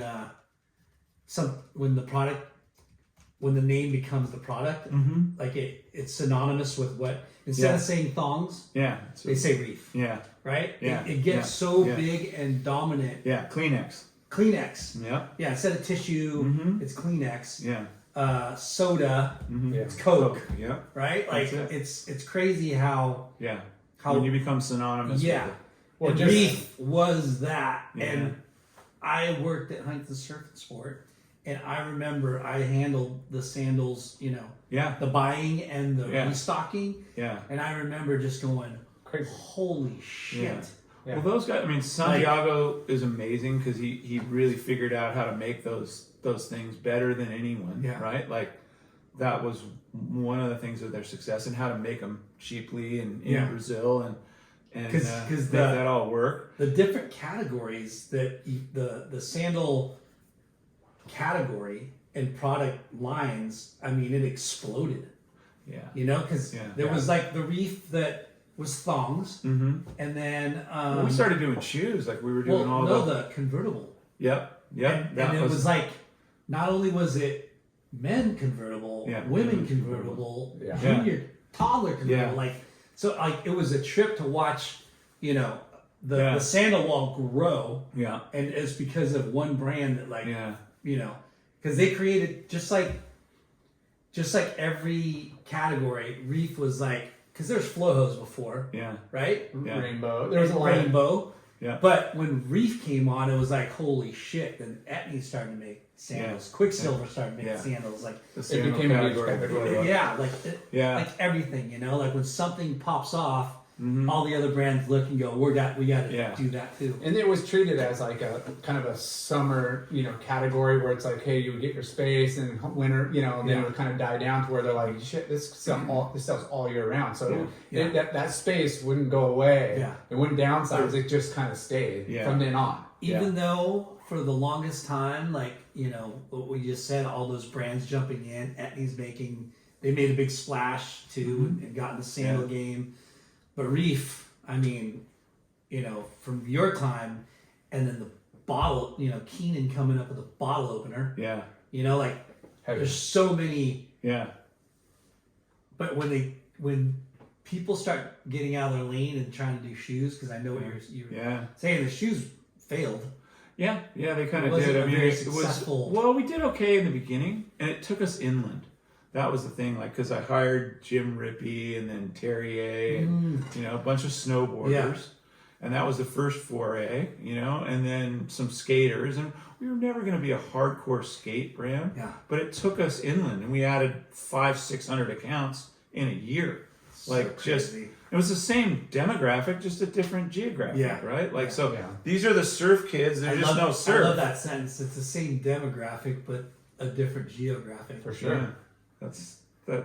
the name becomes the product? Mm-hmm. Like it's synonymous with what, instead of saying thongs, they say Reef. Yeah. Right? Yeah. It gets so big and dominant. Yeah. Kleenex. Yeah. Yeah. Instead of tissue, it's Kleenex. Yeah. Soda, Yeah. it's Coke. Yeah. Right? Like it's crazy how when you become synonymous with it. Well, Reef was that. And I worked at Huntington Surf and Sport, and I remember I handled the sandals, the buying and the restocking. Yeah. And I remember just going, holy shit. Yeah. Yeah. Well, those guys, I mean, Santiago is amazing because he really figured out how to make those things better than anyone, right? Like, that was one of the things of their success, and how to make them cheaply and in Brazil and make that all work. The different categories that the sandal category and product lines, I mean, it exploded. Yeah. Because there was like the Reef that was thongs, and then we started doing shoes, like we were doing the convertible. Yep. And it was like, not only was it men convertible, women convertible, junior, toddler convertible, like, so like it was a trip to watch, the sandal wall grow. Yeah. And it's because of one brand that like, because they created just like every category, Reef was like, because there's flow hose before. Yeah. Right? Yeah. Rainbow. There was a rainbow. Yeah. But when Reef came on, it was like, holy shit. Then Etnies started to make sandals. Quicksilver started making sandals. Like, it became a category. Like everything, like when something pops off, all the other brands look and go, we got to do that too. And it was treated as like a kind of a summer, category where it's like, hey, you would get your space, and winter, and then it would kind of die down to where they're like, shit, this sells all year round. So that space wouldn't go away. Yeah. It wouldn't downsize. It just kind of stayed from then on. Even though for the longest time, like, what we just said, all those brands jumping in, Etnies they made a big splash too and got in the sandal game. But Reef, I mean, from your time, and then the bottle, Keenan coming up with a bottle opener. Yeah. like there's so many. Yeah. But when people start getting out of their lane and trying to do shoes, because I know what you're saying, the shoes failed. Yeah, they kind of did. I mean, it was, well, we did okay in the beginning, and it took us inland. That was the thing, like, because I hired Jim Rippey and then Terrier and, a bunch of snowboarders. Yeah. And that was the first foray, and then some skaters. And we were never going to be a hardcore skate brand. Yeah. But it took us inland, and we added 500-600 accounts in a year. Like, so just, it was the same demographic, just a different geographic, right? Like, these are the surf kids. They're just no surf. I love that sentence. It's the same demographic, but a different geographic. For sure. Yeah. That's I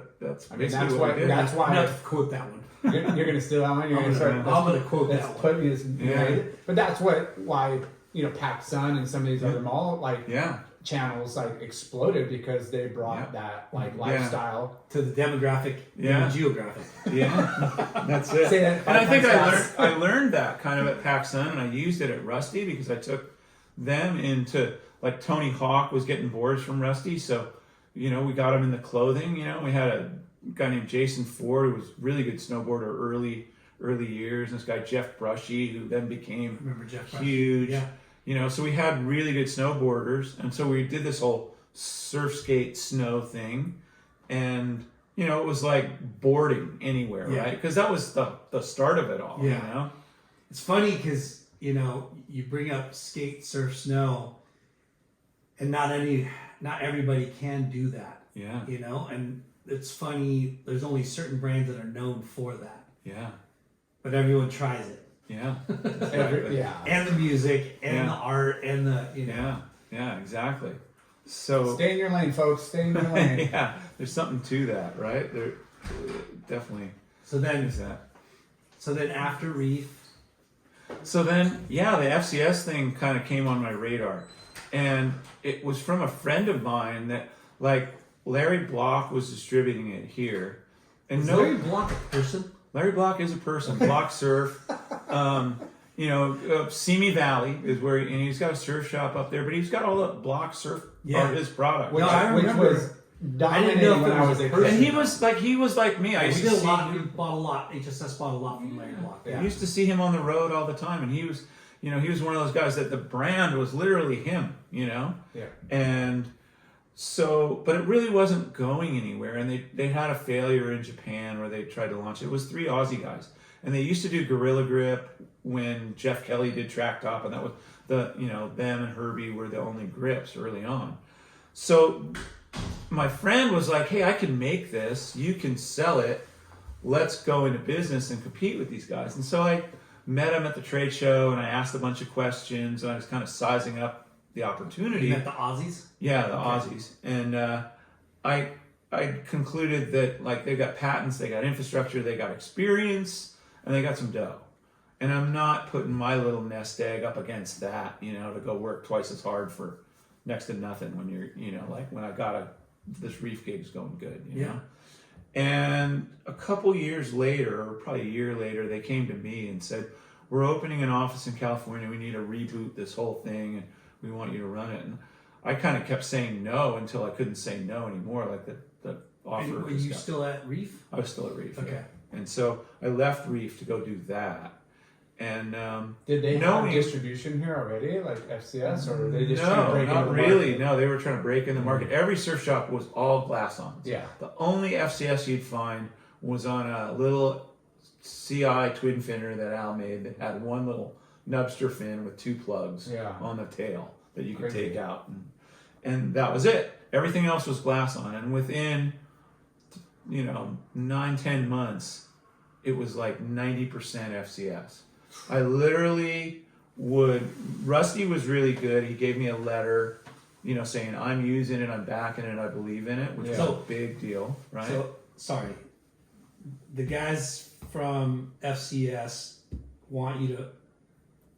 mean, that's why I'm going to quote that one. You're going to steal that one. I'm going to quote that one. But that's why PacSun and some of these other malls, like, channels like exploded because they brought that like lifestyle. To the demographic Yeah. and the geographic. Yeah, that's it. Say that And I think 5 times fast. I learned that kind of at PacSun, and I used it at Rusty because I took them into, like, Tony Hawk was getting boards from Rusty, so we got him in the clothing. We had a guy named Jason Ford who was a really good snowboarder early years, and this guy Jeff Brushy who then became Remember Jeff Brush? huge. Yeah. So we had really good snowboarders, and so we did this whole surf skate snow thing, and it was like boarding anywhere, Yeah. right? Because that was the start of it all. Yeah. It's funny because you bring up skate, surf, snow, and not everybody can do that. Yeah. And it's funny. There's only certain brands that are known for that, Yeah. but everyone tries it. Yeah. Yeah. And the music, and Yeah. the art, and the Yeah. Exactly. So Stay in your lane, folks. Stay in your lane. yeah, there's something to that, right? There definitely So then, is that. after Reef, So then, the FCS thing kind of came on my radar, and it was from a friend of mine that, like, Larry Block was distributing it here, and is Larry Block a person? Larry Block is a person. Block Surf, Simi Valley is where, and he's got a surf shop up there, but he's got all the Block Surf Yeah. his product. Which, No, I which remember. was dominating know if when it I was was a a person. And he was like me. I We used did to a see lot. We him. bought a lot. HSS bought a lot from Larry Block. Yeah. I used to see him on the road all the time, and he was one of those guys that the brand was literally him, Yeah. And so, but it really wasn't going anywhere, and they had a failure in Japan where they tried to launch it. It was 3 Aussie guys, and they used to do Gorilla Grip when Jeff Kelly did Track Top, and that was them and Herbie were the only grips early on. So my friend was like, hey, I can make this, you can sell it, let's go into business and compete with these guys. And so I met him at the trade show, and I asked a bunch of questions, and I was kind of sizing up the opportunity. You met the Aussies? Yeah, the Aussies. And I concluded that, like, they've got patents, they got infrastructure, they got experience, and they got some dough. And I'm not putting my little nest egg up against that, to go work twice as hard for next to nothing when you're, like when I got this Reef gig's going good, you know? And a couple years later, or probably a year later, they came to me and said, we're opening an office in California, we need to reboot this whole thing, and we want you to run it. And I kind of kept saying no until I couldn't say no anymore, like the offer. And were just you got- still at Reef? I was still at Reef. Okay. Yeah. And so I left Reef to go do that. And Did they have knowing- distribution here already, like FCS, or were they just trying to no, break not into the really. market? No, they were trying to break in the market. Every surf shop was all glass on. Yeah. The only FCS you'd find was on a little CI twin finner that Al made that had one little nubster fin with 2 plugs on the tail that you could Crazy. take out. And that was it. Everything else was glass on. And within, 9-10 months, it was like 90% FCS. I literally Rusty was really good. He gave me a letter, saying I'm using it, I'm backing it, I believe in it, which is Yeah. a big deal, right? So, sorry. The guys from FCS want you to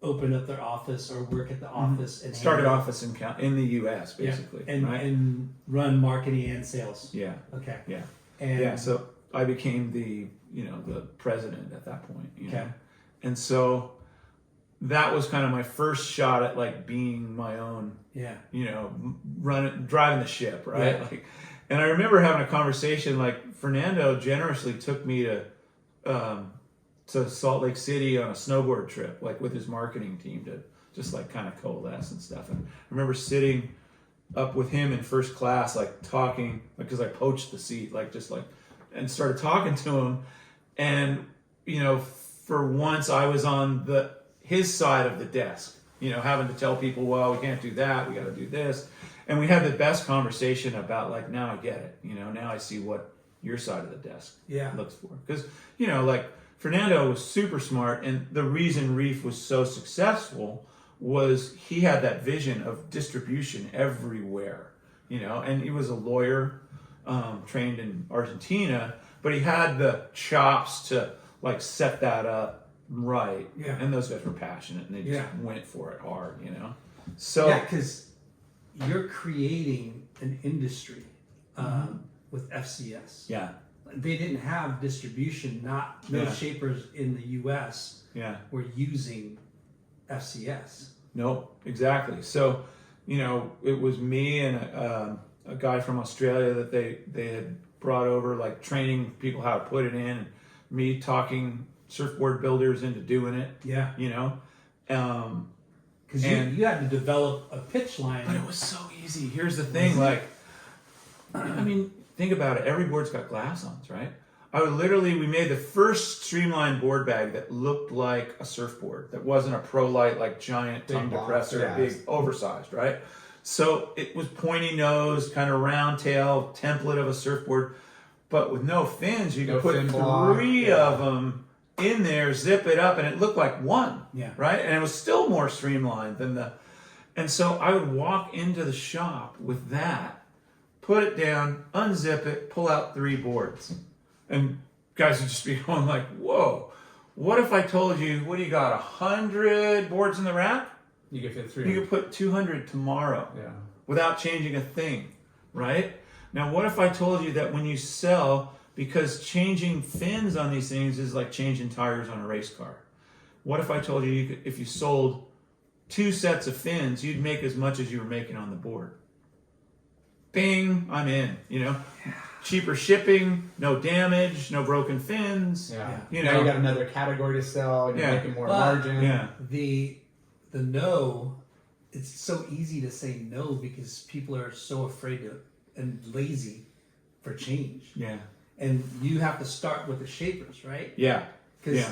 open up their office or work at the office and Started handle- office in the U.S. basically, right? and run marketing and sales. Yeah, Okay. yeah, And yeah. So I became the president at that point. Okay. And so that was kind of my first shot at like being my own, yeah. driving the ship, right? Yeah. Like, and I remember having a conversation. Like Fernando generously took me to Salt Lake City on a snowboard trip, like with his marketing team to just like kind of coalesce and stuff. And I remember sitting up with him in first class, like talking, because I poached the seat, and started talking to him. And, for once I was on his side of the desk, having to tell people, well, we can't do that, we got to do this. And we had the best conversation about like, now I get it, now I see what your side of the desk looks for. Because, like Fernando was super smart, and the reason Reef was so successful was he had that vision of distribution everywhere, and he was a lawyer, trained in Argentina, but he had the chops to like set that up right. Yeah. And those guys were passionate, and they just went for it hard, So Yeah, because you're creating an industry with FCS. Yeah. They didn't have distribution. No Yeah. shapers in the U.S. Yeah. were using FCS. Nope, exactly. So, it was me and a guy from Australia that they had brought over, like training people how to put it in, and me talking surfboard builders into doing it. Yeah. Because you had to develop a pitch line. But it was so easy. Here's the thing, think about it. Every board's got glass-ons, right? We made the first streamlined board bag that looked like a surfboard, that wasn't a ProLite, like giant Big tongue box, depressor, yeah. big, oversized, right? So it was pointy nose, kind of round tail, template of a surfboard, but with no fins. You could put fin block, three of them in there, zip it up, and it looked like one, right? And it was still more streamlined than and so I would walk into the shop with that, put it down, unzip it, pull out 3 boards. And guys would just be going like, whoa, what if I told you, what do you got, 100 boards in the rack? You could fit 3. You could put 200 tomorrow without changing a thing, right? Now, what if I told you that when you sell, because changing fins on these things is like changing tires on a race car. What if I told you, if you sold 2 sets of fins, you'd make as much as you were making on the board? Bing, I'm in, Cheaper shipping, no damage, no broken fins. Now you got another category to sell, and you're making more margin. Yeah. The no, it's so easy to say no because people are so afraid to and lazy for change. Yeah. And you have to start with the shapers, right? Yeah. Because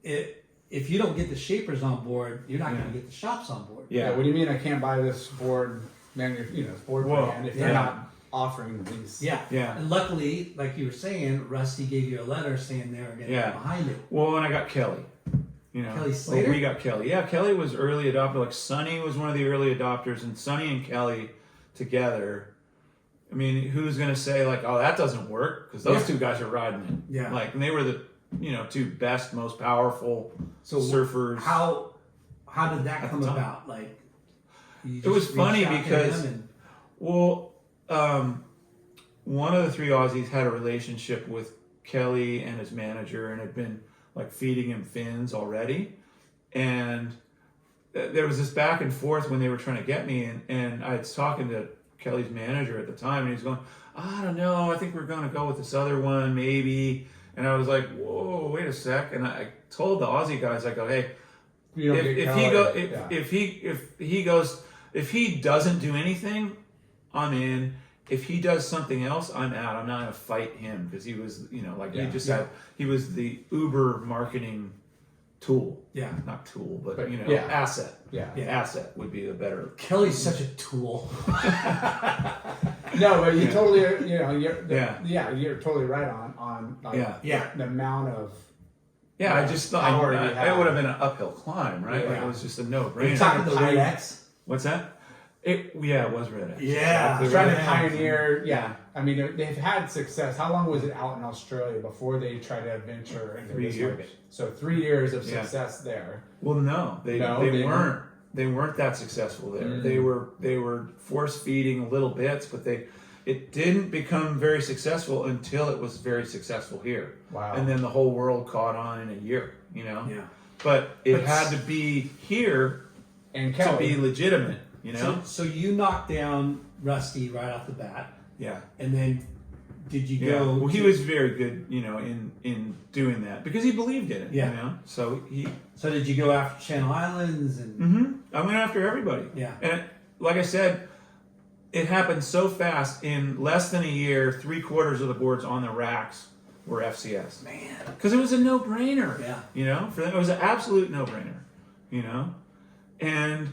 if you don't get the shapers on board, you're not going to get the shops on board. Yeah. What do you mean I can't buy this board? Board brand if they're not offering these. Yeah. And luckily, like you were saying, Rusty gave you a letter saying they were going to get behind it. Well, and I got Kelly. Kelly Slater? We got Kelly. Yeah, Kelly was early adopter. Like Sonny was one of the early adopters, and Sonny and Kelly together. I mean, who's going to say like, oh, that doesn't work? Because those 2 guys are riding it. Yeah. Like, and they were the 2 best, most powerful surfers. How did that come about? Like, it was funny because, one of the 3 Aussies had a relationship with Kelly and his manager, and had been like feeding him fins already, and there was this back and forth when they were trying to get me, and I was talking to Kelly's manager at the time, and he was going, I don't know, I think we're going to go with this other one maybe, and I was like, whoa, wait a sec, and I told the Aussie guys, I go, hey, if he doesn't do anything, I'm in. If he does something else, I'm out. I'm not going to fight him because he was, he was the Uber marketing tool. Yeah. Not tool, but asset. Yeah. Asset would be the better. Kelly's such a tool. No, but you totally, you're totally right on the amount of. Yeah, I just thought it would have been an uphill climb, right? Like it was just a no-brainer. You're talking the Red X? What's that? It was Red X. Yeah. Trying to pioneer, I mean, they've had success. How long was it out in Australia before they tried to venture into 3 this years. market? So 3 years of success there. Well, no, they weren't. They weren't that successful there. Mm. They were force feeding little bits, but it didn't become very successful until it was very successful here. Wow. And then the whole world caught on in a year, Yeah. But it had to be here and to be legitimate, So you knocked down Rusty right off the bat. Yeah. And then did you go? Well, he was very good, in doing that because he believed in it. Yeah. So did you go after Channel Islands and? Mm-hmm. I went after everybody. Yeah. And like I said, it happened so fast. In less than a year, 3/4 of the boards on the racks were FCS. Man. Because it was a no-brainer. Yeah. For them, it was an absolute no-brainer. And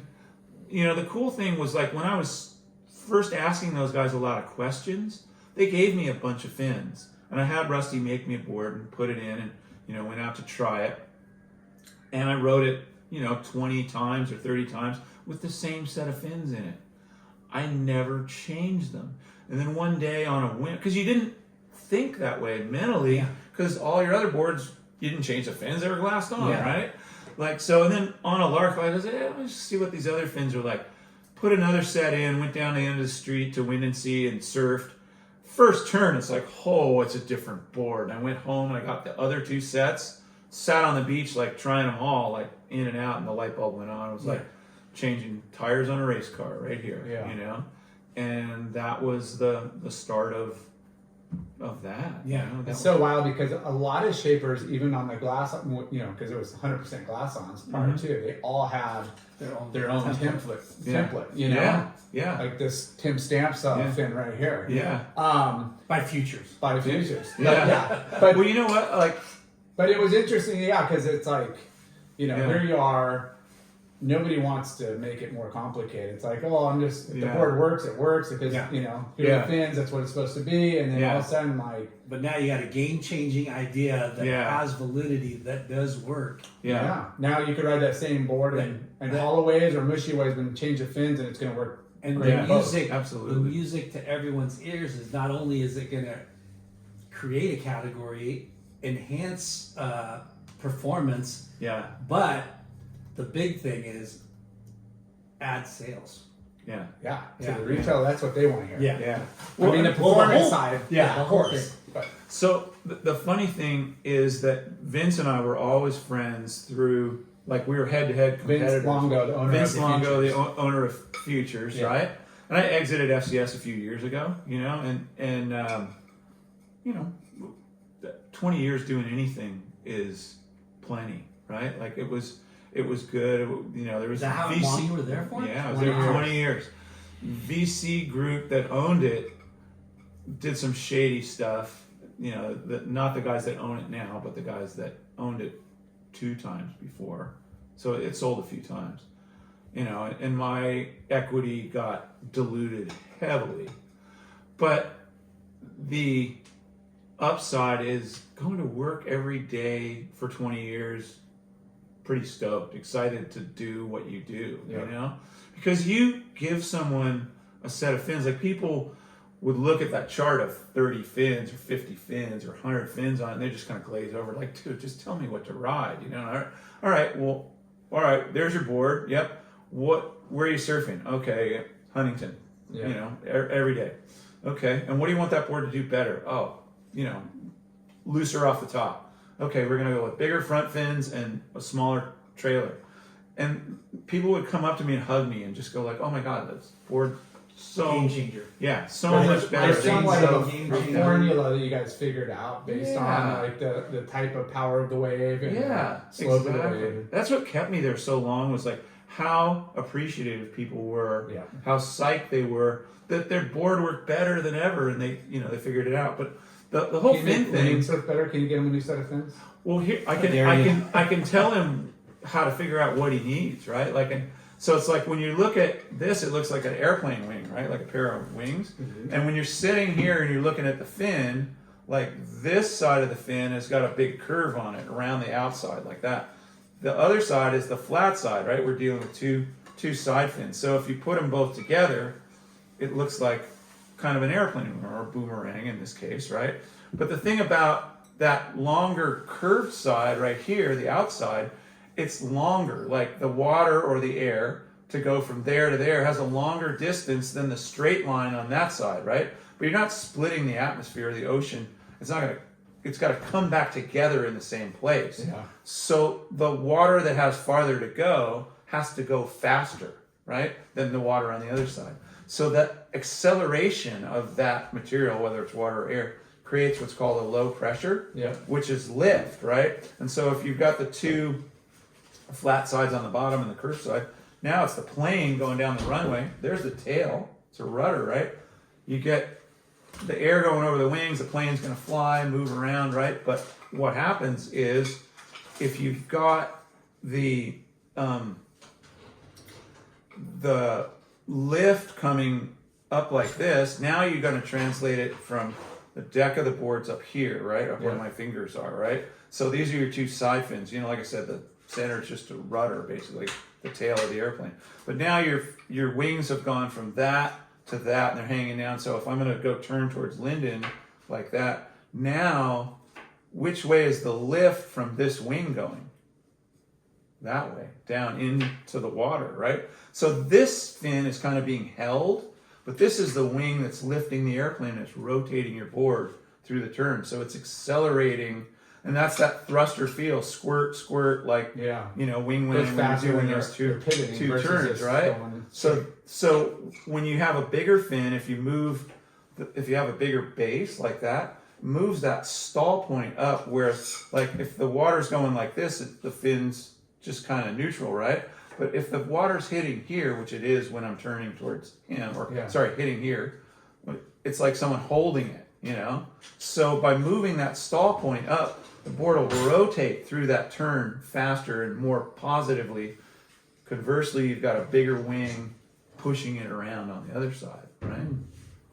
the cool thing was like when I was first asking those guys a lot of questions, they gave me a bunch of fins, and I had Rusty make me a board and put it in, and went out to try it, and I wrote it 20 times or 30 times with the same set of fins in it. I never changed them. And then one day on a whim, because you didn't think that way mentally, because all your other boards, you didn't change the fins, they were glassed on, right? Like, so, and then on a lark, I was like, let's see what these other fins are like. put another set in, went down the end of the street to Wind and Sea and surfed. First turn, it's like, oh, it's a different board. And I went home and I got the other 2 sets, sat on the beach, like trying them all, like in and out, and the light bulb went on. It was like changing tires on a race car right here, you know? And that was the start of that. Yeah. You know? It's so wild because a lot of shapers, even on the glass, you know, because it was 100% glass ons prior to, they all had their own template, you know? Yeah. Like this Tim Stamps fin right here. Yeah. By Futures. By Futures. Yeah. But well, you know what? Like, but it was interesting, because it's like, you know, here you are. Nobody wants to make it more complicated. It's like, oh, I'm just, if the board works, it works. Because, you know, here are the fins, that's what it's supposed to be. And then all of a sudden, like... But now you got a game-changing idea that has validity, that does work. Yeah. Now you could ride that same board and Holloway's or Mushy Ways and change the fins and it's going to work. And great. the music to everyone's ears is not only is it going to create a category, enhance performance, but the big thing is add sales. To the retail, that's what they want to hear. Well, I mean, the performance side, the of whole course. thing. So the funny thing is that Vince and I were always friends through, like, we were head-to-head competitors. Vince Longo, the owner Vince of Longo, Futures. the owner of Futures, right? And I exited FCS a few years ago, you know, and you know, 20 years doing anything is plenty, right? Like it was good. You know, there was Is that how long you were there for? Yeah, I was there for 20 years. VC group that owned it did some shady stuff. You know, not the guys that own it now, but the guys that owned it 2 times before. So it sold a few times. You know, and my equity got diluted heavily. But the upside is going to work every day for 20 years, pretty stoked, excited to do what you do, you know? Because you give someone a set of fins, like people would look at that chart of 30 fins or 50 fins or 100 fins on it, and they just kind of glaze over, like, dude, just tell me what to ride, you know? All right, there's your board, yep. Where are you surfing? Okay, Huntington, you know, every day. Okay, and what do you want that board to do better? Oh, you know, looser off the top. Okay, we're gonna go with bigger front fins and a smaller trailer. And people would come up to me and hug me and just go like, oh my God, this board so game changer. Yeah, so much better. There's somewhat of a formula that you guys figured out based on like the type of power of the wave and slope of the wave. That's what kept me there so long, was like how appreciative people were, how psyched they were that their board worked better than ever, and they figured it out. But the whole fin thing. Surf better? Can you get him a new set of fins? Well, here I can tell him how to figure out what he needs, right? So it's like when you look at this, it looks like an airplane wing, right? Like a pair of wings. Mm-hmm. And when you're sitting here and you're looking at the fin, like this side of the fin has got a big curve on it around the outside, like that. The other side is the flat side, right? We're dealing with two side fins. So if you put them both together, it looks like kind of an airplane or a boomerang in this case, right? But the thing about that longer curved side right here, the outside, it's longer. Like the water or the air to go from there to there has a longer distance than the straight line on that side, right? But you're not splitting the atmosphere, the ocean. It's got to come back together in the same place. Yeah. So the water that has farther to go has to go faster, right, than the water on the other side. So that acceleration of that material, whether it's water or air, creates what's called a low pressure, which is lift, right? And so if you've got the two flat sides on the bottom and the curved side, now it's the plane going down the runway. There's the tail. It's a rudder, right? You get the air going over the wings, the plane's going to fly, move around, right? But what happens is if you've got the lift coming up like this, now you're going to translate it from the deck of the boards up here, right? Up where my fingers are, right? So these are your two side fins. You know, like I said, the center is just a rudder, basically, the tail of the airplane. But now your wings have gone from that to that, and they're hanging down. So if I'm going to go turn towards Linden like that, now which way is the lift from this wing going? that way, down into the water, right? So this fin is kind of being held, but this is the wing that's lifting the airplane. It's rotating your board through the turn. So it's accelerating, and that's that thruster feel, squirt, squirt, like, Yeah. wing, Goes when faster you're doing when those you're pivoting two versus turns, just right? going So when you have a bigger fin, if you have a bigger base like that, moves that stall point up where, like, if the water's going like this, the fin's just kind of neutral, right? But if the water's hitting here, which it is when I'm turning towards him, hitting here, it's like someone holding it, So by moving that stall point up, the board will rotate through that turn faster and more positively. Conversely, you've got a bigger wing pushing it around on the other side, right?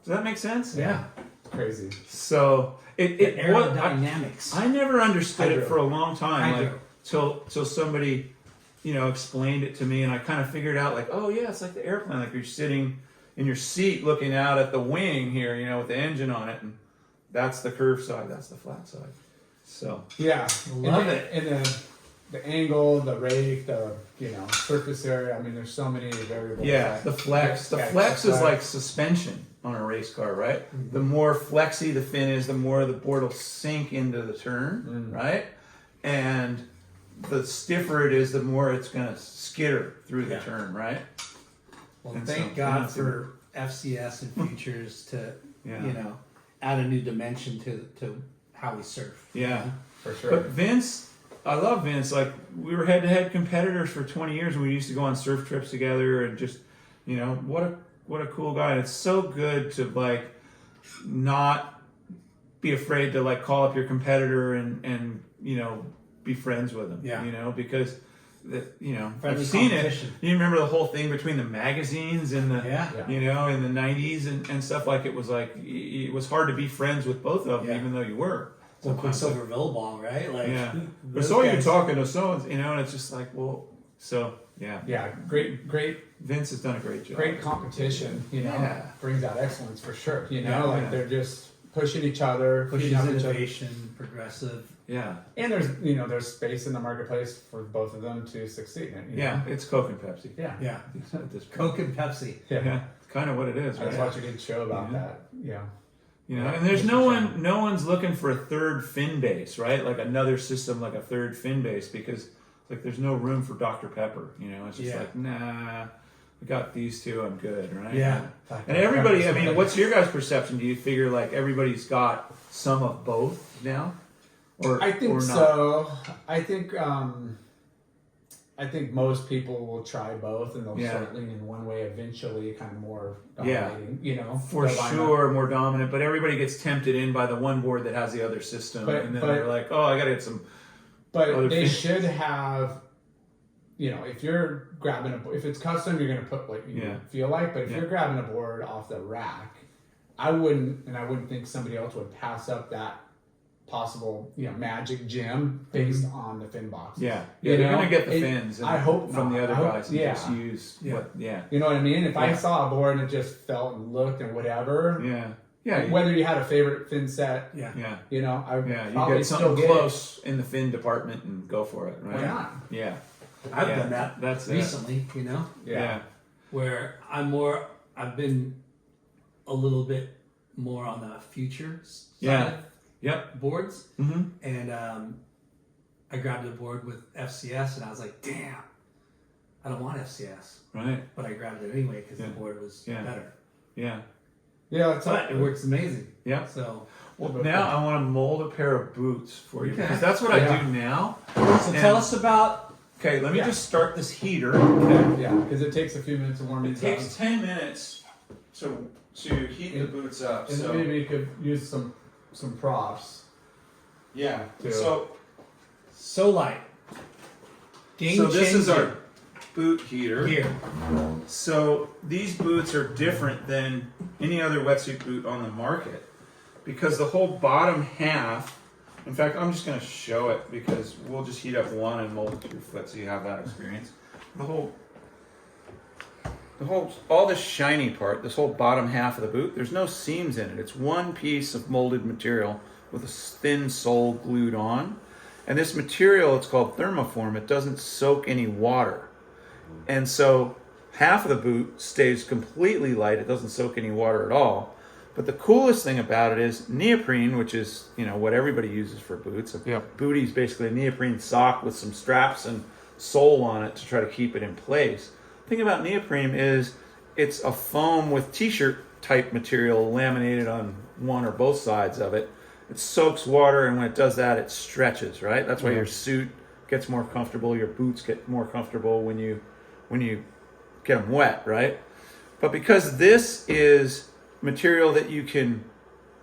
Does that make sense? Yeah. It's crazy. So Aerodynamics. I never understood it Hydro. for a long time, Hydro. like till somebody, explained it to me, and I kind of figured out, like, oh yeah, it's like the airplane, like you're sitting in your seat looking out at the wing here, with the engine on it, and that's the curved side, that's the flat side. So Yeah. Love it. And the angle, the rake, the surface area. I mean, there's so many variables. yeah, the flex is like suspension on a race car, right? Mm-hmm. The more flexy the fin is, the more the board will sink into the turn, right? And the stiffer it is, the more it's going to skitter through the turn, right? Well, And thank so, God for FCS and Futures to, add a new dimension to how we surf. Yeah, For sure. but Vince, I love Vince. Like, we were head-to-head competitors for 20 years, and we used to go on surf trips together, and just, what a cool guy. And it's so good to, like, not be afraid to, like, call up your competitor and be friends with them. Yeah. Because Friendly I've seen it. competition. You remember the whole thing between the magazines and the Yeah. in the 90s and stuff, like, it was hard to be friends with both of them, Yeah. even though you were. Well, Quicksilver Billabong, right? Like, Yeah. I those saw you guys- talking to so and it's just like, well, so yeah. Yeah. Great Vince has done a great job. competition. Yeah. Brings out excellence for sure. Yeah. They're just pushing each other, pushes feeding off each other. innovation, progressive. Yeah. And there's space in the marketplace for both of them to succeed in. Yeah. It's Coke and Pepsi. Yeah. Yeah. At this point. Coke and Pepsi. Yeah. Kind of what it is, I just right? watched a good show about that. Yeah. And there's no one's looking for a third fin base, right? Like another system, like a third fin base, because like there's no room for Dr. Pepper. It's just like, nah, we got these two, I'm good, right? Yeah. And everybody, I mean, what's your guys' perception? Do you figure like everybody's got some of both now, or I think or not? so. I think most people will try both, and they'll Yeah. start leaning one way eventually, kind of more Yeah. dominating. For the lineup. sure, more dominant. But everybody gets tempted in by the one board that has the other system, and then they're like, "Oh, I got to get some." But other they things. should have, if you're grabbing if it's custom, you're going to put what you Yeah. feel like. But if Yeah. you're grabbing a board off the rack, I wouldn't think somebody else would pass up that possible, magic gem based on the fin box. Yeah, You they're know? gonna get the It- fins. I hope from not. the other I hope- guys and yeah. just use what. Yeah, You know what I mean? If I Yeah. saw a board and it just felt and looked and whatever, yeah. whether you had a favorite fin set, Yeah. Yeah. I would Yeah, you probably get still something get close in the fin department and go for it, right? Why not? Yeah, I've Yeah, done that that's it. recently, yeah, where I've been a little bit more on the futures side Yeah. of Yep. boards. Mm-hmm. And I grabbed a board with FCS, and I was like, damn, I don't want FCS. Right. But I grabbed it anyway because Yeah. the board was Yeah. better. Yeah. Yeah, it's But it works amazing. Yeah. So Well, now I want to mold a pair of boots for you Okay. because that's what I Yeah. do now. tell us about. Okay, let me Yeah. just start this heater. Okay, yeah, because it takes a few minutes to warm It these takes up. 10 minutes to heat the boots up. And So then maybe you could use some props. yeah. Too. So light. Game So this is changer. our boot heater. Here. So these boots are different than any other wetsuit boot on the market because the whole bottom half, in fact, I'm just going to show it because we'll just heat up one and mold it to your foot so you have that experience. All this shiny part, this whole bottom half of the boot, there's no seams in it. It's one piece of molded material with a thin sole glued on. And this material, it's called thermoform, it doesn't soak any water. And so half of the boot stays completely light. It doesn't soak any water at all. But the coolest thing about it is neoprene, which is, what everybody uses for boots. Yeah. Booty is basically a neoprene sock with some straps and sole on it to try to keep it in place. The thing about neoprene is it's a foam with t-shirt type material laminated on one or both sides of it. It soaks water, and when it does that, it stretches, right? That's why your suit gets more comfortable, your boots get more comfortable when you get them wet, right? But because this is material that you can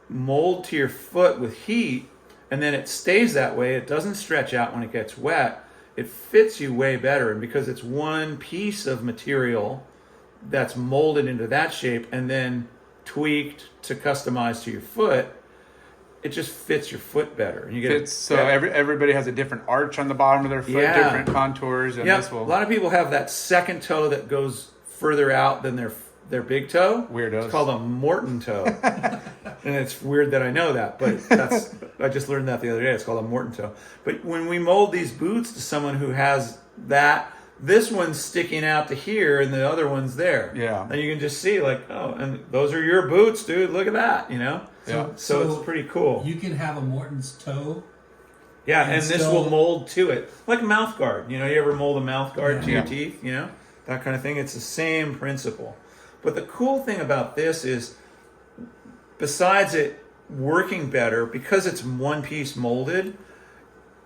mold to your foot with heat, and then it stays that way, it doesn't stretch out when it gets wet, it fits you way better. And because it's one piece of material that's molded into that shape and then tweaked to customize to your foot, it just fits your foot better. And you get everybody has a different arch on the bottom of their foot, different contours, and this will. A lot of people have that second toe that goes further out than their big toe. Weirdos. It's called a Morton toe. And it's weird that I know that, but I just learned that the other day. It's called a Morton toe. But when we mold these boots to someone who has that, this one's sticking out to here and the other one's there. Yeah. And you can just see and those are your boots, dude. Look at that, So it's pretty cool. You can have a Morton's toe. Yeah, and this will mold to it. Like a mouth guard. You ever mold a mouth guard to your teeth? That kind of thing. It's the same principle. But the cool thing about this is, besides it working better, because it's one piece molded,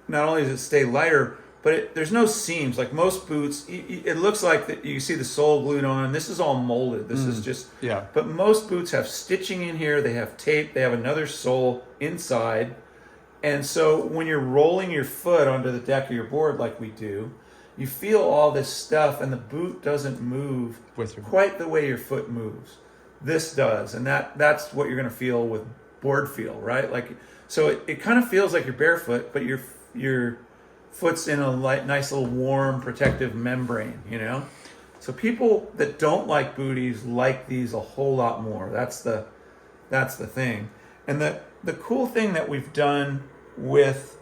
not only does it stay lighter, but there's no seams. Like most boots, it looks like that you see the sole glued on. This is all molded. This is just... Yeah. But most boots have stitching in here. They have tape. They have another sole inside. And so when you're rolling your foot onto the deck of your board like we do, you feel all this stuff, and the boot doesn't move quite the way your foot moves. This does, and that's what you're going to feel with board feel, right? So it kind of feels like you're barefoot, but your foot's in a nice little warm protective membrane, So people that don't like booties like these a whole lot more. That's the thing. And the cool thing that we've done with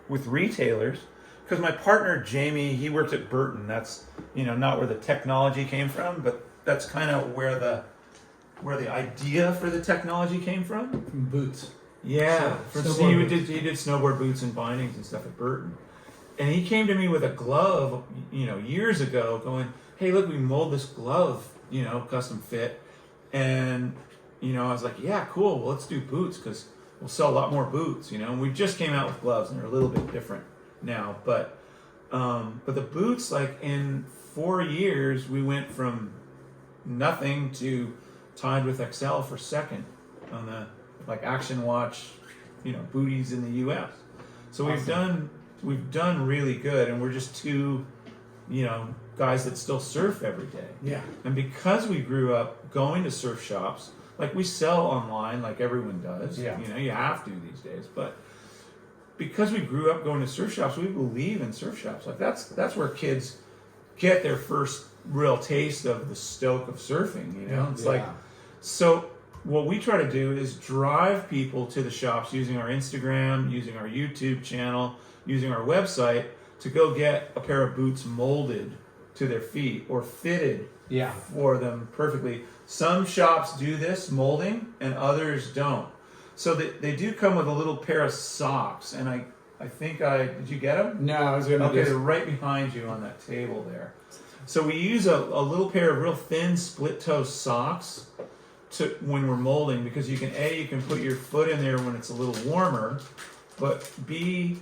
retailers, because my partner Jamie, he worked at Burton. That's not where the technology came from, but that's kind of where the idea for the technology came from. From boots. Yeah, he did snowboard boots and bindings and stuff at Burton. And he came to me with a glove, years ago, going, "Hey, look, we mold this glove, custom fit." And I was like, "Yeah, cool. Well, let's do boots because we'll sell a lot more boots." And we just came out with gloves, and they're a little bit different now. But the boots, in 4 years, we went from nothing to tied with XL for second on the Action Watch, booties in the U.S. So awesome. we've done really good, and we're just two, guys that still surf every day. Yeah. And because we grew up going to surf shops, we sell online like everyone does. Yeah. You have to these days, but because we grew up going to surf shops, we believe in surf shops. That's where kids get their first real taste of the stoke of surfing. It's so. What we try to do is drive people to the shops using our Instagram, using our YouTube channel, using our website to go get a pair of boots molded to their feet or fitted for them perfectly. Some shops do this molding and others don't. So they do come with a little pair of socks, and I think did you get them? No, I was going to. Okay, they're right behind you on that table there. So we use a little pair of real thin split toe socks when we're molding, because you can put your foot in there when it's a little warmer, but B,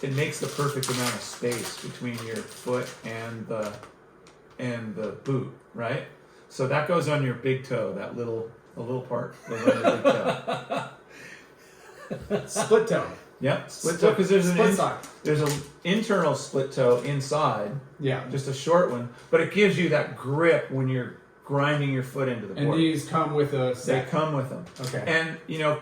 it makes the perfect amount of space between your foot and the boot, right? So that goes on your big toe, the little part goes on your big toe. Split toe. Yeah, split toe, because there's an internal split toe inside. Yeah. Just a short one, but it gives you that grip when you're grinding your foot into the board. And these come with a set? They come with them. Okay. And,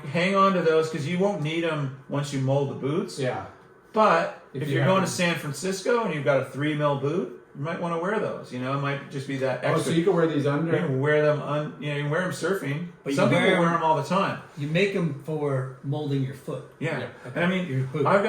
hang on to those because you won't need them once you mold the boots. Yeah. But if you're going to San Francisco and you've got a 3 mil boot, you might want to wear those. You know, it might just be that Oh, extra. so you can wear these You under. can wear them you can wear them surfing. But Some you people wear wear 'em- them all the time. You make them for molding your foot. Yeah. Yeah. And I mean, Your boot. I've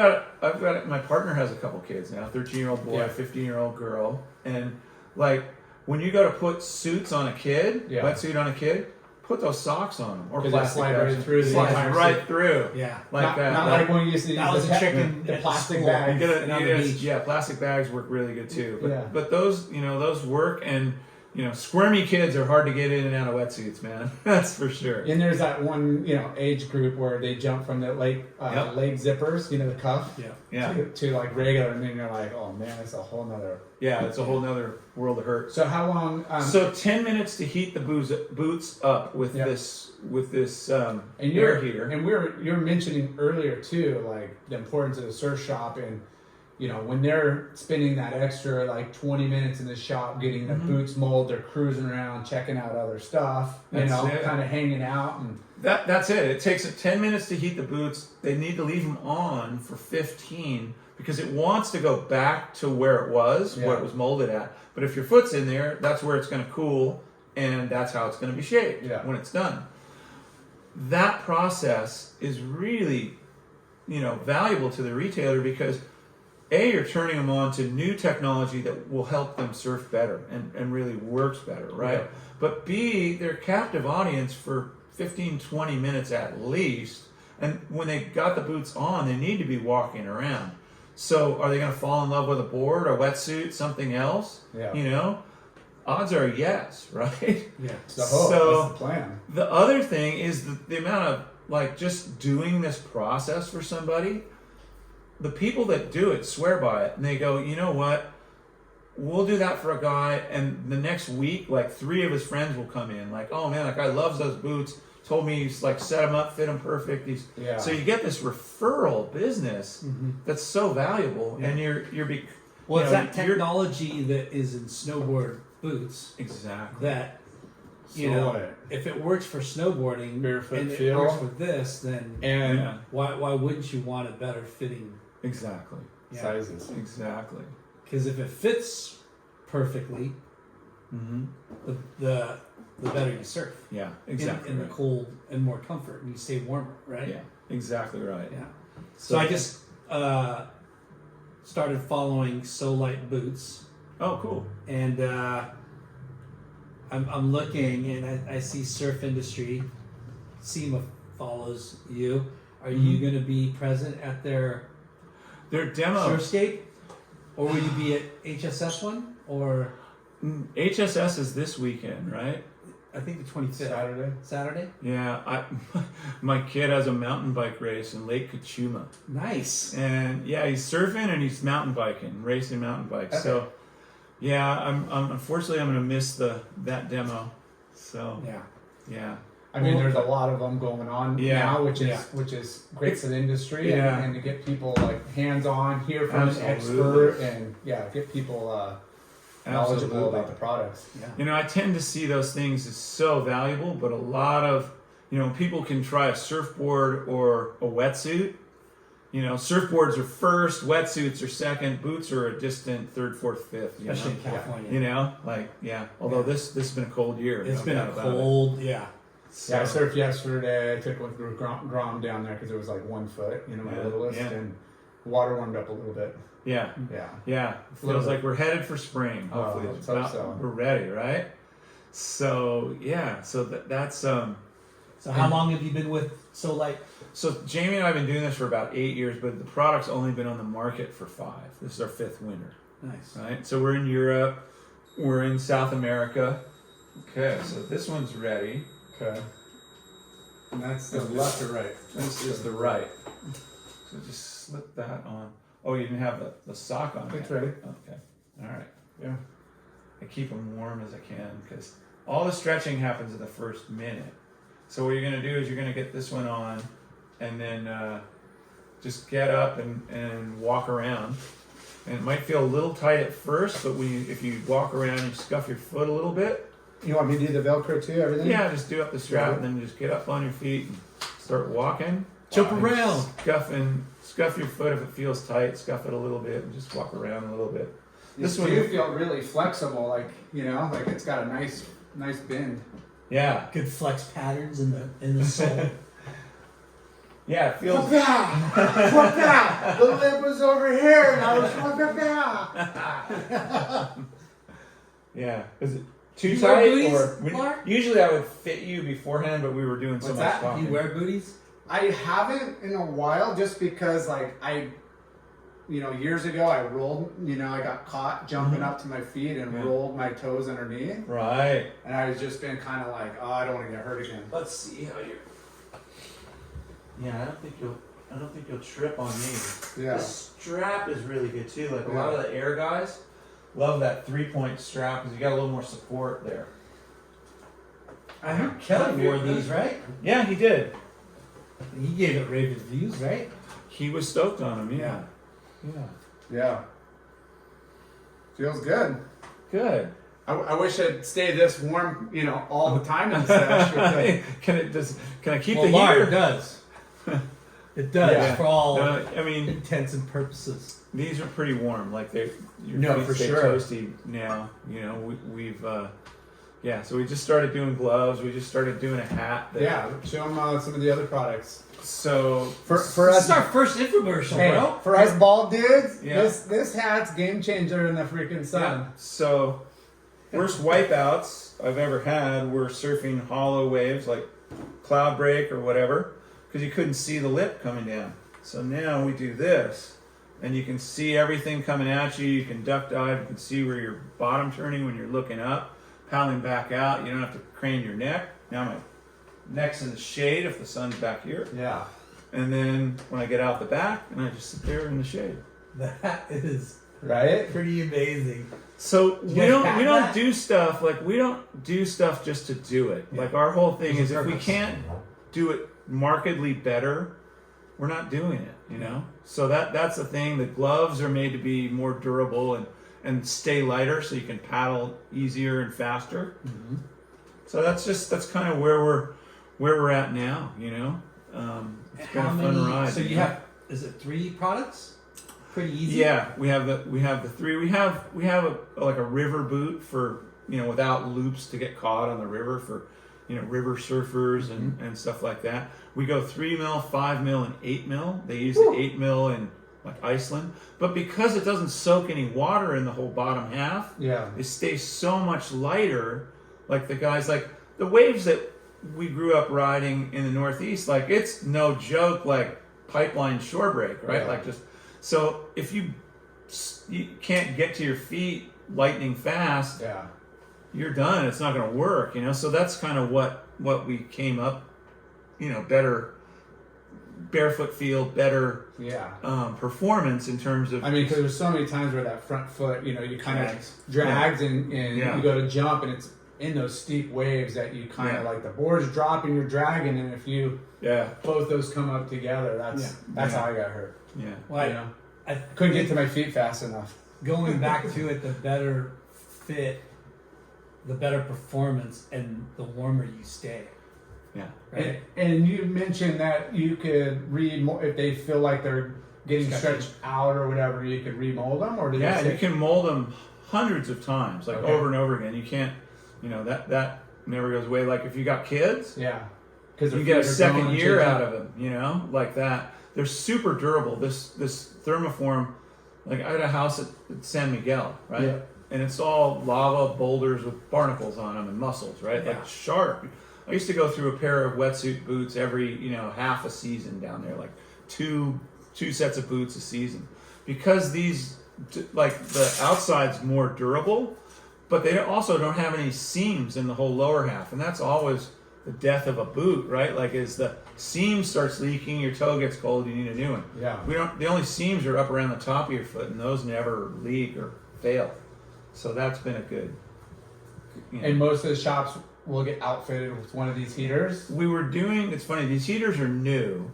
got my partner has a couple kids now, 13-year-old boy, Yeah. 15-year-old girl, and like when you go to put suits on a kid, Yeah. wetsuit on a kid, put those socks on them or 'Cause they plastic slide bags. right through the Slides entire right suit. through. Yeah. Like not, that. Not like when you used to use That was the, a chicken the at plastic school. bag. You get And on the beach. yeah, plastic bags work really good too. But Yeah. but those those work, and squirmy kids are hard to get in and out of wetsuits, man. That's for sure. And there's that one, age group where they jump from the leg zippers, the cuff, Yeah. Yeah. to like regular, and then you're like, oh man, it's a whole nother. Yeah, it's a whole nother world of hurt. So how long? So 10 minutes to heat the boots up with Yeah. this and air heater. And you're mentioning earlier too, like the importance of the surf shop, and when they're spending that extra like 20 minutes in the shop getting their boots molded, they're cruising around, checking out other stuff, That's it. kind of hanging out, and That's it. It takes 10 minutes to heat the boots. They need to leave them on for 15 because it wants to go back to where it was, Yeah. where it was molded at. But if your foot's in there, that's where it's going to cool, and that's how it's going to be shaped when it's done. That process is really, valuable to the retailer because you're turning them on to new technology that will help them surf better and really works better, right? Yeah. But B, they're a captive audience for 15, 20 minutes at least. And when they got the boots on, they need to be walking around. So are they going to fall in love with a board, a wetsuit, something else? Yeah. Odds are yes, right? Yeah. it's the hope. So- That's the plan. The other thing is the amount of just doing this process for somebody. The people that do it swear by it, and they go, you know what? We'll do that for a guy, and the next week, 3 of his friends will come in, like, oh man, that guy loves those boots. Told me he's set them up, fit them perfect. Yeah. So you get this referral business that's so valuable, and you're Well, it's that you're- technology that is in snowboard boots exactly. that So what? if it works for snowboarding Barefoot and feel. it works for this, then And Yeah, why wouldn't you want a better fitting? exactly, Yeah. sizes. exactly. Because if it fits perfectly, Mm-hmm. the better you surf. Yeah, In- exactly. in the right. cold and more comfort, and you stay warmer, right? Yeah, exactly right. Yeah. So I just started following Solite boots, Oh, cool. and I'm looking, and I see Surf Industry. SEMA follows you. Are you going to be present at their Their demo. Surfscape, or will you be at HSS one? Or HSS is this weekend, right? I think the 25th Saturday. Saturday. Yeah, my kid has a mountain bike race in Lake Kachuma, Nice. and yeah, he's surfing and he's mountain biking, racing mountain bikes. Okay. So, yeah, I'm unfortunately I'm gonna miss that demo. So Yeah. yeah, I mean, Well- there's a lot of them going on Yeah. now, which is Yeah. great for the industry, Yeah. and to get people hands on, hear from Absolutely. an expert, and get people knowledgeable Absolutely. about the products. Yeah. I tend to see those things as so valuable, but a lot of people can try a surfboard or a wetsuit. Surfboards are first, wetsuits are second, boots are a distant third, fourth, fifth. Especially in California. Although this has been a cold year. It's no been doubt a about it. cold, yeah. So, Yeah, I surfed yesterday. I took with Grom down there because it was like 1 foot, my Yeah, littlest, yeah. and the water warmed up a little bit. yeah, Yeah. yeah. Little Feels like we're headed for spring. Oh, Hopefully, let's hope so. we're ready, right? So yeah, so that's So how long have you been with Solite? So Jamie and I have been doing this for about 8 years, but the product's only been on the market for 5. This is our 5th winter, Nice. right? So we're in Europe, we're in South America. Okay, so this one's ready. Okay. And that's the left or right? This is the right. So just slip that on. Oh, you didn't have the sock on It's yet. ready. Okay, all right. Yeah. I keep them warm as I can because all the stretching happens in the first minute. So what you're going to do is you're going to get this one on and then just get up and walk around. And it might feel a little tight at first, but if you walk around and scuff your foot a little bit, You want me to do the Velcro too? Everything? yeah, just do up the strap and then just get up on your feet and start walking. Jump And around. Scuff your foot if it feels tight, scuff it a little bit and just walk around a little bit. This you one, do feel really flexible, like like it's got a nice bend. yeah, Good flex patterns in the sole. yeah, it feels. The lip was over here, and I was Yeah, is it too You wear tight booties, or? Mark? Usually, I would fit you beforehand, but we were doing so What's much that? talking. You wear booties? I haven't in a while, just because years ago I rolled, I got caught jumping up to my feet and rolled my toes underneath. Right. And I was just been kind of like, oh, I don't want to get hurt again. Let's see how you're. Yeah, I don't think you'll trip on me. Yeah. The strap is really good too. Like a Yeah. lot of the air guys love that 3-point strap because you got a little more support there. I heard Kelly wore these, right? Yeah, he did. He gave it rave reviews, right? He was stoked on them. Yeah. Yeah. Yeah. Feels good. Good. I wish it'd stay this warm, all the time in the sesh. Can I keep Well, the Mark, heater? it does. It does Yeah. for all I mean, intents and purposes. these are pretty warm. Like your No, feet for stay sure. toasty now. We've so we just started doing gloves. We just started doing a hat. Yeah, show them some of the other products. So For This us, is our first infomercial, hey, bro. for us bald dudes, Yeah. this hat's game changer in the freaking sun. yeah. So worst wipeouts I've ever had were surfing hollow waves like cloud break or whatever because you couldn't see the lip coming down. So now we do this and you can see everything coming at you. You can duck dive. You can see where you're bottom turning when you're looking up, paddling back out. You don't have to crane your neck. Now my neck's in the shade if the sun's back here. Yeah. And then when I get out the back, and I just sit there in the shade. That is Right? pretty amazing. So we guys don't have that? do stuff just to do it. Yeah. Like our whole thing There's is a if we purpose. can't do it markedly better, we're not doing it. So that's the thing. The gloves are made to be more durable and stay lighter, so you can paddle easier and faster. Mm-hmm. So that's kind of where we're at now. It's been a fun ride. So you have, is it 3 products? Pretty easy. Yeah, we have the 3. We have a river boot for without loops to get caught on the river for river surfers and stuff like that. We go 3 mil, 5 mil, and 8 mil. They use the 8 mil in like Iceland, but because it doesn't soak any water in the whole bottom half, Yeah. it stays so much lighter. Like the guys, like the waves that we grew up riding in the Northeast, like it's no joke, like pipeline shore break, right? Yeah. Like just so if you can't get to your feet lightning fast, Yeah. you're done. It's not going to work, So that's kind of what we came up, better barefoot feel, better Yeah. performance in terms of. I mean, because there's so many times where that front foot, you kind of drags and Yeah. you go to jump and it's in those steep waves that you kind of like the board's dropping, you're dragging, and if you both those come up together, that's how I got hurt. Yeah. Well, I Couldn't get to my feet fast enough. going back to it, the better fit, the better performance, and the warmer you stay. Yeah. Right? And you mentioned that you could if they feel like they're getting stretched out or whatever, you could remold them, or did Yeah, you say? you can mold them hundreds of times, like Okay. over and over again. You can't, that never goes away. Like if you got kids, Yeah, because you get a second year out of them, like that. They're super durable. This thermoform, like I had a house at San Miguel, right? Yeah. And it's all lava boulders with barnacles on them and mussels, right? Yeah. Like sharp. I used to go through a pair of wetsuit boots every, half a season down there, like two sets of boots a season, because these, like the outside's more durable, but they also don't have any seams in the whole lower half, and that's always the death of a boot, right? Like as the seam starts leaking, your toe gets cold, you need a new one. Yeah. The only seams are up around the top of your foot, and those never leak or fail. So that's been a good. And most of the shops will get outfitted with one of these heaters. We were doing. It's funny. These heaters are new.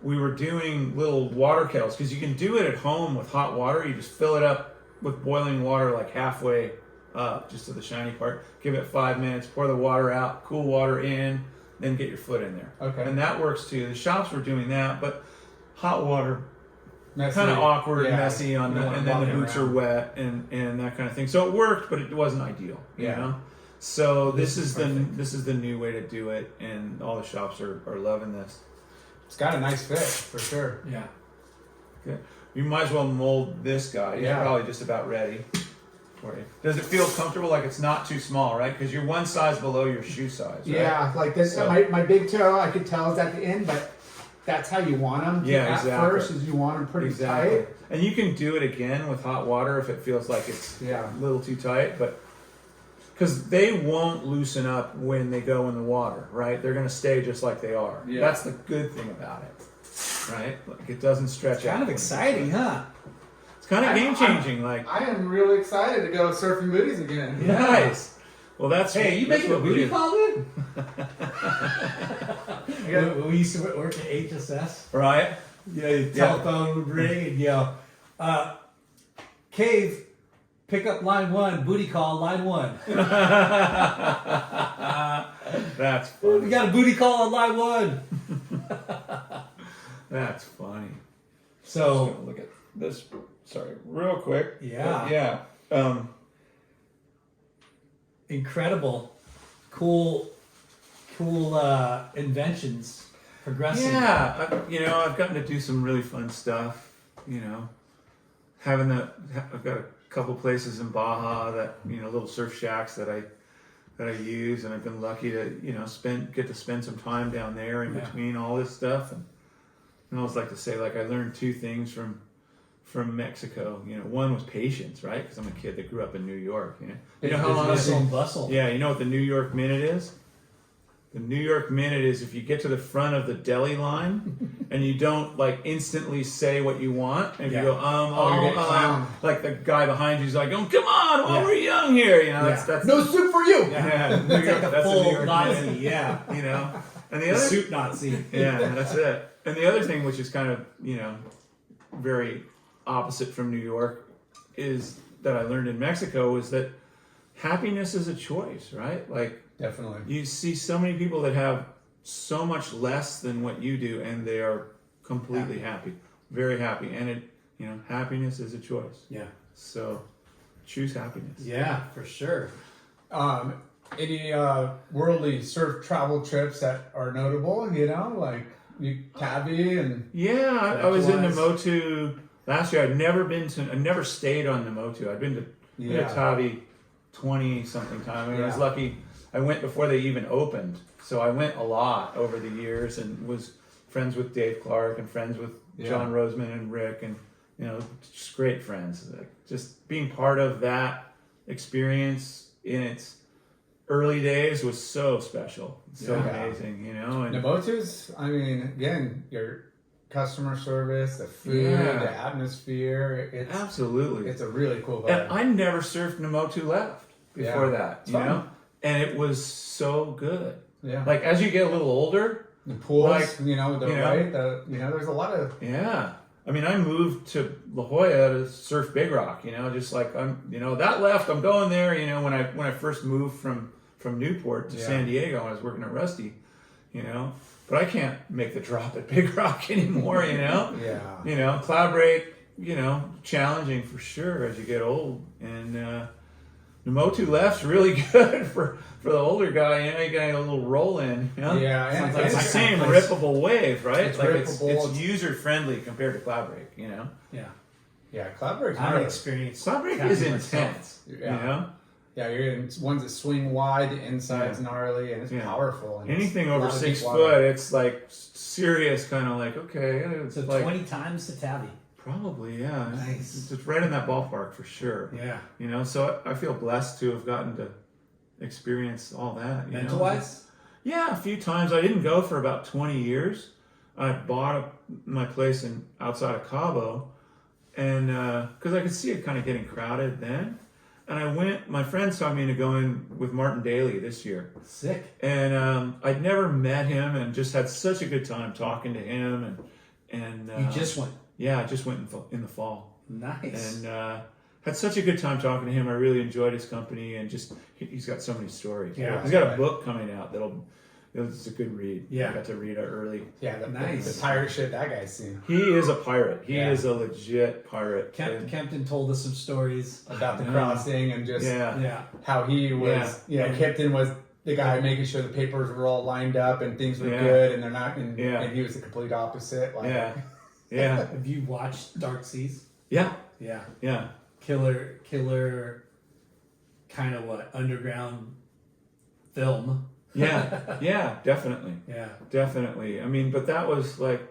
We were doing little water kettles because you can do it at home with hot water. You just fill it up with boiling water, like halfway up, just to the shiny part. Give it 5 minutes. Pour the water out. Cool water in. Then get your foot in there. Okay. And that works too. The shops were doing that, but hot water Messy. kind of awkward, Yeah. messy on You don't the, wanna and then the walk boots are around. wet and that kind of thing. So it worked, but it wasn't ideal. You Yeah. know. So This is perfect. this is the new way to do it, and all the shops are loving this. It's got a nice fit for sure. Yeah. Okay. You might as well mold this guy. He's Yeah. probably just about ready for you. Does it feel comfortable? Like it's not too small, right? Because you're one size below your shoe size. Right? Yeah, like this. So- My big toe, I could tell is at the end, but that's how you want them. Yeah, at exactly. first, is you want them pretty Exactly. tight. And you can do it again with hot water if it feels like it's Yeah. a little too tight, but because they won't loosen up when they go in the water, right? They're going to stay just like they are. Yeah. That's the good thing about it, right? Like it doesn't stretch out. Kind of exciting, huh? It's kind of I'm- game changing. Like I am really excited to go surfing booties again. Yeah. nice. Well, that's Hey, you that's making a what we booty do. call, dude? Yeah. We used to work at HSS. Right? Yeah, your telephone would ring and yell, Cave, pick up line 1, booty call, line 1. That's We funny. got a booty call on line 1. That's funny. So, Gonna look at this. Sorry, real quick. Yeah. Yeah. incredible, cool inventions progressing. Yeah, I've gotten to do some really fun stuff. I've got a couple places in Baja that little surf shacks that I use, and I've been lucky to get to spend some time down there in Yeah. between all this stuff. And I always like to say, like, I learned two things from Mexico. One was patience, right? Because I'm a kid that grew up in New York. You know how long Hustle and bustle. Yeah, you know what the New York minute is? The New York minute is if you get to the front of the deli line and you don't like instantly say what you want, and Yeah. you go, you get clowned. like the guy behind you's like, oh, come on, while Yeah. we're young here, Yeah. that's No soup for you. yeah, New It's York, like a that's the New full York Nazi, minute, yeah. And the The other suit Nazi. yeah, that's it. And the other thing, which is kind of, very opposite from New York, is that I learned in Mexico is that happiness is a choice, right? Like Definitely. you see so many people that have so much less than what you do, and they are completely happy, very happy. And happiness is a choice. Yeah. So choose happiness. Yeah, for sure. Any worldly surf travel trips that are notable? Like Tabby and Yeah, I was in Likewise. Namotu last year. I never stayed on Namotu. I'd been to Tavi 20 something time. I was Yeah. lucky. I went before they even opened, so I went a lot over the years and was friends with Dave Clark and friends with John Roseman and Rick, and just great friends. Like, just being part of that experience in its early days was so special, so Yeah. amazing. And Namotu's. I mean, again, your customer service, the food, Yeah. the atmosphere. absolutely. It's a really cool And vibe. I never surfed Namotu left before Yeah. that, It's fun. and it was so good. Yeah. Like as you get a little older, The pools, like, the right, there's a lot of yeah. I mean, I moved to La Jolla to surf Big Rock, just like that left. I'm going there, when I first moved from Newport to San Diego, I was working at Rusty, but I can't make the drop at Big Rock anymore, yeah. Cloud break, challenging for sure as you get old. And Namotu left's really good for the older guy. You get a little roll in. Yeah, and It's like the it's same nice. rippable wave, right? It's like rippable. it's user friendly compared to Cloud break. Yeah. Yeah, Cloudbreak's I haven't hard. experienced Cloud break Tabby is myself. intense. Yeah. Yeah, you're in ones that swing wide, the inside's gnarly, and it's Yeah. powerful. And Anything it's a over lot of 6 deep foot, water. it's like serious, kind of like okay. It's So like 20 times to Tabby. probably yeah. Nice. It's right in that ballpark for sure. Yeah. So I feel blessed to have gotten to experience all that. Mental wise? Yeah, a few times. I didn't go for about 20 years. I bought my place outside of Cabo, and because I could see it kind of getting crowded then. And I went. My friends saw me into going with Martin Daly this year, Sick. and I'd never met him, and just had such a good time talking to him. And You just went. yeah, I just went in the fall. Nice. And had such a good time talking to him. I really enjoyed his company, and just he's got so many stories. Yeah. He's got a book coming out that'll It was a good read. Yeah. I got to read it early. Yeah, Nice. the pirate shit that guy's seen. He is a pirate. He Yeah. is a legit pirate. Kempton told us some stories. About the Yeah. crossing and just Yeah. how he was, Kipton was the guy making sure the papers were all lined up and things were good and they're not, and he was the complete opposite. Like, Yeah. Have you watched Dark Seas? Yeah. Yeah. Yeah. Killer kind of underground film. Yeah. Yeah. Definitely. Yeah. Definitely. I mean, but that was like,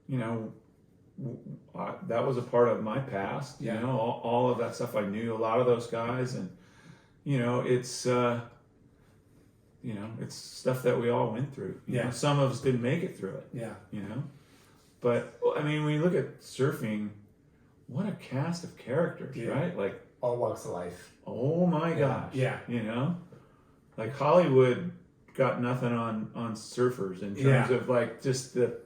that was a part of my past. Yeah. All of that stuff. I knew a lot of those guys, and it's it's stuff that we all went through. You know, some of us didn't make it through it. Yeah. But I mean, when you look at surfing, what a cast of characters, right? Like, all walks of life. oh my gosh. Yeah. Like Hollywood got nothing on surfers in terms of like just the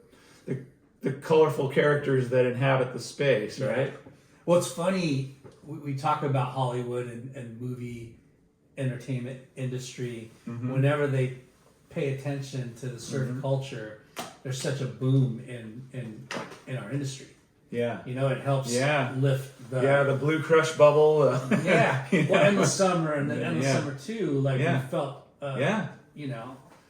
colorful characters that inhabit the space, right? Well, it's funny, we talk about Hollywood and movie entertainment industry. Whenever they pay attention to the surf culture, there's such a boom in our industry. Yeah. It helps lift the Blue Crush bubble. Well, and the summer and the summer too. Like we felt.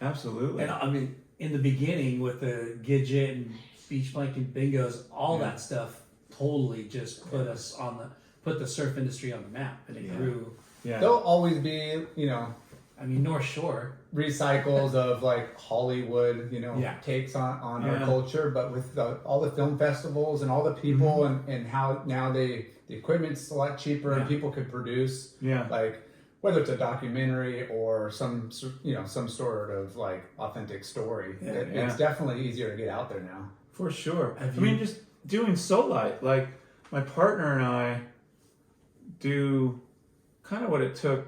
Absolutely. And I mean, in the beginning with the Gidget and beach blanket bingos, all that stuff totally just put the surf industry on the map, and it grew. Yeah. There'll always be, I mean, North Shore recycles of like Hollywood, takes on our culture, but with all the film festivals and all the people and how now the equipment's a lot cheaper and people could produce, like whether it's a documentary or some sort of like authentic story, it's definitely easier to get out there now. For sure. I mean, just doing Solite, like my partner and I do kind of what it took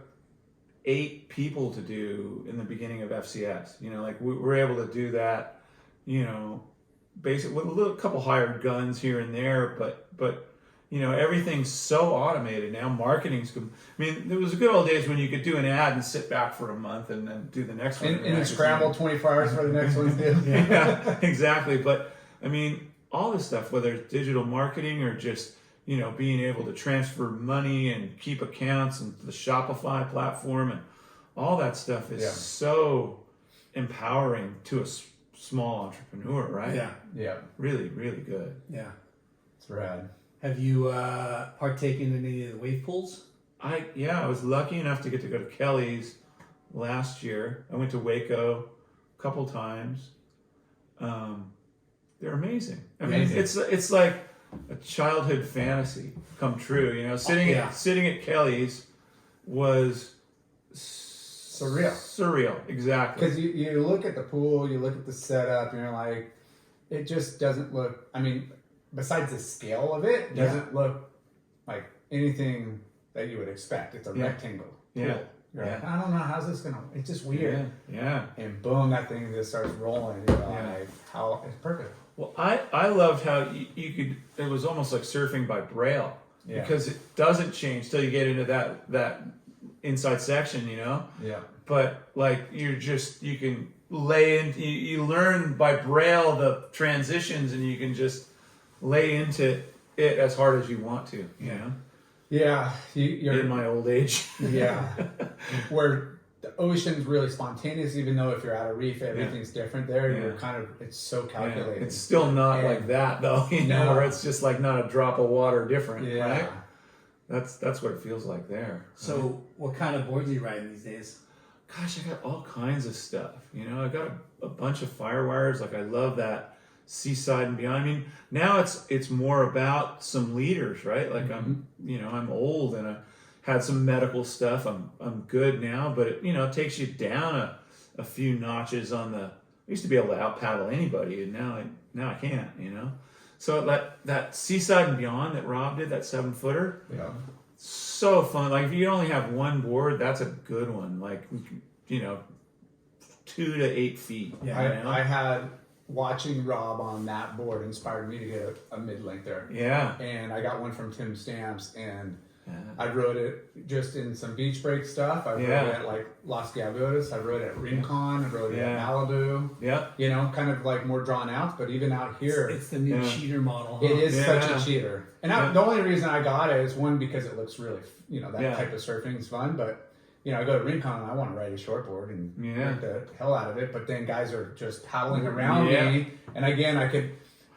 8 people to do in the beginning of FCS. Like we were able to do that, basically with a couple hired guns here and there, but everything's so automated now. Marketing's good. I mean, there was a good old days when you could do an ad and sit back for a month and then do the next one. And scramble 24 hours for the next one's due. Yeah, exactly. But I mean, all this stuff, whether it's digital marketing or just being able to transfer money and keep accounts and the Shopify platform and all that stuff is so empowering to a small entrepreneur, right? Yeah. Really, really good. Yeah. It's rad. Have you partaken in any of the wave pools? I was lucky enough to get to go to Kelly's last year. I went to Waco a couple times. They're amazing. I mean, it's like a childhood fantasy come true. Sitting at Kelly's was surreal, exactly. Because you look at the pool, you look at the setup, and you're like, it just doesn't look. I mean, besides the scale of it, doesn't look like anything that you would expect. It's a rectangle pool. Yeah. You're like, I don't know, how's this gonna? It's just weird. Yeah. And boom, that thing just starts rolling. You're like, how it's perfect. Well, I loved how you could. It was almost like surfing by braille because it doesn't change till you get into that inside section, Yeah. But like you can lay in. You learn by braille the transitions, and you can just lay into it as hard as you want to. Yeah. You're in my old age. Yeah. Where the ocean's really spontaneous, even though if you're at a reef, everything's different there. You're it's so calculated. It's still not like that though, where it's just like not a drop of water different, right? That's what it feels like there. So what kind of boards are you riding these days? Gosh, I got all kinds of stuff. I got a bunch of firewires. Like I love that Seaside and Beyond. I mean, now it's more about some leaders, right? Like I'm old and I had some medical stuff. I'm good now, but it takes you down a few notches on the. I used to be able to out paddle anybody, and now I can't. So that Seaside and Beyond that Rob did, that 7-footer. Yeah. So fun. Like if you only have one board, that's a good one. Like 2 to 8 feet. Yeah. I had watching Rob on that board inspired me to get a mid-length there. Yeah. And I got one from Tim Stamps, and I rode it just in some beach break stuff. I rode it at like Los Gaviota. I rode it at Rincon. I rode it at Malibu. Yeah. You know, kind of like more drawn out. But even out here, It's the new cheater model. Huh? it is such a cheater. And the only reason I got it is one, because it looks really, you know, that type of surfing is fun. But, you know, I go to Rincon and I want to ride a shortboard and work the hell out of it. But then guys are just paddling around me. And again,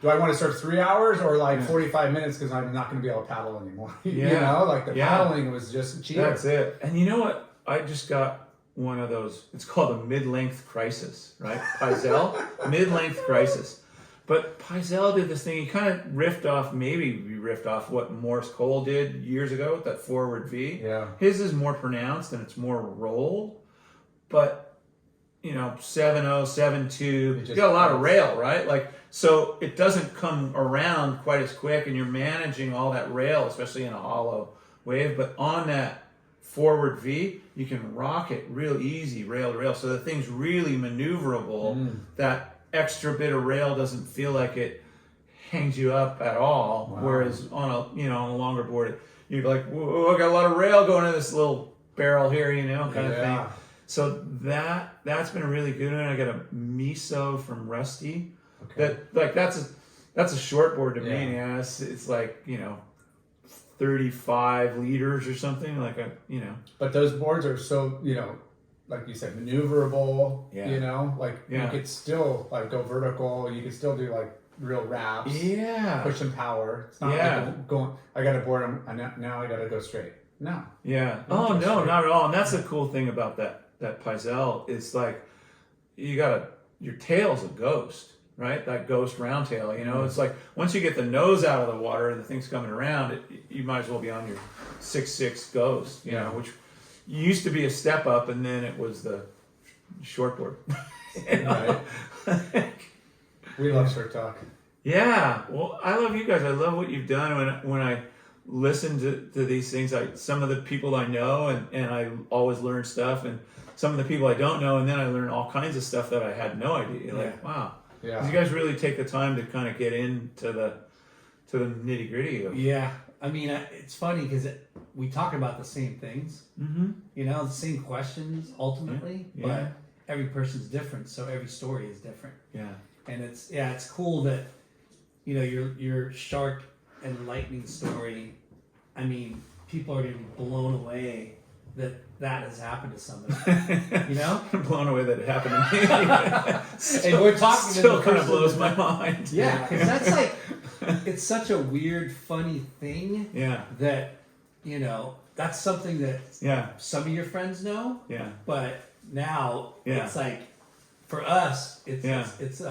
do I want to surf 3 hours or like 45 minutes because I'm not going to be able to paddle anymore? You know, like the paddling was just cheaper. That's it. And you know what? I just got one of those. It's called a mid-length crisis, right? Paisel, mid-length crisis. But Paisel did this thing. He kind of riffed off what Morse Cole did years ago with that forward V. Yeah. His is more pronounced and it's more rolled. But, you know, 7.0, 7.2, you got a lot of rail, right? Like, so it doesn't come around quite as quick, and you're managing all that rail, especially in a hollow wave. But on that forward V, you can rock it real easy, rail to rail. So the thing's really maneuverable. That extra bit of rail doesn't feel like it hangs you up at all. Wow. Whereas on a longer board, you're like, whoa, I got a lot of rail going in this little barrel here, you know, kind of thing. So that's been a really good one. I got a miso from Rusty. Okay. That's a short board to me. Yeah, it's like, you know, 35 liters or something, like a, you know. But those boards are so, you know, like you said, maneuverable. You know, like you could still like go vertical. You could still do like real wraps. Yeah. Push some power. It's not like going. I got a board. Now I got to go straight. No. Yeah. Oh no, not at all. And that's the cool thing about that Paisel. It's like your tail's a ghost. Right, that ghost round tail, you know, it's like once you get the nose out of the water and the thing's coming around, you might as well be on your 6.6 ghost, you know, which used to be a step up, and then it was the shortboard. Right. We love Surf Talk. Yeah, well, I love you guys. I love what you've done. When I listen to these things, some of the people I know, and I always learn stuff, and some of the people I don't know, and then I learn all kinds of stuff that I had no idea. Like, wow. Yeah. You guys really take the time to kind of get into the nitty gritty of. Yeah, I mean, it's funny because we talk about the same things. Mm-hmm. You know, the same questions ultimately, but every person's different, so every story is different. Yeah, and it's cool that, you know, your shark and lightning story. I mean, people are gonna be blown away that has happened to somebody, you know? I'm blown away that it happened to me. And we're talking still kind of blows my mind. Yeah, because that's like, it's such a weird, funny thing. Yeah. That, you know, that's something that some of your friends know. Yeah. But now it's like, for us, it's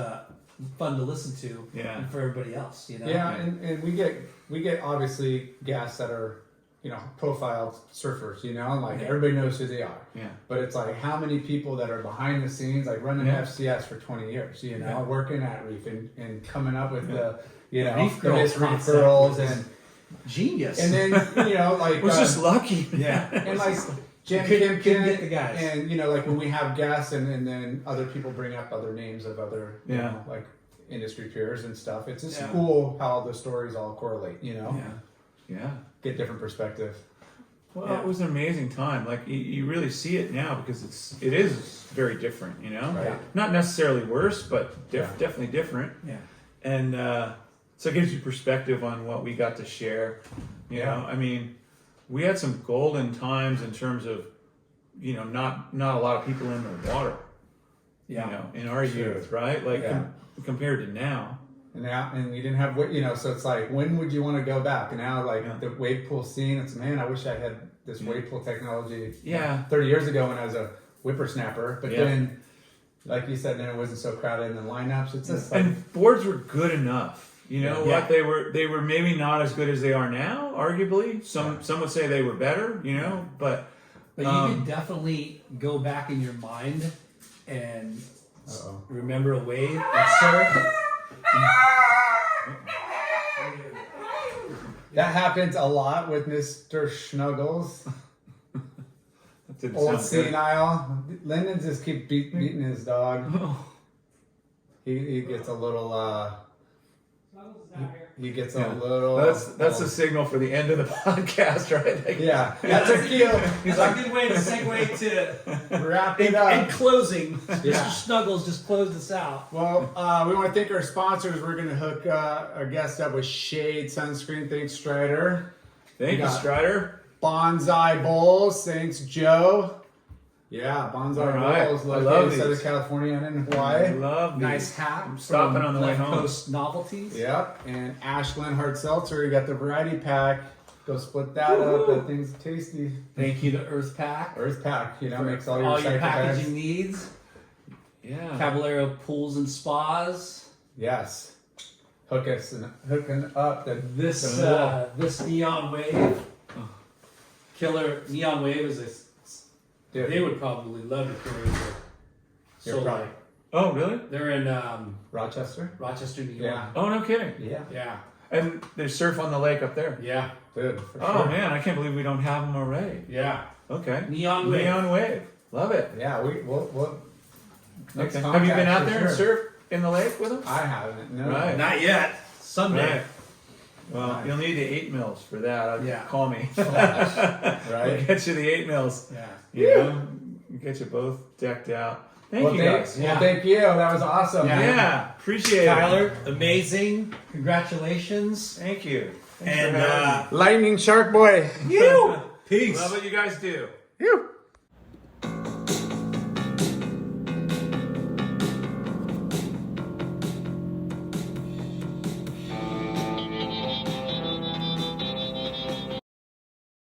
fun to listen to. Yeah. And for everybody else, you know. Yeah, and we get obviously guests that are, you know, profiled surfers, you know, like everybody knows who they are. Yeah. But it's like how many people that are behind the scenes, like running FCS for 20 years, you know, working at Reef and coming up with the, you know, Reef girls and genius. And then, you know, like was just lucky. Yeah. And like Jen Kim get the guys. And, you know, like when we have guests and then other people bring up other names of other, you know, like industry peers and stuff. It's just cool how the stories all correlate, you know? Yeah. Get different perspective. Well, it was an amazing time. Like you really see it now because it is very different, you know. Right. Not necessarily worse, but definitely different. Yeah. And so it gives you perspective on what we got to share. You know, I mean, we had some golden times in terms of, you know, not a lot of people in the water. Yeah. You know, in our youth, right? Like compared to now. And you didn't have, you know, so it's like, when would you want to go back? And now, like, the wave pool scene, it's, man, I wish I had this wave pool technology 30 years ago when I was a whippersnapper. But then, like you said, then it wasn't so crowded in the lineups. It's just like, and boards were good enough. You know what? They were maybe not as good as they are now, arguably. Some would say they were better, you know, but you can definitely go back in your mind and remember a wave and surf. That happens a lot with Mr. Schnuggles. Old senile. Lyndon just keep beating his dog. He gets a little he gets a little. That's a signal for the end of the podcast, right? Like, Yeah, that's a cue. It's a good way to segue to Wrap it up. in closing. Yeah. Mr. Snuggles just closed us out. Well, we want to thank our sponsors. We're going to hook our guest up with Shade Sunscreen. Thanks, Strider. Thank you, got- Strider. Bonsai Bowls. Thanks, Joe. Yeah, Bonsai All right. Bowls. I Located love in these. Southern California and in I Hawaii. love these. Nice hat. I'm stopping from on the way Left home. Coast Novelties. Yep. And Ashland Hard Seltzer. You got the variety pack. Go split that up. That thing's tasty. Thank you to Earth Pack. Earth Pack, you know, for makes all your all recycle your bags. packaging needs. Yeah. Caballero Pools and Spas. Yes. Hooking up the This Neon Wave. Killer Neon Wave is a. Dude, They would probably love to carry the You're Solite. probably- Oh, really? They're in Rochester. Rochester, New York. Yeah. Oh, no kidding. Yeah. Yeah. And they surf on the lake up there. Yeah. Dude, for Oh sure. man, I can't believe we don't have them already. Yeah. Okay. Neon Wave. Neon Wave. Love it. Yeah, we'll next Okay. Have you been contact out for there and sure. surfed in the lake with them? I haven't. No. Right. Not yet. Someday. Right. Well, Nice. you'll need the 8 mils for that. Yeah. Call me. Right? We'll get you the 8 mils. Yeah. You know, get you both decked out. Thank Well, you guys. Yeah. thank you. That was awesome. Yeah. Appreciate it. Tyler, amazing. Congratulations. Thank you. Thanks And for having me. Lightning Shark Boy. you. Peace. Love what you guys do. You.